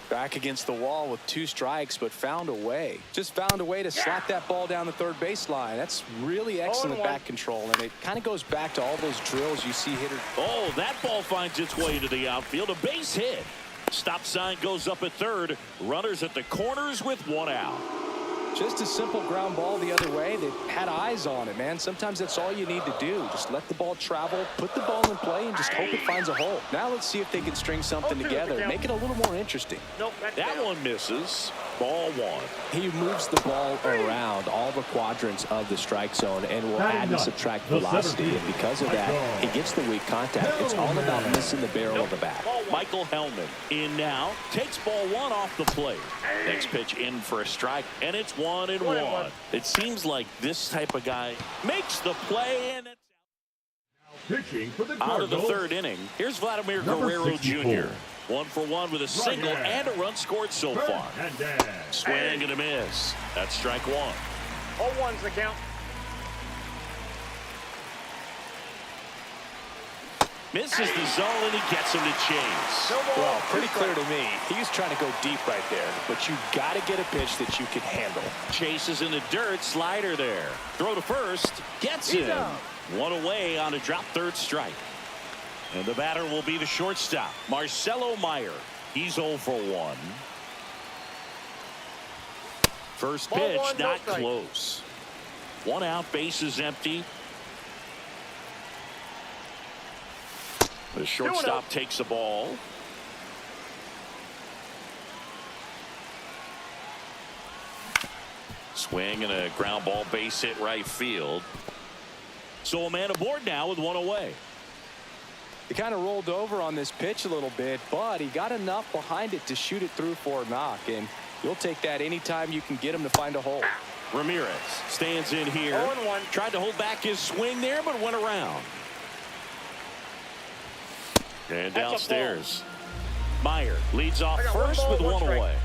Speaker 3: Back against the wall with 2 strikes, but found a way. Just found a way to slap that ball down the third baseline. That's really excellent bat control, and it kind of goes back to all those drills you see hitters.
Speaker 1: Oh, that ball finds its way to the outfield. A base hit. Stop sign goes up at third. Runners at the corners with 1 out.
Speaker 3: Just a simple ground ball the other way that had eyes on it, man. Sometimes that's all you need to do. Just let the ball travel, put the ball in play, and just hope it finds a hole. Now let's see if they can string something together, make it a little more interesting.
Speaker 4: Nope,
Speaker 1: that one misses. Ball 1.
Speaker 3: He moves the ball around all the quadrants of the strike zone and will add and subtract velocity. And because of that, he gets the weak contact. It's all about missing the barrel of the bat.
Speaker 1: Michael Hellman in now. Takes ball 1 off the plate. Next pitch in for a strike, and it's 1-1. It seems like this type of guy makes the play, and it's
Speaker 2: Pitching for the
Speaker 1: out of the
Speaker 2: Cardinals,
Speaker 1: 3rd inning. Here's Vladimir
Speaker 2: number
Speaker 1: Guerrero
Speaker 2: 64.
Speaker 1: Jr. 1 for 1 with a single and a run scored so far. Swing and a miss. That's strike 1.
Speaker 4: All ones the count.
Speaker 1: Misses the zone, and he gets him to chase.
Speaker 3: Well, pretty clear to me. He's trying to go deep right there, but you got to get a pitch that you can handle.
Speaker 1: Chases in the dirt, slider there. Throw to first, gets him. 1 away on a drop third strike. And the batter will be the shortstop, Marcelo Meyer. He's 0 for 1. First pitch, not close. 1 out, bases empty. The shortstop takes the ball. Swing and a ground ball, base hit right field. So a man aboard now with 1 away.
Speaker 3: He kind of rolled over on this pitch a little bit, but he got enough behind it to shoot it through for a knock, and you'll take that anytime you can get him to find a hole.
Speaker 1: Ramirez stands in here.
Speaker 4: 0-1.
Speaker 1: Tried to hold back his swing there, but went around. And downstairs, Meyer leads off first with 1 away.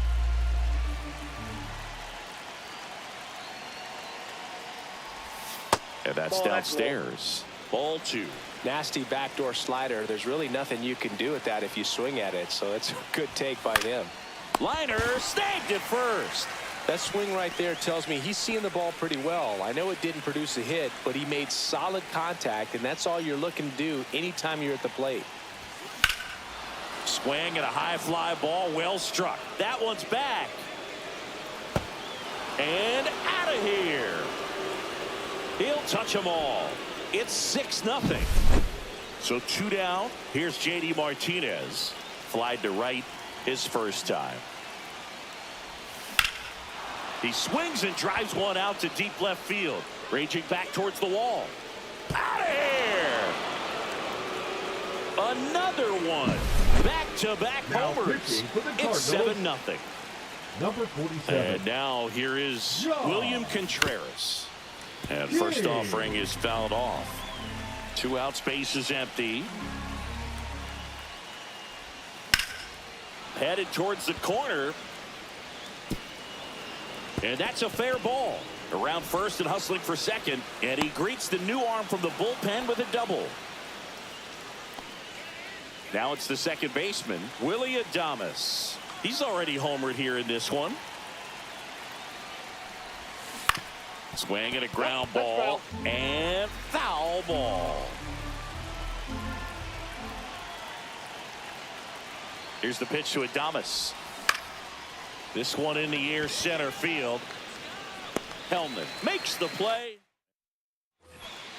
Speaker 1: And that's downstairs. Ball 2.
Speaker 3: Nasty backdoor slider. There's really nothing you can do with that if you swing at it, so it's a good take by him.
Speaker 1: Liner snagged at first.
Speaker 3: That swing right there tells me he's seeing the ball pretty well. I know it didn't produce a hit, but he made solid contact, and that's all you're looking to do anytime you're at the plate.
Speaker 1: Swing and a high fly ball, well struck. That one's back. And out of here. He'll touch them all. It's 6-0. So 2 down. Here's J.D. Martinez. Flied to right his first time. He swings and drives 1 out to deep left field. Raging back towards the wall. Out of here. Another one. Back-to-back homers. It's 7-0.
Speaker 2: Number 47.
Speaker 1: And now here is William Contreras. And first offering is fouled off. 2 outs, base is empty. Headed towards the corner. And that's a fair ball. Around first and hustling for second. And he greets the new arm from the bullpen with a double. Now it's the second baseman, Willie Adames. He's already homered here in this one. Swing and a ground ball and foul ball. Here's the pitch to Adames. This one in the air, center field. Hellman makes the play.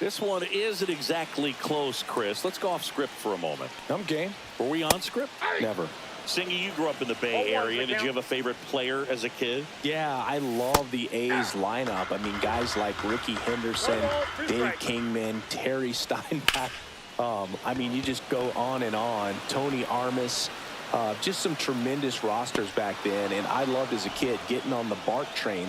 Speaker 1: This one isn't exactly close, Chris. Let's go off script for a moment.
Speaker 3: I'm game.
Speaker 1: Were we on script?
Speaker 3: Never.
Speaker 1: Singy, you grew up in the Bay Area. Did you have a favorite player as a kid?
Speaker 5: Yeah, I love the A's lineup. I mean, guys like Ricky Henderson, Dave Kingman, Terry Steinbach. I mean, you just go on and on. Tony Armas. Just some tremendous rosters back then. And I loved as a kid getting on the BART train.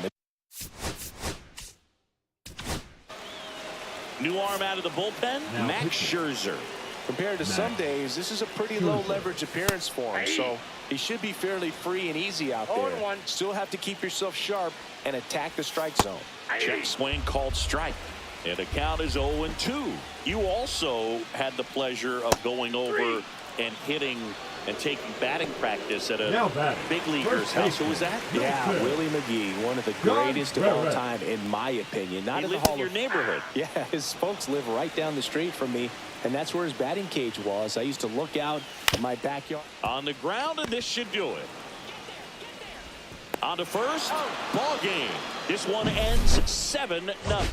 Speaker 1: New arm out of the bullpen, Max Scherzer.
Speaker 3: Compared to some days, this is a pretty low leverage appearance for him, so he should be fairly free and easy out there.
Speaker 4: 0-1.
Speaker 3: Still have to keep yourself sharp and attack the strike zone.
Speaker 1: Check swing called strike. And the count is 0-2. You also had the pleasure of going over and hitting and taking batting practice at a big leaguer's house. Who was that?
Speaker 5: Yeah, Willie McGee, one of the greatest of all time, in my opinion. Not
Speaker 1: He
Speaker 5: in the
Speaker 1: lived
Speaker 5: Hall
Speaker 1: in your
Speaker 5: of
Speaker 1: neighborhood.
Speaker 5: Yeah, his folks live right down the street from me, and that's where his batting cage was. I used to look out at my backyard.
Speaker 1: On the ground, and this should do it. On to first, ball game. This one ends 7-0.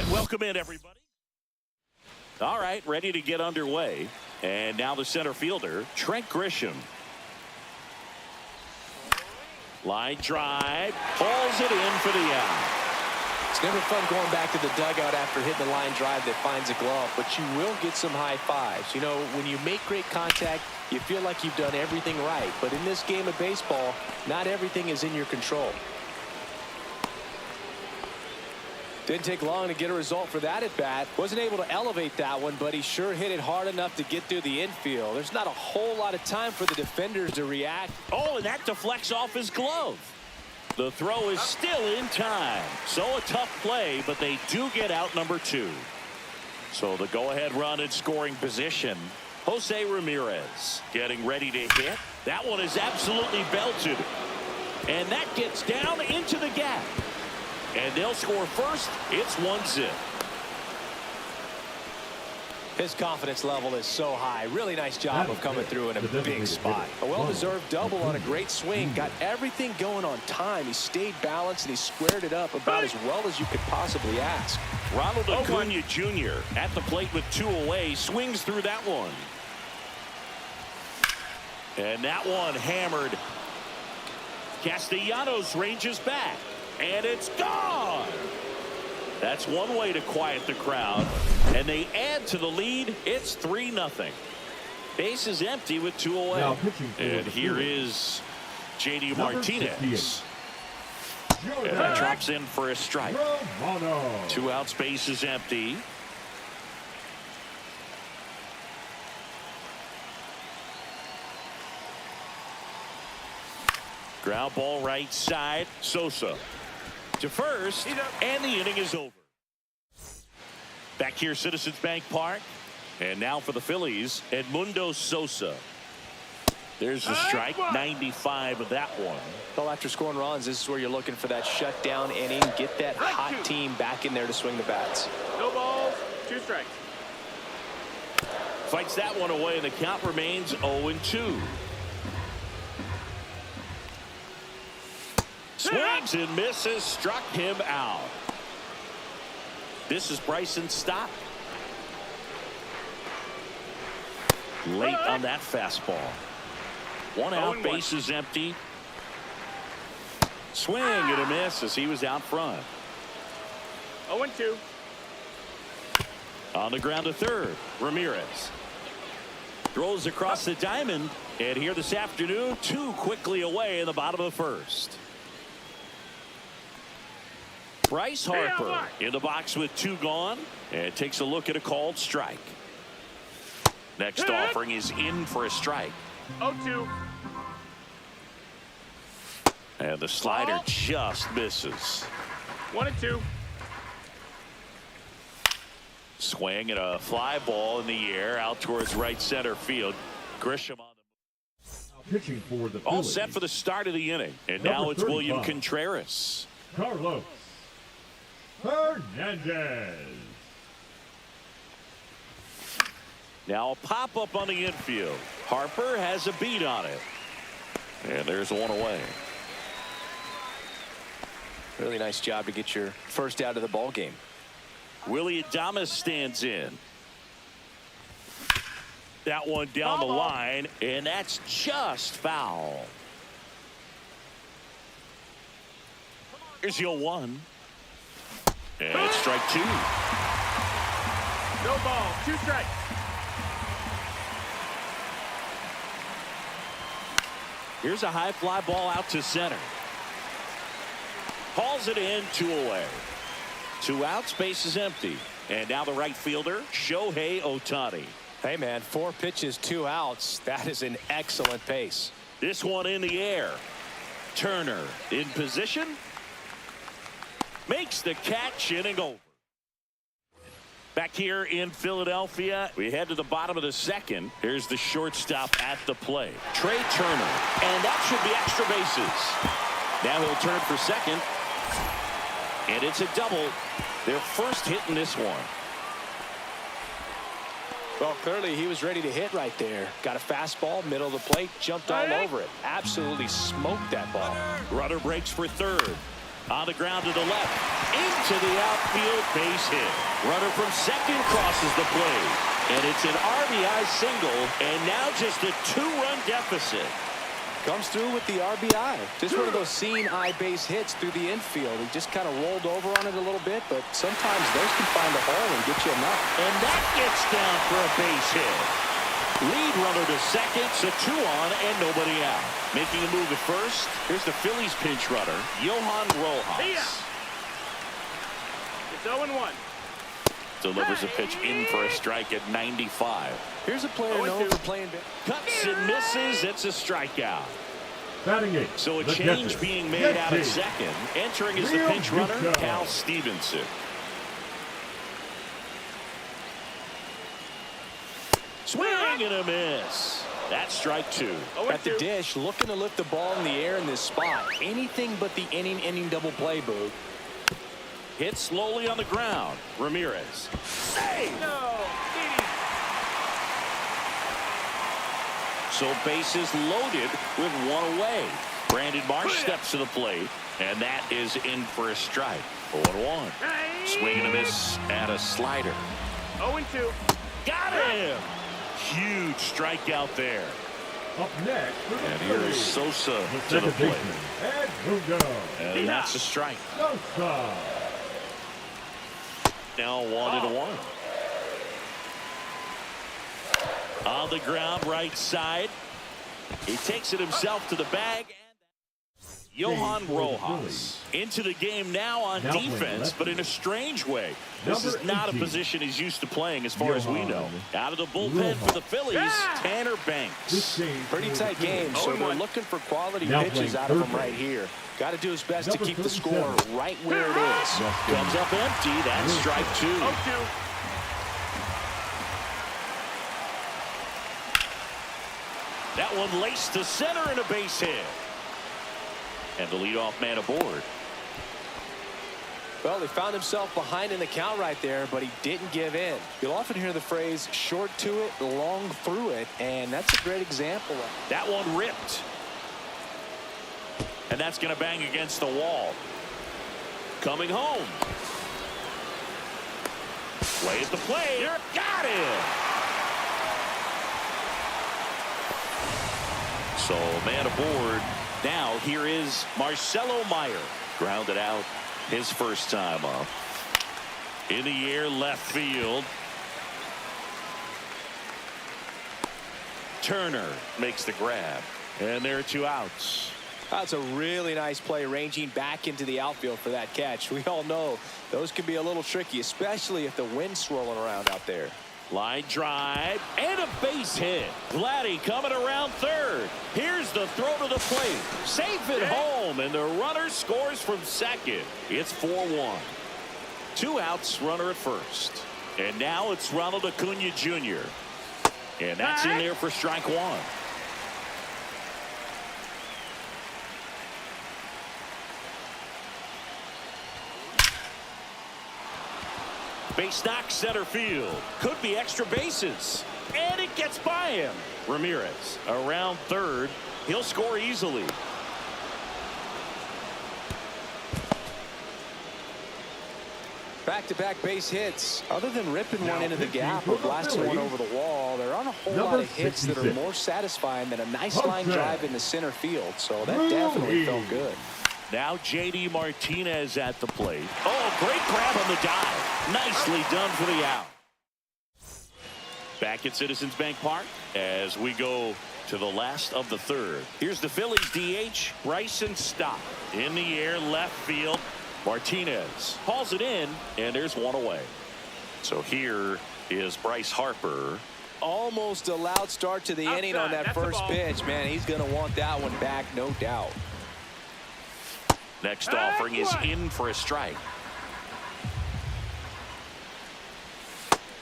Speaker 1: And welcome in, everybody. All right, ready to get underway. And now the center fielder, Trent Grisham. Line drive, pulls it in for the out.
Speaker 3: It's never fun going back to the dugout after hitting the line drive that finds a glove, but you will get some high fives. You know, when you make great contact, you feel like you've done everything right. But in this game of baseball, not everything is in your control. Didn't take long to get a result for that at bat. Wasn't able to elevate that one, but he sure hit it hard enough to get through the infield. There's not a whole lot of time for the defenders to react.
Speaker 1: Oh, and that deflects off his glove. The throw is still in time. So a tough play, but they do get out number 2. So the go-ahead run in scoring position. Jose Ramirez getting ready to hit. That one is absolutely belted. And that gets down into the gap. And they'll score first. It's 1-0.
Speaker 3: His confidence level is so high. Really nice job of coming through in a big spot. A well-deserved double on a great swing. Got everything going on time. He stayed balanced and he squared it up about as well as you could possibly ask.
Speaker 1: Ronald Acuna Jr. at the plate with 2 away. Swings through that one. And that one hammered. Castellanos ranges back. And it's gone. That's one way to quiet the crowd. And they add to the lead. It's 3-0. Base is empty with 2 away. And here is J.D. Martinez. And that drops in for a strike. 2 outs, base is empty. Ground ball right side. Sosa to first, and the inning is over. Back here, Citizens Bank Park. And now for the Phillies, Edmundo Sosa. There's the strike, 95 of that one.
Speaker 3: Well, after scoring runs, this is where you're looking for that shutdown inning. Get that hot team back in there to swing the bats.
Speaker 4: No balls, 2 strikes.
Speaker 1: Fights that one away, and the count remains 0-2. Swings and misses, struck him out. This is Bryson Stott. Late on that fastball. 1 out, base is empty. Swing and a miss as he was out front.
Speaker 4: 0-2.
Speaker 1: On the ground to third, Ramirez. Throws across the diamond, and here this afternoon, 2 quickly away in the bottom of the first. Bryce Harper in the box with 2 gone, and takes a look at a called strike. Next offering is in for a strike.
Speaker 4: 0-2.
Speaker 1: And the slider just misses.
Speaker 4: 1-2.
Speaker 1: Swing and a fly ball in the air out towards right center field. Grisham on the
Speaker 2: Pitching for the
Speaker 1: all
Speaker 2: Phillies,
Speaker 1: set for the start of the inning. And now it's William Contreras.
Speaker 2: Carlos Hernandez.
Speaker 1: Now a pop-up on the infield. Harper has a beat on it. And there's 1 away.
Speaker 3: Really nice job to get your first out of the ball game.
Speaker 1: Willie Adames stands in. That one down the line, and that's just foul. Here's the 0-1. And it's strike 2.
Speaker 4: No ball, 2 strikes.
Speaker 1: Here's a high fly ball out to center. Hauls it in, 2 away. 2 outs, base is empty. And now the right fielder, Shohei Ohtani.
Speaker 3: Hey, man, 4 pitches, 2 outs. That is an excellent pace.
Speaker 1: This one in the air. Turner in position. Makes the catch, inning over. Back here in Philadelphia, we head to the bottom of the second. Here's the shortstop at the plate, Trey Turner. And that should be extra bases. Now he'll turn for second. And it's a double. Their first hit in this one.
Speaker 3: Well, clearly he was ready to hit right there. Got a fastball, middle of the plate, jumped all over it. Absolutely smoked that ball.
Speaker 1: Runner breaks for third. On the ground to the left. into the outfield, base hit. Runner from second crosses the plate. And it's an RBI single, and now just a 2-run deficit.
Speaker 3: Comes through with the RBI. Just one of those seeing eye base hits through the infield. He just kind of rolled over on it a little bit, but sometimes those can find a hole and get you a knock.
Speaker 1: And that gets down for a base hit. Lead runner to second, so 2 on and nobody out. Making a move at first, here's the Phillies pinch runner, Johan Rojas.
Speaker 4: It's 0-1.
Speaker 1: Delivers a pitch in for a strike at 95.
Speaker 3: Here's a player known for playing.
Speaker 1: Cuts and misses. It's a strikeout.
Speaker 2: Batting 8.
Speaker 1: So a
Speaker 2: the
Speaker 1: change
Speaker 2: catcher.
Speaker 1: being made out at
Speaker 2: Catcher.
Speaker 1: second. Entering as the
Speaker 2: Real
Speaker 1: pinch runner,
Speaker 2: good
Speaker 1: Cal
Speaker 2: job.
Speaker 1: Stevenson. Swing and a miss. That's strike 2.
Speaker 3: At the dish, looking to lift the ball in the air in this spot. Anything but the inning double play, Boo.
Speaker 1: Hit slowly on the ground. Ramirez. Save!
Speaker 4: No.
Speaker 1: So bases loaded with 1 away. Brandon Marsh steps to the plate, and that is in for a strike. 0-1. Swing and a miss at a slider.
Speaker 4: 0-2.
Speaker 1: Got him! Huge strikeout there.
Speaker 2: Up next for the
Speaker 1: And here is
Speaker 2: Phillies,
Speaker 1: Sosa
Speaker 2: the
Speaker 1: to the
Speaker 2: second
Speaker 1: plate.
Speaker 2: baseman, Ed Mundo.
Speaker 1: And that's a strike.
Speaker 2: Sosa.
Speaker 1: Now 1-1. On the ground, right side. He takes it himself to the bag. Johan Rojas into the game now on defense, but in a strange way. This is not a position he's used to playing as far as we know. Out of the bullpen for the Phillies, Tanner Banks.
Speaker 3: Pretty tight game, so they're looking for quality
Speaker 2: Now
Speaker 3: pitches
Speaker 2: playing
Speaker 3: out of him
Speaker 2: third
Speaker 3: right here. Got to do his best to
Speaker 2: Number
Speaker 3: keep the
Speaker 2: 37.
Speaker 3: score right where it is.
Speaker 1: Comes up empty. That's strike 2.
Speaker 4: 0-2.
Speaker 1: That one laced to center and a base hit. And the leadoff man aboard.
Speaker 3: Well, he found himself behind in the count right there, but he didn't give in. You'll often hear the phrase, short to it, long through it, and that's a great example of it.
Speaker 1: That one ripped. And that's going to bang against the wall. Coming home. Play at the plate. Got it. So man aboard. Now here is Marcelo Meyer. Grounded out his first time up. In the air, left field. Turner makes the grab. And there are 2 outs.
Speaker 3: That's a really nice play, ranging back into the outfield for that catch. We all know those can be a little tricky, especially if the wind's swirling around out there.
Speaker 1: Line drive and a base hit. Vladdy coming around third. Here's the throw to the plate. Safe at home, and the runner scores from second. It's 4-1. 2 outs, runner at first. And now it's Ronald Acuna Jr. And that's in there for strike 1. Base knock center field. Could be extra bases. And it gets by him. Ramirez around third. He'll score easily.
Speaker 3: Back-to-back base hits. Other than ripping one into the gap or blasting one over the wall, there aren't a whole lot of hits that are more satisfying than a nice line drive into center field. So that definitely felt good.
Speaker 1: Now J.D. Martinez at the plate. Oh, great grab on the dive. Nicely done for the out. Back at Citizens Bank Park as we go to the last of the third. Here's the Phillies DH, Bryson Stott. In the air, left field. Martinez hauls it in, and there's 1 away. So here is Bryce Harper.
Speaker 3: Almost a loud start to the inning on that first pitch. Man, he's going to want that one back, no doubt.
Speaker 1: Next offering is in for a strike.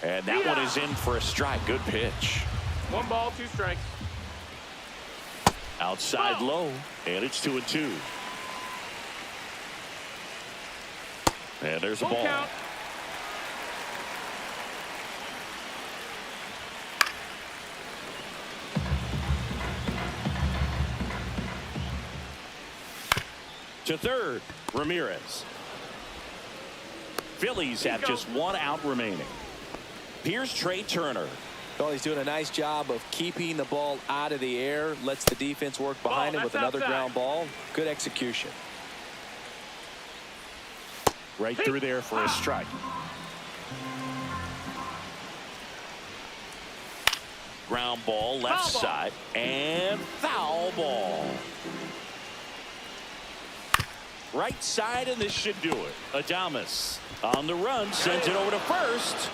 Speaker 1: And that one is in for a strike. Good pitch.
Speaker 4: 1 ball, 2 strikes.
Speaker 1: Outside low, and it's 2-2. And there's a ball.
Speaker 4: Count.
Speaker 1: To third, Ramirez. Phillies have just one out remaining. Here's Trey Turner.
Speaker 3: Well, he's doing a nice job of keeping the ball out of the air. Lets the defense work behind him with another ground ball. Good execution.
Speaker 1: Right through there for a strike. Ground ball left side and foul ball. Right side, and this should do it. Adames on the run, sends it over to first.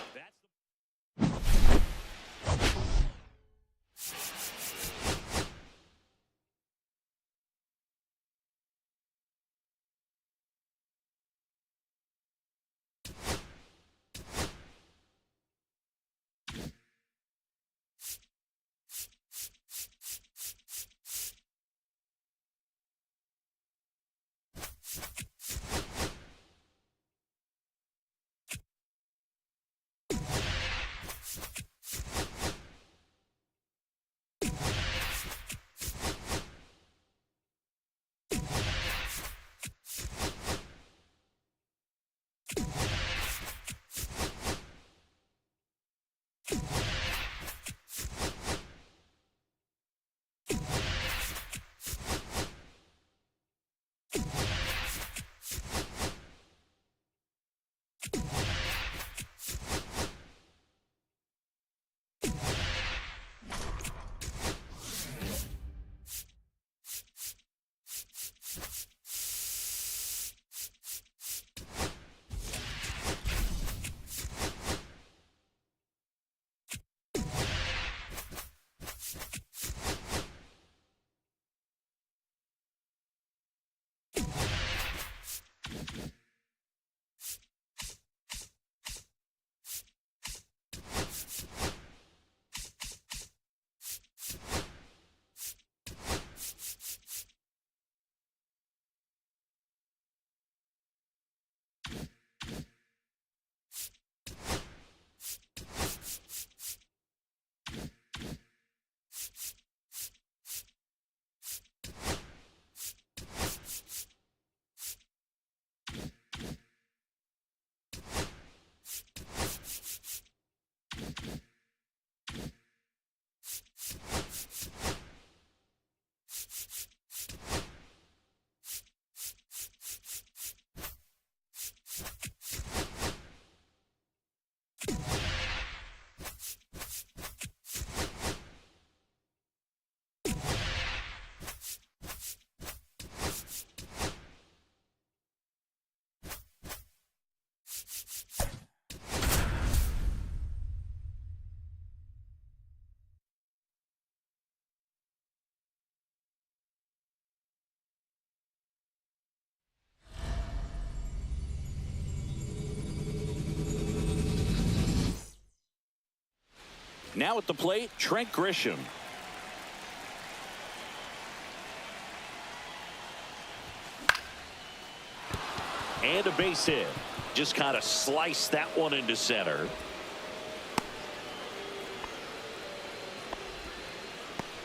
Speaker 1: Now at the plate, Trent Grisham. And a base hit. Just kind of sliced that one into center.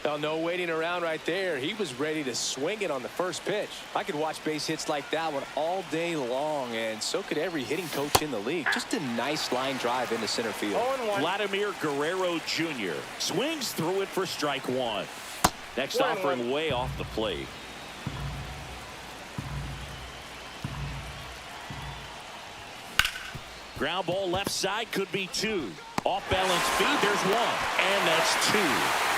Speaker 3: Well, no waiting around right there. He was ready to swing it on the first pitch. I could watch base hits like that one all day long, and so could every hitting coach in the league. Just a nice line drive into center field.
Speaker 1: Vladimir Guerrero Jr. swings through it for strike one. Next offering way off the plate. Ground ball left side, could be two. Off balance feed, there's one. And that's two.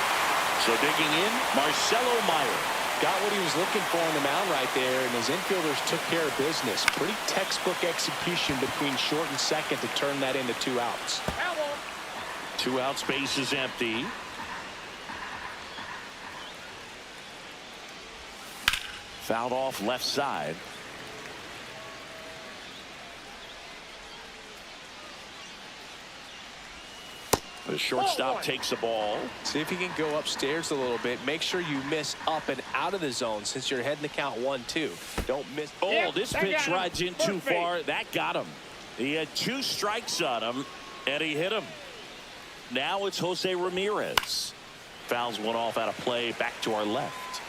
Speaker 1: So digging in, Marcelo Meyer.
Speaker 3: Got what he was looking for on the mound right there, and his infielders took care of business. Pretty textbook execution between short and second to turn that into 2 outs.
Speaker 1: 2 outs, base is empty. Fouled off left side. The shortstop takes the ball.
Speaker 3: See if you can go upstairs a little bit. Make sure you miss up and out of the zone since you're heading to count 1-2. Don't miss.
Speaker 1: Oh, this pitch rides in too far. That got him. He had 2 strikes on him, and he hit him. Now it's Jose Ramirez. Fouls one off out of play, back to our left.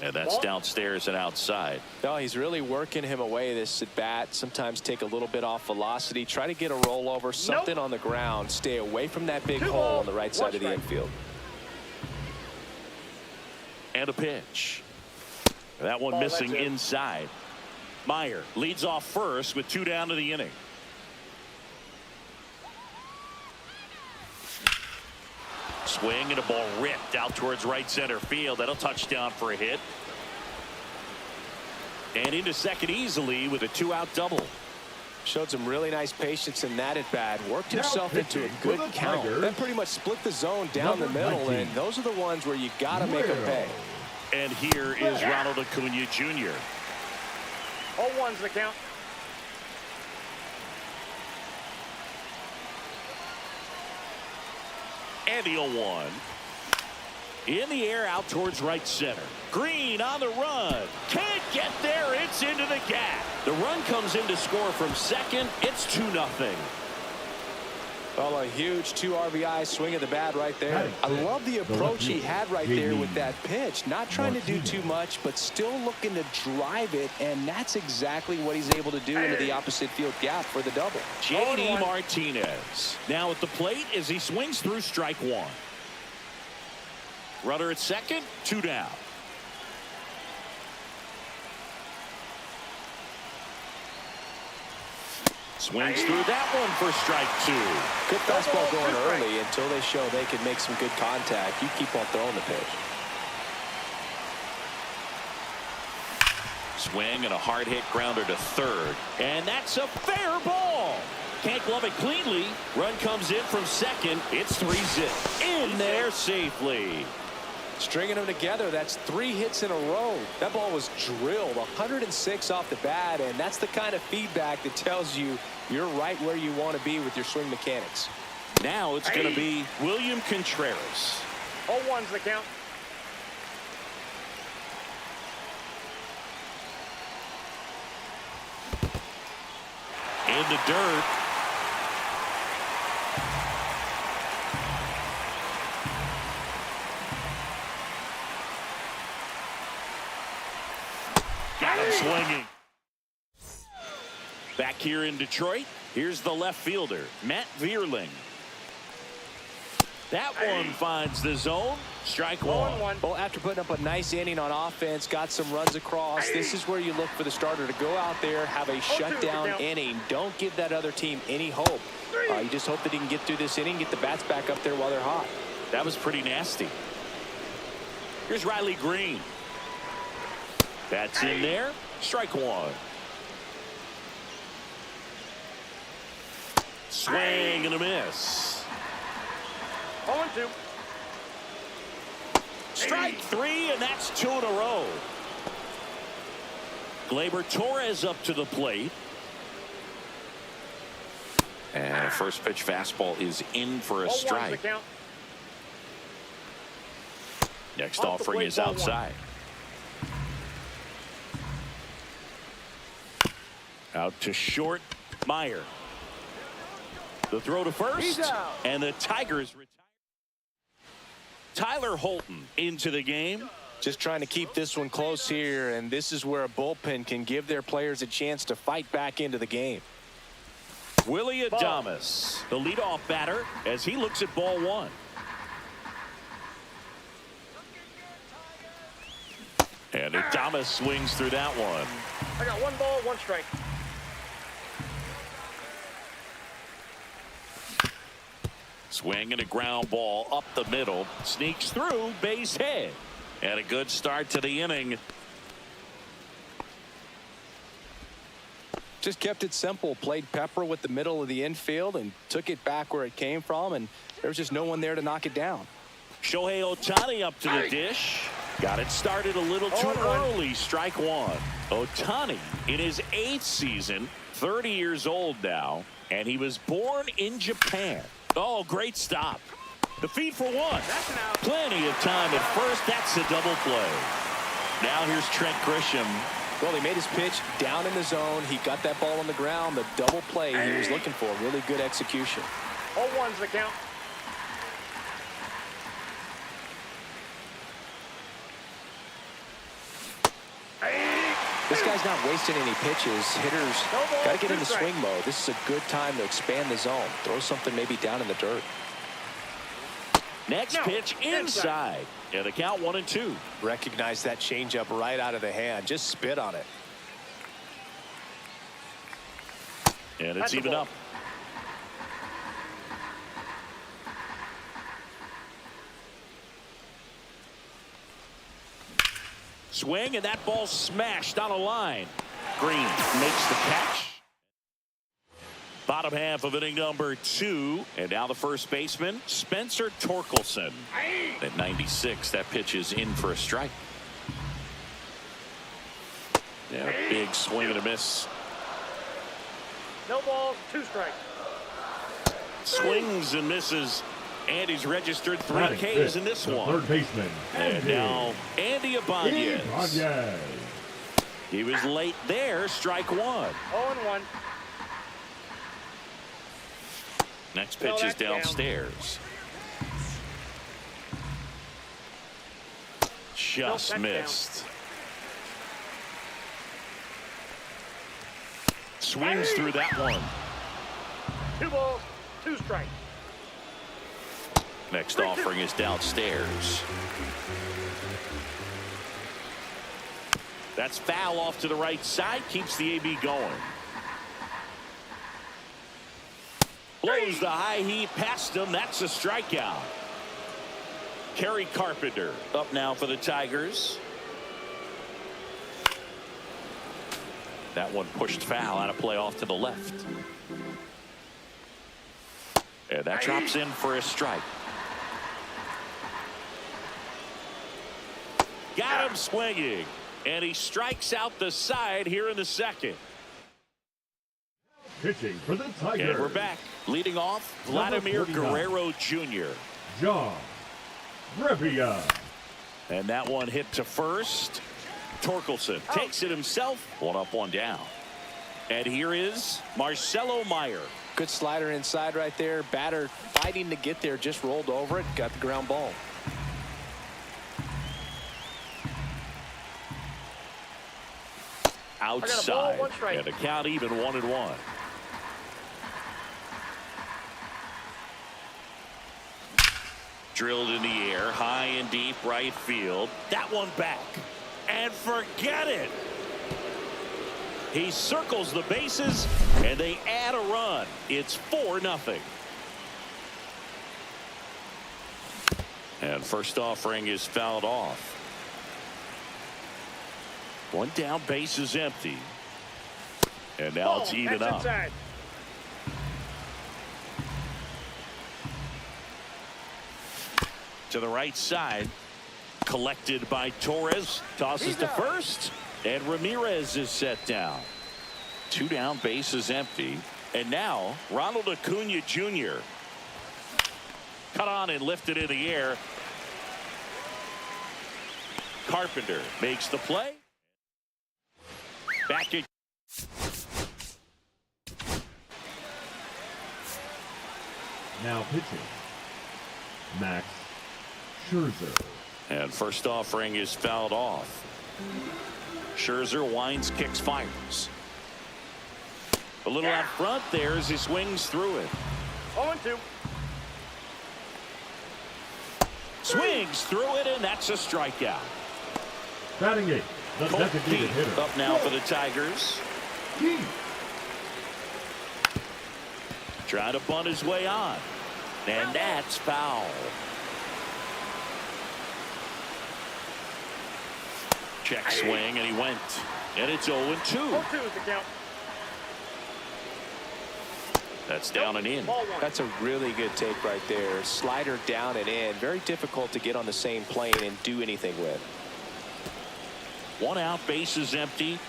Speaker 1: And that's downstairs and outside.
Speaker 3: No, he's really working him away this at bat. Sometimes take a little bit off velocity. Try to get a rollover, something on the ground. Stay away from that big hole on the right side of the infield.
Speaker 1: And a pitch. That one missing inside. Meyer leads off first with 2 down to the inning. Swing and a ball ripped out towards right center field. That'll touch down for a hit. And into second easily with a 2-out double.
Speaker 3: Showed some really nice patience in that at bat. Worked himself into a good count. Then pretty much split the zone down the middle. And those are the ones where you got to make them pay.
Speaker 1: And here is Ronald Acuna Jr.
Speaker 4: 0-1's the count.
Speaker 1: And the 0-1. In the air out towards right center. Green on the run. Can't get there. It's into the gap. The run comes in to score from second. It's 2-0.
Speaker 3: Well, a huge 2 RBI swing of the bat right there. I love the approach he had right there with that pitch. Not trying to do too much, but still looking to drive it, and that's exactly what he's able to do into the opposite field gap for the double.
Speaker 1: J.D. Martinez now at the plate as he swings through strike 1. Runner at second, 2 down. Swings through that one for strike 2.
Speaker 3: Good fastball going early until they show they can make some good contact. You keep on throwing the pitch.
Speaker 1: Swing and a hard hit grounder to third. And that's a fair ball. Can't glove it cleanly. Run comes in from second. It's 3-zip. In there safely.
Speaker 3: Stringing them together, that's 3 hits in a row. That ball was drilled 106 off the bat, and that's the kind of feedback that tells you you're right where you want to be with your swing mechanics.
Speaker 1: Now it's going to be William Contreras.
Speaker 4: 0-1's the count.
Speaker 1: In the dirt. Got him swinging. Back here in Detroit, here's the left fielder, Matt Vierling. That one finds the zone. Strike 1.
Speaker 3: Well, after putting up a nice inning on offense, got some runs across, this is where you look for the starter to go out there, have a shutdown inning. Don't give that other team any hope. You just hope that he can get through this inning, get the bats back up there while they're hot.
Speaker 1: That was pretty nasty. Here's Riley Green. That's in there. Strike 1. Swing and a miss.
Speaker 4: 0-2.
Speaker 1: Strike 3, and that's 2 in a row. Gleyber Torres up to the plate. And first pitch fastball is in for a strike. Next offering is outside. Out to short, Meyer. The throw to first, and the Tigers retire. Tyler Holton into the game.
Speaker 3: Just trying to keep this one close here, and this is where a bullpen can give their players a chance to fight back into the game.
Speaker 1: Willie Adames, the leadoff batter, as he looks at ball 1. And Adames swings through that one.
Speaker 4: I got 1 ball, 1 strike.
Speaker 1: Swing and a ground ball up the middle. Sneaks through, base hit. And a good start to the inning.
Speaker 3: Just kept it simple. Played pepper with the middle of the infield and took it back where it came from, and there was just no one there to knock it down.
Speaker 1: Shohei Ohtani up to the dish. Got it started a little too early. Strike 1. Ohtani in his 8th season, 30 years old now, and he was born in Japan. Oh, great stop. The feed for 1.
Speaker 4: That's an out.
Speaker 1: Plenty of time at first. That's a double play. Now here's Trent Grisham.
Speaker 3: Well, he made his pitch down in the zone. He got that ball on the ground. The double play he was looking for. Really good execution.
Speaker 4: 0-1's the count.
Speaker 3: This guy's not wasting any pitches. Hitters
Speaker 4: No ball,
Speaker 3: got to get
Speaker 4: 2
Speaker 3: into
Speaker 4: strikes.
Speaker 3: swing mode. This is a good time to expand the zone. Throw something maybe down in the dirt.
Speaker 1: Next
Speaker 4: No,
Speaker 1: pitch inside. And the count 1-2.
Speaker 3: Recognize that changeup right out of the hand. Just spit on it.
Speaker 1: And it's
Speaker 4: That's a
Speaker 1: even
Speaker 4: ball.
Speaker 1: up. Swing, and that ball smashed on a line. Green makes the catch. Bottom half of inning number 2. And now the first baseman, Spencer Torkelson. At 96, that pitch is in for a strike. Yeah, big swing and a miss.
Speaker 4: No balls, 2 strikes.
Speaker 1: Swings and misses. Andy's registered 3
Speaker 2: Batting
Speaker 1: Ks
Speaker 2: fifth,
Speaker 1: in this
Speaker 2: the
Speaker 1: one.
Speaker 2: third baseman,
Speaker 1: And now Andy Ibanez.
Speaker 2: Ibanez.
Speaker 1: He was late there. Strike 1.
Speaker 4: 0-1.
Speaker 1: Next
Speaker 4: No,
Speaker 1: pitch is
Speaker 4: that's down.
Speaker 1: downstairs. Just
Speaker 4: that's
Speaker 1: missed. Swings through that one.
Speaker 4: 2 balls, 2 strikes.
Speaker 1: Next offering is downstairs. That's foul off to the right side. Keeps the AB going. Blows the high heat past him. That's a strikeout. Kerry Carpenter up now for the Tigers. That one pushed foul out of play off to the left. And that drops in for a strike. Got him swinging. And he strikes out the side here in the second.
Speaker 2: Pitching for the Tigers.
Speaker 1: And we're back. Leading off,
Speaker 2: Number
Speaker 1: Vladimir
Speaker 2: 49.
Speaker 1: Guerrero Jr.
Speaker 2: John Revia.
Speaker 1: And that one hit to first. Torkelson takes it himself. 1 up, 1 down. And here is Marcelo Meyer.
Speaker 3: Good slider inside right there. Batter fighting to get there. Just rolled over it. Got the ground ball.
Speaker 1: Outside.
Speaker 4: 1 strike.
Speaker 1: And the count even 1-1. Drilled in the air, high and deep right field. That one back. And forget it. He circles the bases, and they add a run. It's 4-0. And first offering is fouled off. 1 down, base is empty. And now
Speaker 4: Ball,
Speaker 1: it's even
Speaker 4: that's
Speaker 1: up.
Speaker 4: inside.
Speaker 1: To the right side. Collected by Torres. Tosses to first. And Ramirez is set down. 2 down, base is empty. And now Ronald Acuna Jr. Cut on and lifted in the air. Carpenter makes the play. Back in.
Speaker 2: Now pitching, Max Scherzer.
Speaker 1: And first offering is fouled off. Scherzer winds, kicks, fires. A little out front there as he swings through it.
Speaker 4: 0-2.
Speaker 1: Swings through it, and that's a strikeout.
Speaker 2: Batting eighth, the
Speaker 1: Colt
Speaker 2: designated
Speaker 1: Keith
Speaker 2: hitter.
Speaker 1: up now for the Tigers.
Speaker 2: Keith.
Speaker 1: Trying to bunt his way on. And that's foul. Check swing, and he went. And it's 0-2.
Speaker 4: 0-2 is the count.
Speaker 1: That's down and in.
Speaker 4: Ball 1.
Speaker 3: That's a really good take right there. Slider down and in. Very difficult to get on the same plane and do anything with.
Speaker 1: 1 out, base is empty.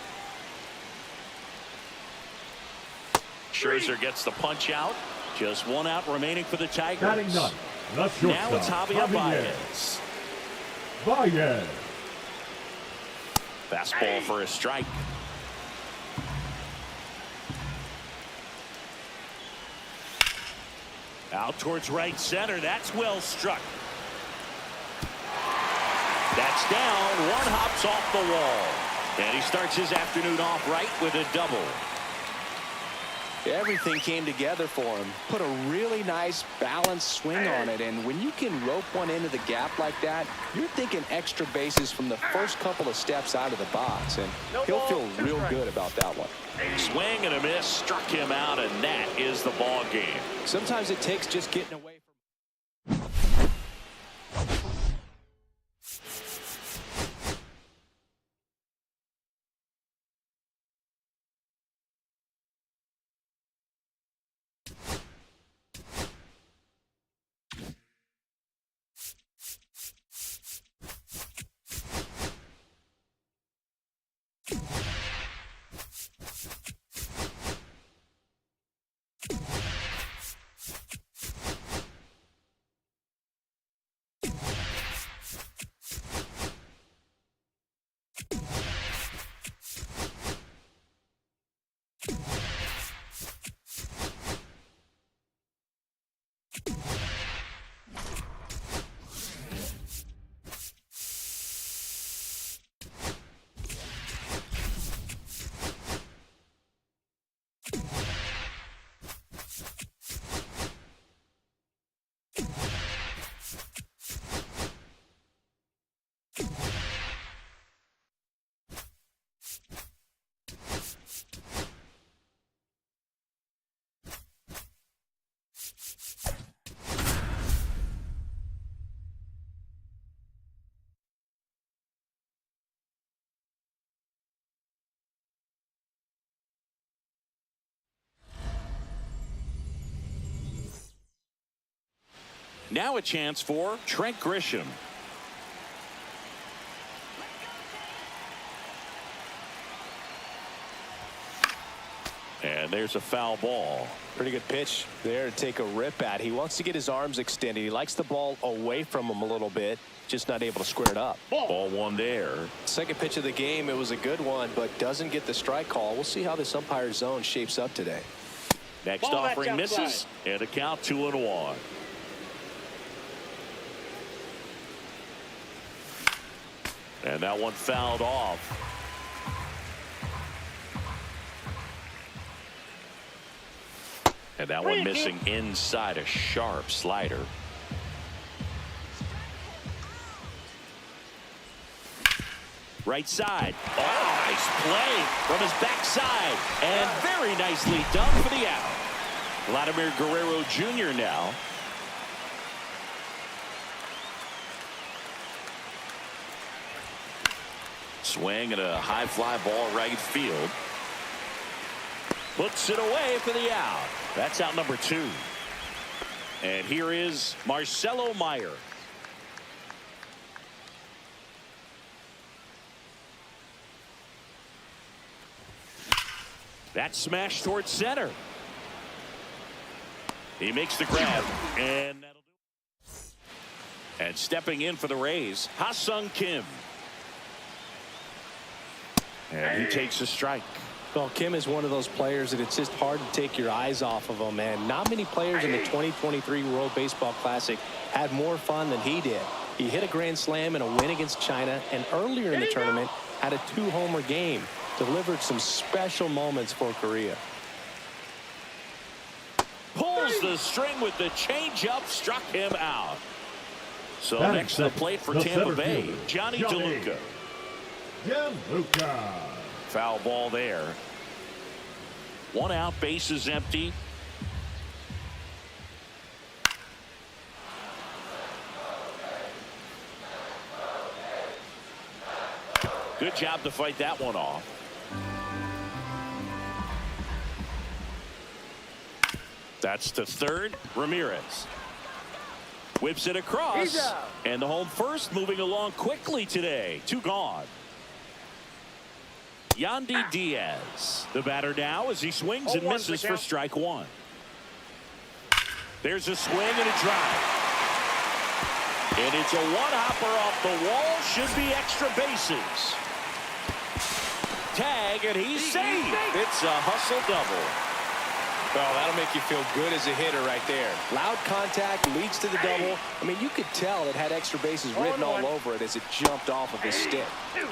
Speaker 1: Scherzer gets the punch out. Just 1 out remaining for the Tigers.
Speaker 2: Batting ninth, the shortstop.
Speaker 1: Now it's Javier Baez.
Speaker 2: Baez.
Speaker 1: Fastball for a strike. Out towards right center. That's well struck. That's down. 1 hops off the wall. And he starts his afternoon off right with a double.
Speaker 3: Everything came together for him. Put a really nice balanced swing on it. And when you can rope one into the gap like that, you're thinking extra bases from the first couple of steps out of the box. And he'll feel real good about that one.
Speaker 1: Swing and a miss, struck him out, and that is the ball game.
Speaker 3: Sometimes it takes just getting away from.
Speaker 1: Now a chance for Trent Grisham. And there's a foul ball.
Speaker 3: Pretty good pitch there to take a rip at. He wants to get his arms extended. He likes the ball away from him a little bit, just not able to square it up.
Speaker 1: Ball one there.
Speaker 3: Second pitch of the game, it was a good one, but doesn't get the strike call. We'll see how this umpire zone shapes up today.
Speaker 1: Next
Speaker 4: Ball
Speaker 1: offering
Speaker 4: that's
Speaker 1: misses, and a count 2-1. And that one fouled off. And that one missing inside a sharp slider. Right side. Oh, nice play from his backside. And very nicely done for the out. Vladimir Guerrero Jr. now. Swing and a high fly ball right field. Puts it away for the out. That's out number 2. And here is Marcelo Meyer. That smash towards center. He makes the grab, and that'll do it. And stepping in for the Rays, Ha-Sung Kim. And he takes a strike.
Speaker 3: Well, Kim is one of those players that it's just hard to take your eyes off of him, and not many players in the 2023 World Baseball Classic had more fun than he did. He hit a grand slam in a win against China, and earlier in the tournament had a 2-homer game. Delivered some special moments for Korea.
Speaker 1: Pulls the string with the changeup, struck him out. So
Speaker 2: Batting
Speaker 1: next to the plate for
Speaker 2: the
Speaker 1: Tampa
Speaker 2: center
Speaker 1: Bay,
Speaker 2: fielder,
Speaker 1: Johnny
Speaker 2: Johnny
Speaker 1: DeLuca.
Speaker 2: DeLuca.
Speaker 1: Foul ball there. 1 out, bases empty. Good job to fight that one off. That's to third. Ramirez whips it across, and the home first moving along quickly today. 2 gone. Yandy Diaz, the batter now, as he swings and misses for strike 1. There's a swing and a drive. And it's a one-hopper off the wall. Should be extra bases. Tag, and he's saved. It's a hustle double.
Speaker 3: Oh, that'll make you feel good as a hitter right there. Loud contact leads to the double. I mean, you could tell it had extra bases written all over it as it jumped off of his stick.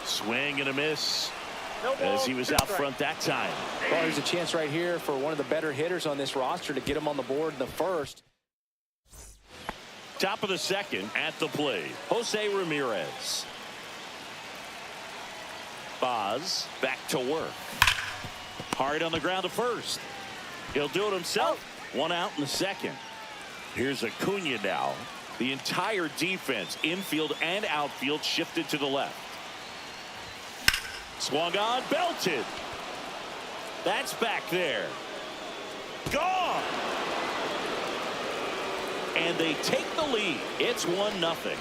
Speaker 1: Swing and a miss.
Speaker 4: No ball,
Speaker 1: as he was
Speaker 4: 2
Speaker 1: out
Speaker 4: strikes.
Speaker 1: front that time.
Speaker 3: Well, there's a chance right here for one of the better hitters on this roster to get him on the board in the first.
Speaker 1: Top of the second at the plate, Jose Ramirez. Boz back to work. Hard on the ground to first. He'll do it himself. 1 out in the second. Here's Acuna now. The entire defense, infield and outfield, shifted to the left. Swung on, belted. That's back there. Gone. And they take the lead. It's 1-0.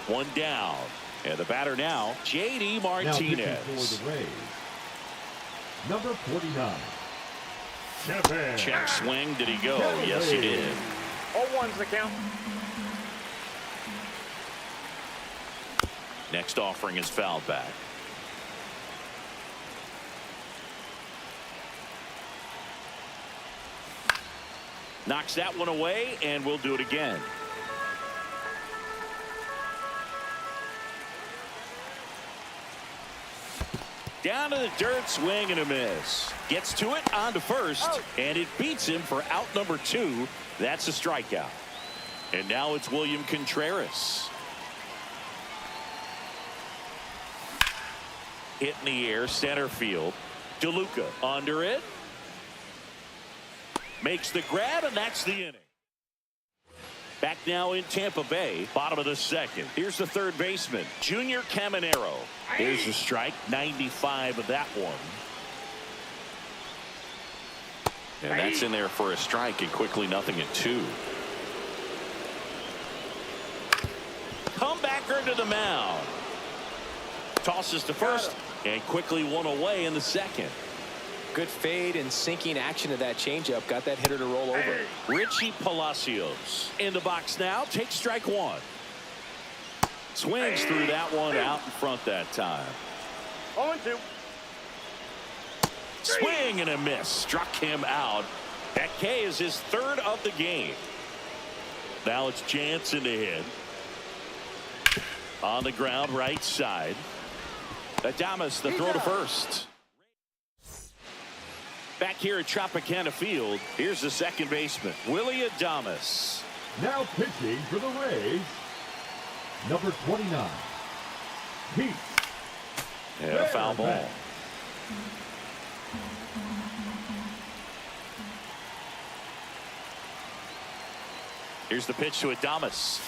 Speaker 1: 1 down. And the batter now, J.D.
Speaker 2: Now pitching
Speaker 1: Martinez.
Speaker 2: for the Rays, number 49. Kevin.
Speaker 1: Check swing. Did he go? Yes, he did.
Speaker 4: 0-1's the count.
Speaker 1: Next offering is fouled back. Knocks that one away, and we'll do it again. Down to the dirt, swing and a miss. Gets to it, on to first, and it beats him for out number 2. That's a strikeout. And now it's William Contreras. Hit in the air, center field. DeLuca under it. Makes the grab, and that's the inning. Back now in Tampa Bay, bottom of the second. Here's the third baseman, Junior Caminero. Here's the strike, 95 of that one. And that's in there for a strike, and quickly 0-2. Comebacker to the mound. Tosses to first, and quickly 1 away in the second.
Speaker 3: Good fade and sinking action of that changeup. Got that hitter to roll over.
Speaker 1: Richie Palacios in the box now. Takes strike 1. Swings through that one, out in front that time.
Speaker 4: 0-2.
Speaker 1: Swing and a miss. Struck him out. That K is his 3rd of the game. Now it's Jansen to hit. On the ground, right side. Adames, the throw to first. Back here at Tropicana Field, here's the second baseman, Willie Adames.
Speaker 2: Now pitching for the Rays, number 29. Pete.
Speaker 1: And a foul ball. Here's the pitch to Adames.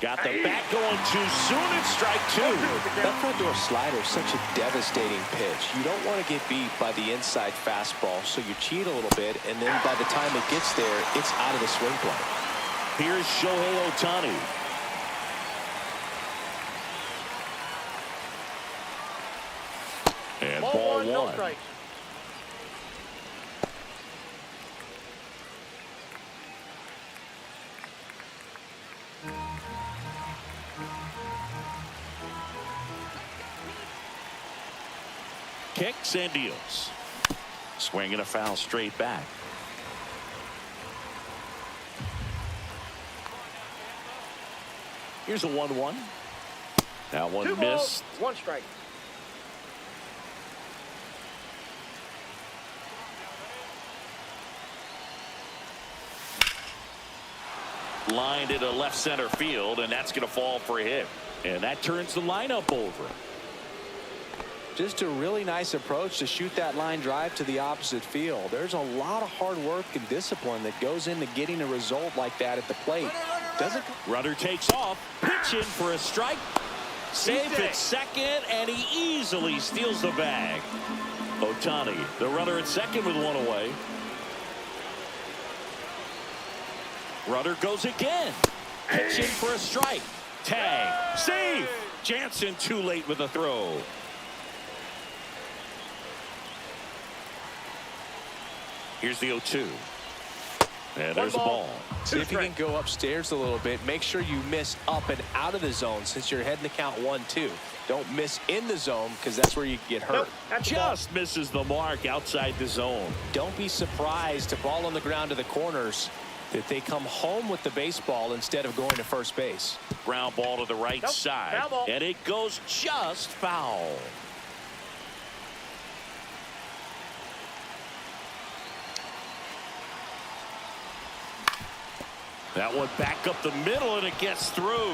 Speaker 1: Got the bat going too soon, and strike 2.
Speaker 3: That front door slider is such a devastating pitch. You don't want to get beat by the inside fastball, so you cheat a little bit, and then by the time it gets there, it's out of the swing plane.
Speaker 1: Here's Shohei Ohtani. And ball 1.
Speaker 4: No strike.
Speaker 1: Kicks and deals. Swing and a foul straight back. Here's a 1-1. That one
Speaker 4: 2
Speaker 1: missed.
Speaker 4: balls, 1 strike.
Speaker 1: Lined into left center field, and that's going to fall for a hit. And that turns the lineup over.
Speaker 3: Just a really nice approach to shoot that line drive to the opposite field. There's a lot of hard work and discipline that goes into getting a result like that at the plate.
Speaker 1: Runner takes off, pitch in for a strike. Safe at second, and he easily steals the bag. Ohtani, the runner at second with 1 away. Runner goes again. Pitch in for a strike. Tag. Safe. Jansen too late with the throw. Here's the 0-2. And there's the ball.
Speaker 3: See if you can go upstairs a little bit. Make sure you miss up and out of the zone since you're heading to count 1-2. Don't miss in the zone because that's where you get hurt.
Speaker 1: Just misses the mark outside the zone.
Speaker 3: Don't be surprised if ball on the ground to the corners that they come home with the baseball instead of going to first base.
Speaker 1: Ground ball to the right side.
Speaker 4: Foul ball.
Speaker 1: And it goes just foul. That one back up the middle, and it gets through.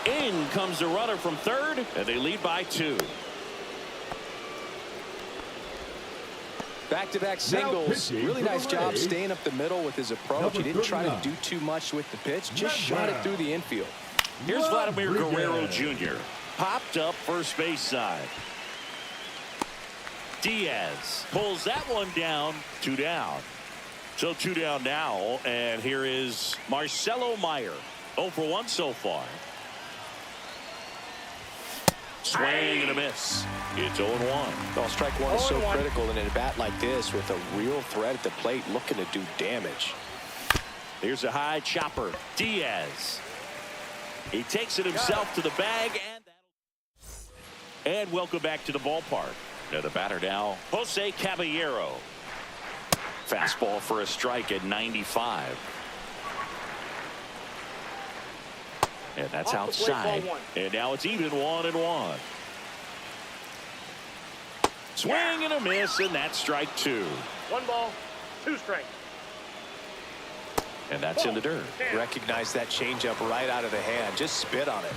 Speaker 1: In comes the runner from third, and they lead by 2.
Speaker 3: Back-to-back singles. Really nice job staying up the middle with his approach. He didn't try to do too much with the pitch. Just shot it through the infield.
Speaker 1: Here's Vladimir Guerrero Jr. Popped up first base side. Diaz pulls that one down. 2 down. So 2 down now, and here is Marcelo Meyer. 0 for 1 so far. Swing and a miss. It's 0-1.
Speaker 3: Well, strike one is so critical in a bat like this with a real threat at the plate looking to do damage.
Speaker 1: Here's a high chopper. Diaz. He takes it himself to the bag, and welcome back to the ballpark. Now the batter now, Jose Caballero. Fastball for a strike at 95. And that's outside. And now it's even 1-1. Swing and a miss, and that's strike 2.
Speaker 4: 1 ball, 2 strikes.
Speaker 1: And that's in the dirt.
Speaker 3: Recognize that changeup right out of the hand. Just spit on it.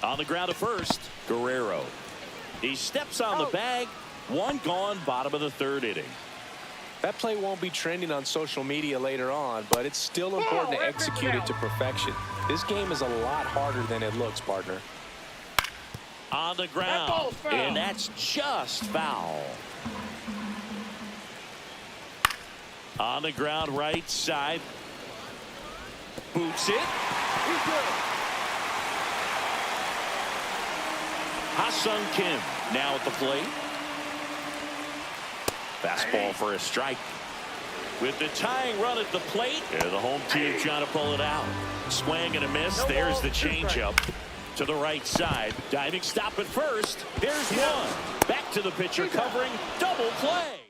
Speaker 1: On the ground at first, Guerrero. He steps on the bag. 1 gone, bottom of the 3rd inning.
Speaker 3: That play won't be trending on social media later on, but it's still important to execute it to perfection. This game is a lot harder than it looks, partner.
Speaker 1: On the ground, and that's just foul. On the ground, right side. Boots it. Ha-Sung Kim now at the plate. Fastball for a strike. With the tying run at the plate, and the home team trying to pull it out. Swing and a miss. There's the changeup to the right side. Diving stop at first. There's one. Back to the pitcher covering. Double play.